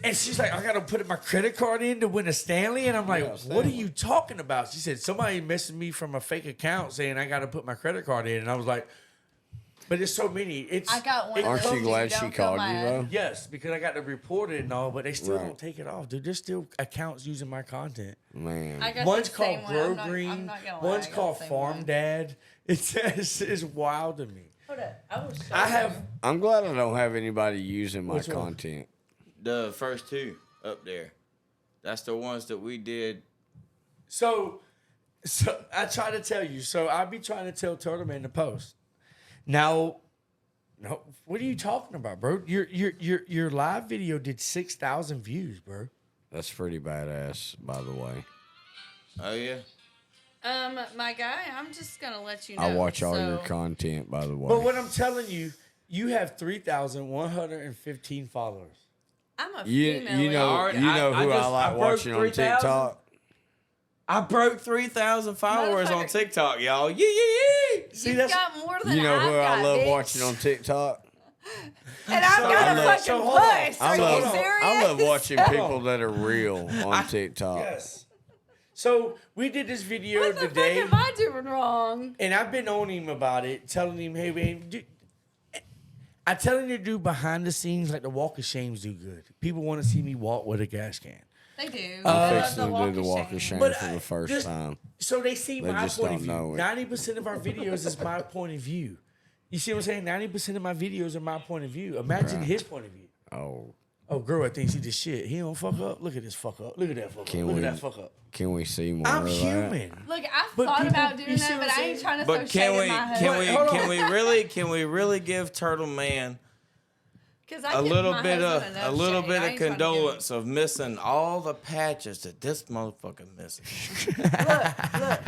And she's like, I gotta put my credit card in to win a Stanley, and I'm like, Yeah, what are Stanley. you talking about? She said somebody messaged me from a fake account saying I gotta put my credit card in, and I was like, but there's so many. It's I got one. it of Aren't those you that glad don't she feel called you my- though? Yes, because I got to report it and all, but they still Right. don't take it off, dude. There's still accounts using my content. Man, I got One's the same called one. Grow I'm Green. not gonna lie, One's I got called the same Farm one. Dad. It's wild to me. Hold up. I will show I you. have. I'm glad I don't have anybody using my Which one? content. The first two up there. That's the ones that we did. So I try to tell you. So I be trying to tell Turtle Man to post. Now, no, what are you talking about, bro? Your live video did 6,000 views, bro. That's pretty badass, by the way. Oh yeah. My guy, I'm just gonna let you know. I watch all so- your content, by the way. But what I'm telling you, you have 3,115 followers. I'm a you female. you know Alright, you know I who I, just- like I broke watching on 3,000. TikTok. I broke 3,000 followers on Motherfucker. TikTok, y'all. Yeah. See, You've that's got more than You know I've who got, I love bitch. watching on TikTok? And I've got I a love- fucking so hold on. puss. I Are you love serious? I love watching people that are real on TikTok. yes. So we did this video What the today. fuck am I doing wrong? And I've been on him about it, telling him, hey, man, I tell him to do behind the scenes like the walk of shames do good. People want to see me walk with a gas can. They do. I'm I love fixing to do the walk of shame But for I- the first just- time. So they see They my just point of don't view. know it. 90% of our videos is my point of view. You see what I'm saying? 90% of my videos are my point of view. Imagine Right. his point of view. Oh, Girl, I think he the shit. He don't fuck up. Look at this fuck up. Look at that fuck Can up. Look we- at that fuck up. can we see more I'm of that? human. Look, I've But thought people- about you doing see that, what but I'm I ain't saying? trying to But throw shade at my husband. can we really give Turtle Man 'Cause I a give little my bit of husband a enough little shade. bit I of ain't trying to give- condolence of missing all the patches that this motherfucker missing?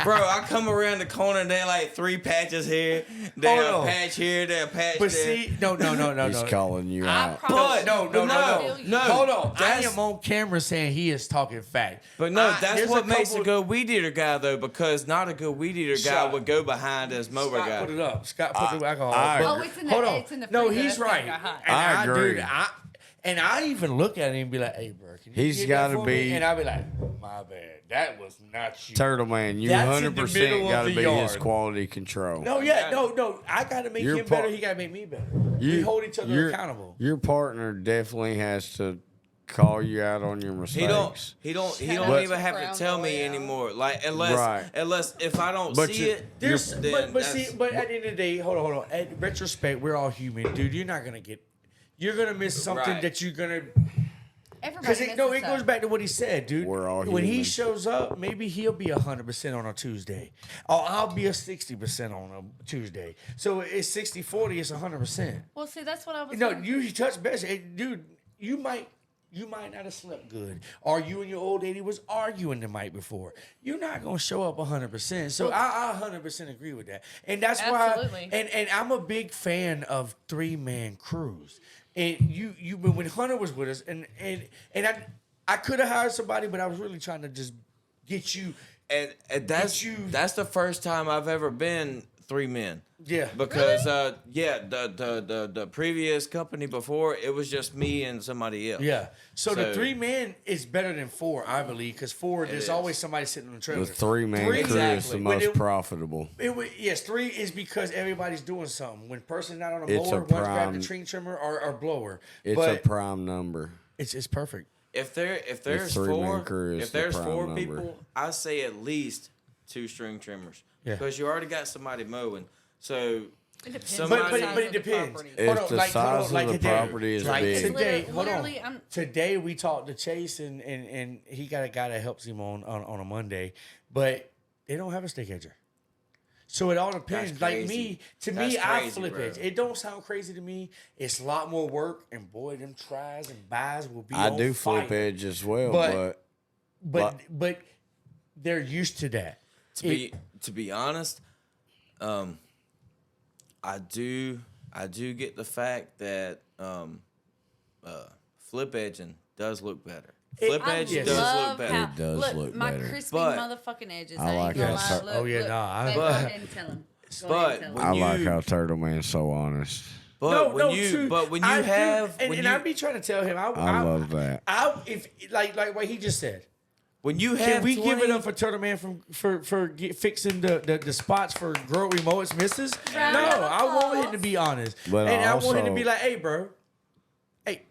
Bro, I come around the corner and there like 3 patches here, there Oh, no. a patch here, there a patch But there. see, no. He's calling you I out. promise No, you, no, I no. feel you. No. Hold on. I That's- am on camera saying he is talking fact. But no, that's there's what a makes a couple- good weed eater guy though, because not a good weed eater guy Scott. would go behind his mower Scott guy. put it up. Scott put the alcohol I up. Oh, it's in the- Hold on. it's in the No, freezer. he's That thing right. got hot. And I agree. Dude, and I even look at him and be like, hey, bro, can you He's get that gotta for me? be- And I'll be like, my bad. That was not you. Turtle Man, you That's in the 100% middle of got to the be his yard. quality control. No, yeah, no. I got to make Your him par- better. He got to make me better. We hold each other your- accountable. Your partner definitely has to call you out on your mistakes. He don't Shut even up. have to tell me Brown boy anymore. Like unless Right. if I don't But see you- it, There's, then but that's- see, but at the end of the day, hold on. At retrospect, we're all human, dude. You're gonna miss something Right. that you're gonna. Everybody Because it messes goes up. back to what he said, dude. We're all when he human. shows up, maybe he'll be 100% on a Tuesday, or I'll be a 60% on a Tuesday. So it's 60-40. It's 100%. Well, see, that's what I was. No, gonna- you touch best, Hey, dude. You might not have slept good, or you and your old lady was arguing the night before. You're not gonna show up 100%. So I 100% agree with that, and that's Absolutely. why. And I'm a big fan of 3-man crews. And you when Hunter was with us, and I could have hired somebody, but I was really trying to just get you. and that's the first time I've ever been 3 men. Yeah. Because the previous company before it was just me and somebody else. Yeah. So the So- 3-man is better than 4, I believe, because 4 there's is. always somebody sitting on the trailer. The 3-man Three- crew is the Exactly. But most profitable. Yes, 3 is because everybody's doing something. When person's not on a It's a mower, one's grabbing prime- the tree trimmer or blower. It's but a prime number. it's perfect. If there's 3-man 4 crew is if the there's prime 4 number. people, I say at least 2 string trimmers. Yeah. Because you already got somebody mowing. So It depends. Somebody- on the But size it of the depends. property. If the size of the today. property is Like big. today, Literally- hold on. literally, I'm- Today we talked to Chase and he got a guy that helps him on a Monday, but they don't have a stick edger. So it all depends. That's Like crazy. me, I That's flip crazy, edge. bro. It don't sound crazy to me. It's a lot more work, and boy, them tries and buys will be. I on do flip fire. edge as well, But- but but they're used to that. to be honest, I do get the fact that flip edging does look better. Flip I edge Yes. does love look better. how- It does look my better. crispy But- motherfucking edges. I I like ain't gonna how- lie. Oh, Look, yeah, look. nah, I- Go But- ahead and tell him. Go but ahead and tell when him. I like you- how Turtle Man's so honest. But when you true. have and I be trying to tell him. I love that. If like what he just said. when you Can have we give it 20 up for Turtle Man for fixing the spots for girl remotes misses? Round No, of I want him applause. to be honest, But and I want him to also- be like, "Hey, bro, hey,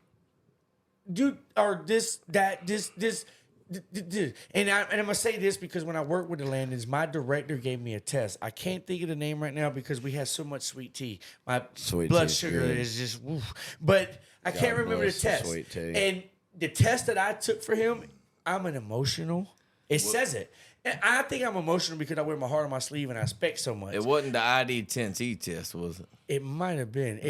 dude, or this And I'm gonna say this because when I worked with the Landons, my director gave me a test. I can't think of the name right now because we had so much sweet tea. My Sweet blood tea's sugar good. is just, woof. But I can't remember the bless the test. sweet tea. And the test that I took for him, I'm an emotional. It says it. And I think I'm emotional because I wear my heart on my sleeve and I expect so much. It wasn't the ID10T test, was it? It might have been.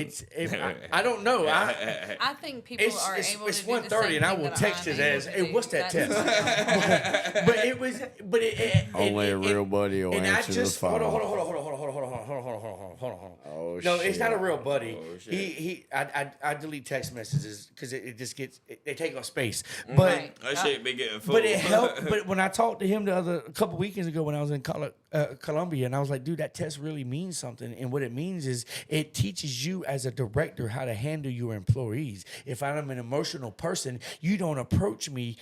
I don't know. I think people are able it's to do the 1:30 same and I thing will that text I'm his able ass. to Hey, do. what's that That's- test? But it was. But it. Only a real buddy will And I answer the just hold phone. on. Oh, No, it's not a shit. real buddy. Oh, shit. I delete text messages because it just gets they take up space. Mm-hmm. But Right. That shit be getting full. but it helped. But when I talked to him a couple weekends ago when I was in Colombia, and I was like, dude, that test really means something. And what it means is it teaches you as a director how to handle your employees. If I'm an emotional person, you don't approach me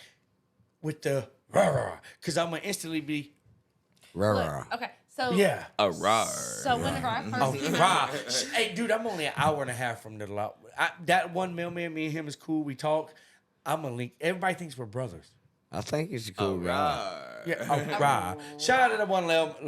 with the rah because I'm gonna instantly be Rah-rah. Look, okay, so yeah. a rar. So whenever I Oh, first rah. Hey, dude, I'm only an hour and a half from the lot. That one mailman, me and him is cool. We talk. I'm a link. Everybody thinks we're brothers. I think he's a cool guy. Rar. Yeah, oh, rah. Shout out to that one Shout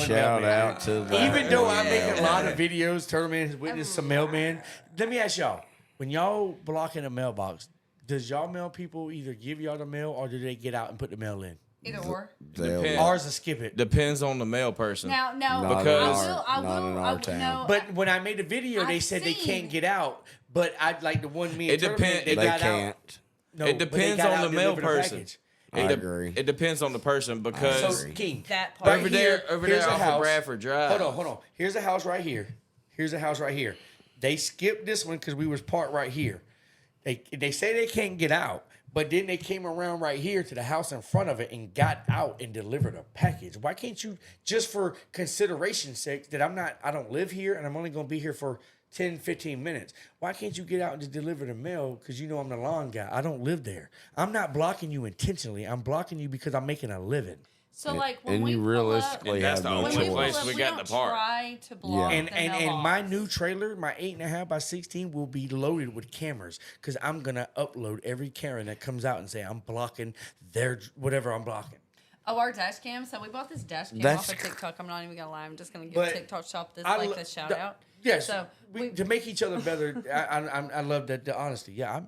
mailman. out to that. Even though I one make a mailman. lot of videos, Tournament has witnessed some mailman. Let me ask y'all: when y'all block in a mailbox, does y'all mail people either give y'all the mail or do they get out and put the mail in? either or. They'll- Depends. Ours is skip it. Depends on the mail person. Now, Not Because- in our, not in our town. No, But when I made the video, they I've said they seen- can't get out. But I'd like the one me and It Tournament, depend- they They got can't. out. No, It but they depends got on out the and mail delivered a person. package. I agree. It depends on the person because So King, That part. right over here, there here's a off house. of Bradford Drive. Hold on. Here's a house right here. Here's a house right here. They skipped this one because we was parked right here. They say they can't get out, but then they came around right here to the house in front of it and got out and delivered a package. Why can't you, just for consideration's sake, that I don't live here and I'm only gonna be here for 10, 15 minutes. Why can't you get out and just deliver the mail? Because you know I'm the lawn guy. I don't live there. I'm not blocking you intentionally. I'm blocking you because I'm making a living. So like when And we you pull realistically And that's have the no only up, when we pull place up, we we got in don't the park. try to block And the and mailbox. my new trailer, my 8.5 by 16, will be loaded with cameras because I'm gonna upload every camera that comes out and say I'm blocking their whatever I'm blocking. Oh, our dash cam. So we bought this dash cam That's off of TikTok. I'm not even gonna lie. I'm just gonna give But TikTok shop this I like lo- this shout the- out. Yes, So to make each other better. I love that the honesty. Yeah,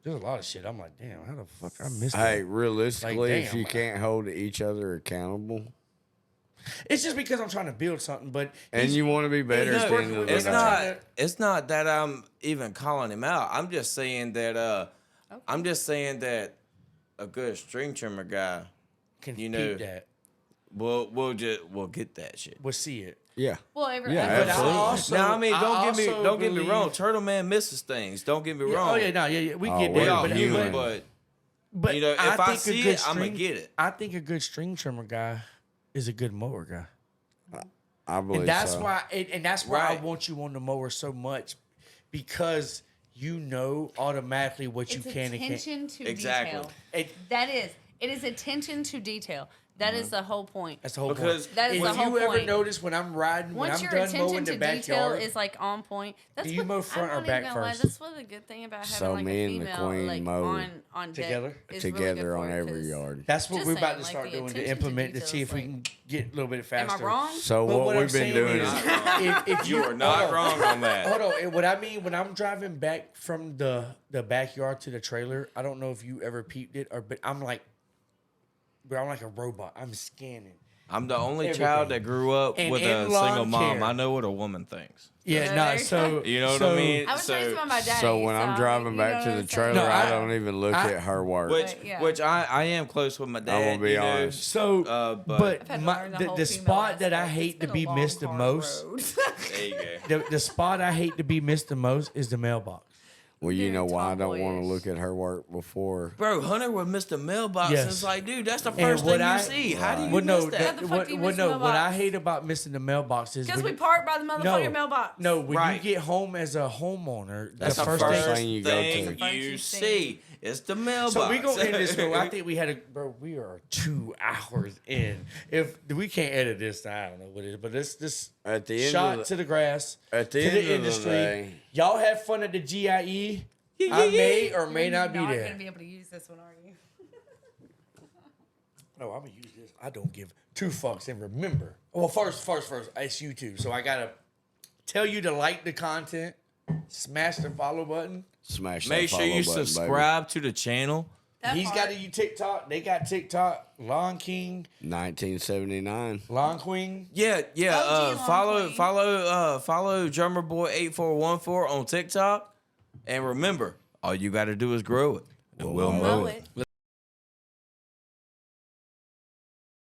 there's a lot of shit. I'm like, damn, how the fuck I missed Hey, that? realistically, if damn. you can't hold each other accountable, It's just because I'm trying to build something, but and he's- you want to be better he's at the working end of with the me. It's I'm day. trying not. to- It's not that I'm even calling him out. I'm just saying that. I'm just saying that a good string trimmer guy can you know, keep that. we'll get that shit. We'll see it. Yeah. well, every Yeah, every- But I absolutely. also, Now I mean, don't get me believe- wrong. Turtle Man misses things. Don't get me Yeah, wrong. oh yeah, no, yeah, we Oh, get we're We that. all but- human, but- but you know, if I see good it, I'ma get it. I think a good string trimmer guy is a good mower guy. I believe And that's so. why, and that's why I Right. want you on the mower so much, because you know automatically what you it's can and can't. attention to Exactly. detail. It- That is. It is attention to detail. That is the whole point. That's the whole Because point. That is if the whole you ever point. notice when I'm riding, when Once I'm your done attention mowing to the detail backyard, is like on point, that's Do you what, mow front I'm or not back even gonna lie, first? That's what a good thing about having So like me a and the female queen like mow on deck together? is really together good on for it, every 'cause- yard. that's what Just we're about saying, to like, start the doing to attention to implement to detail see is if we like- can get a little bit Am I faster. wrong? So But what I'm we've been saying doing is, is if You are not wrong on that. Hold on. And what I mean when I'm driving back from the backyard to the trailer, I don't know if you ever peeped it but I'm like a robot. I'm scanning. I'm the only Everything. child that grew up And with a in lawn single mom. care. I know what a woman thinks. Yeah, Yeah, no. there you So You know what so- I mean? I was raised by my daddy. so when I'm you driving know back what to I'm the saying? trailer, No, I I- don't even look I- at her work. Which yeah. which I am close with my dad. gonna be you know. honest. So, but- but I've had to my, learn the whole female spot that I aspect. hate It's to been be a long, missed the hard most, road. There you go. the spot I hate to be missed the most is the mailbox. Well, you Very know why I don't want to tomboyish. look at her work before. Bro, Hunter would miss the mailbox. Yes. And it's like, dude, that's the And first what thing you I- see. How do you Well, no, miss that? the fuck do you miss the what I mailbox? hate about missing the mailbox is Because when we you- parked by the motherfucking mailbox. No, when Right. you get home as a homeowner, That's the the first first thing. thing you go to. thing First you you see. It's the mailbox. So we gonna end this. Bro. I think we had bro. We are 2 hours in. If we can't edit this, I don't know what it is. But this At the end shot of the, to the grass, at the to end the of the industry. day, Y'all have fun at the GIE. I may or may You're not be not there. gonna be able to use this one, are you? No, I'm gonna use this. I don't give two fucks. And remember, well, first, it's YouTube. So I gotta tell you to like the content, smash the follow button. Smash that Make sure follow you button, subscribe to the channel. That He's part. got a TikTok. They got TikTok. Lawn King, Baby. 1979. Lawn Queen. Yeah. OG Long Follow Drummer Boy 8414 on TikTok. And remember, all you got to do is grow it, and we'll Mow mow it. it.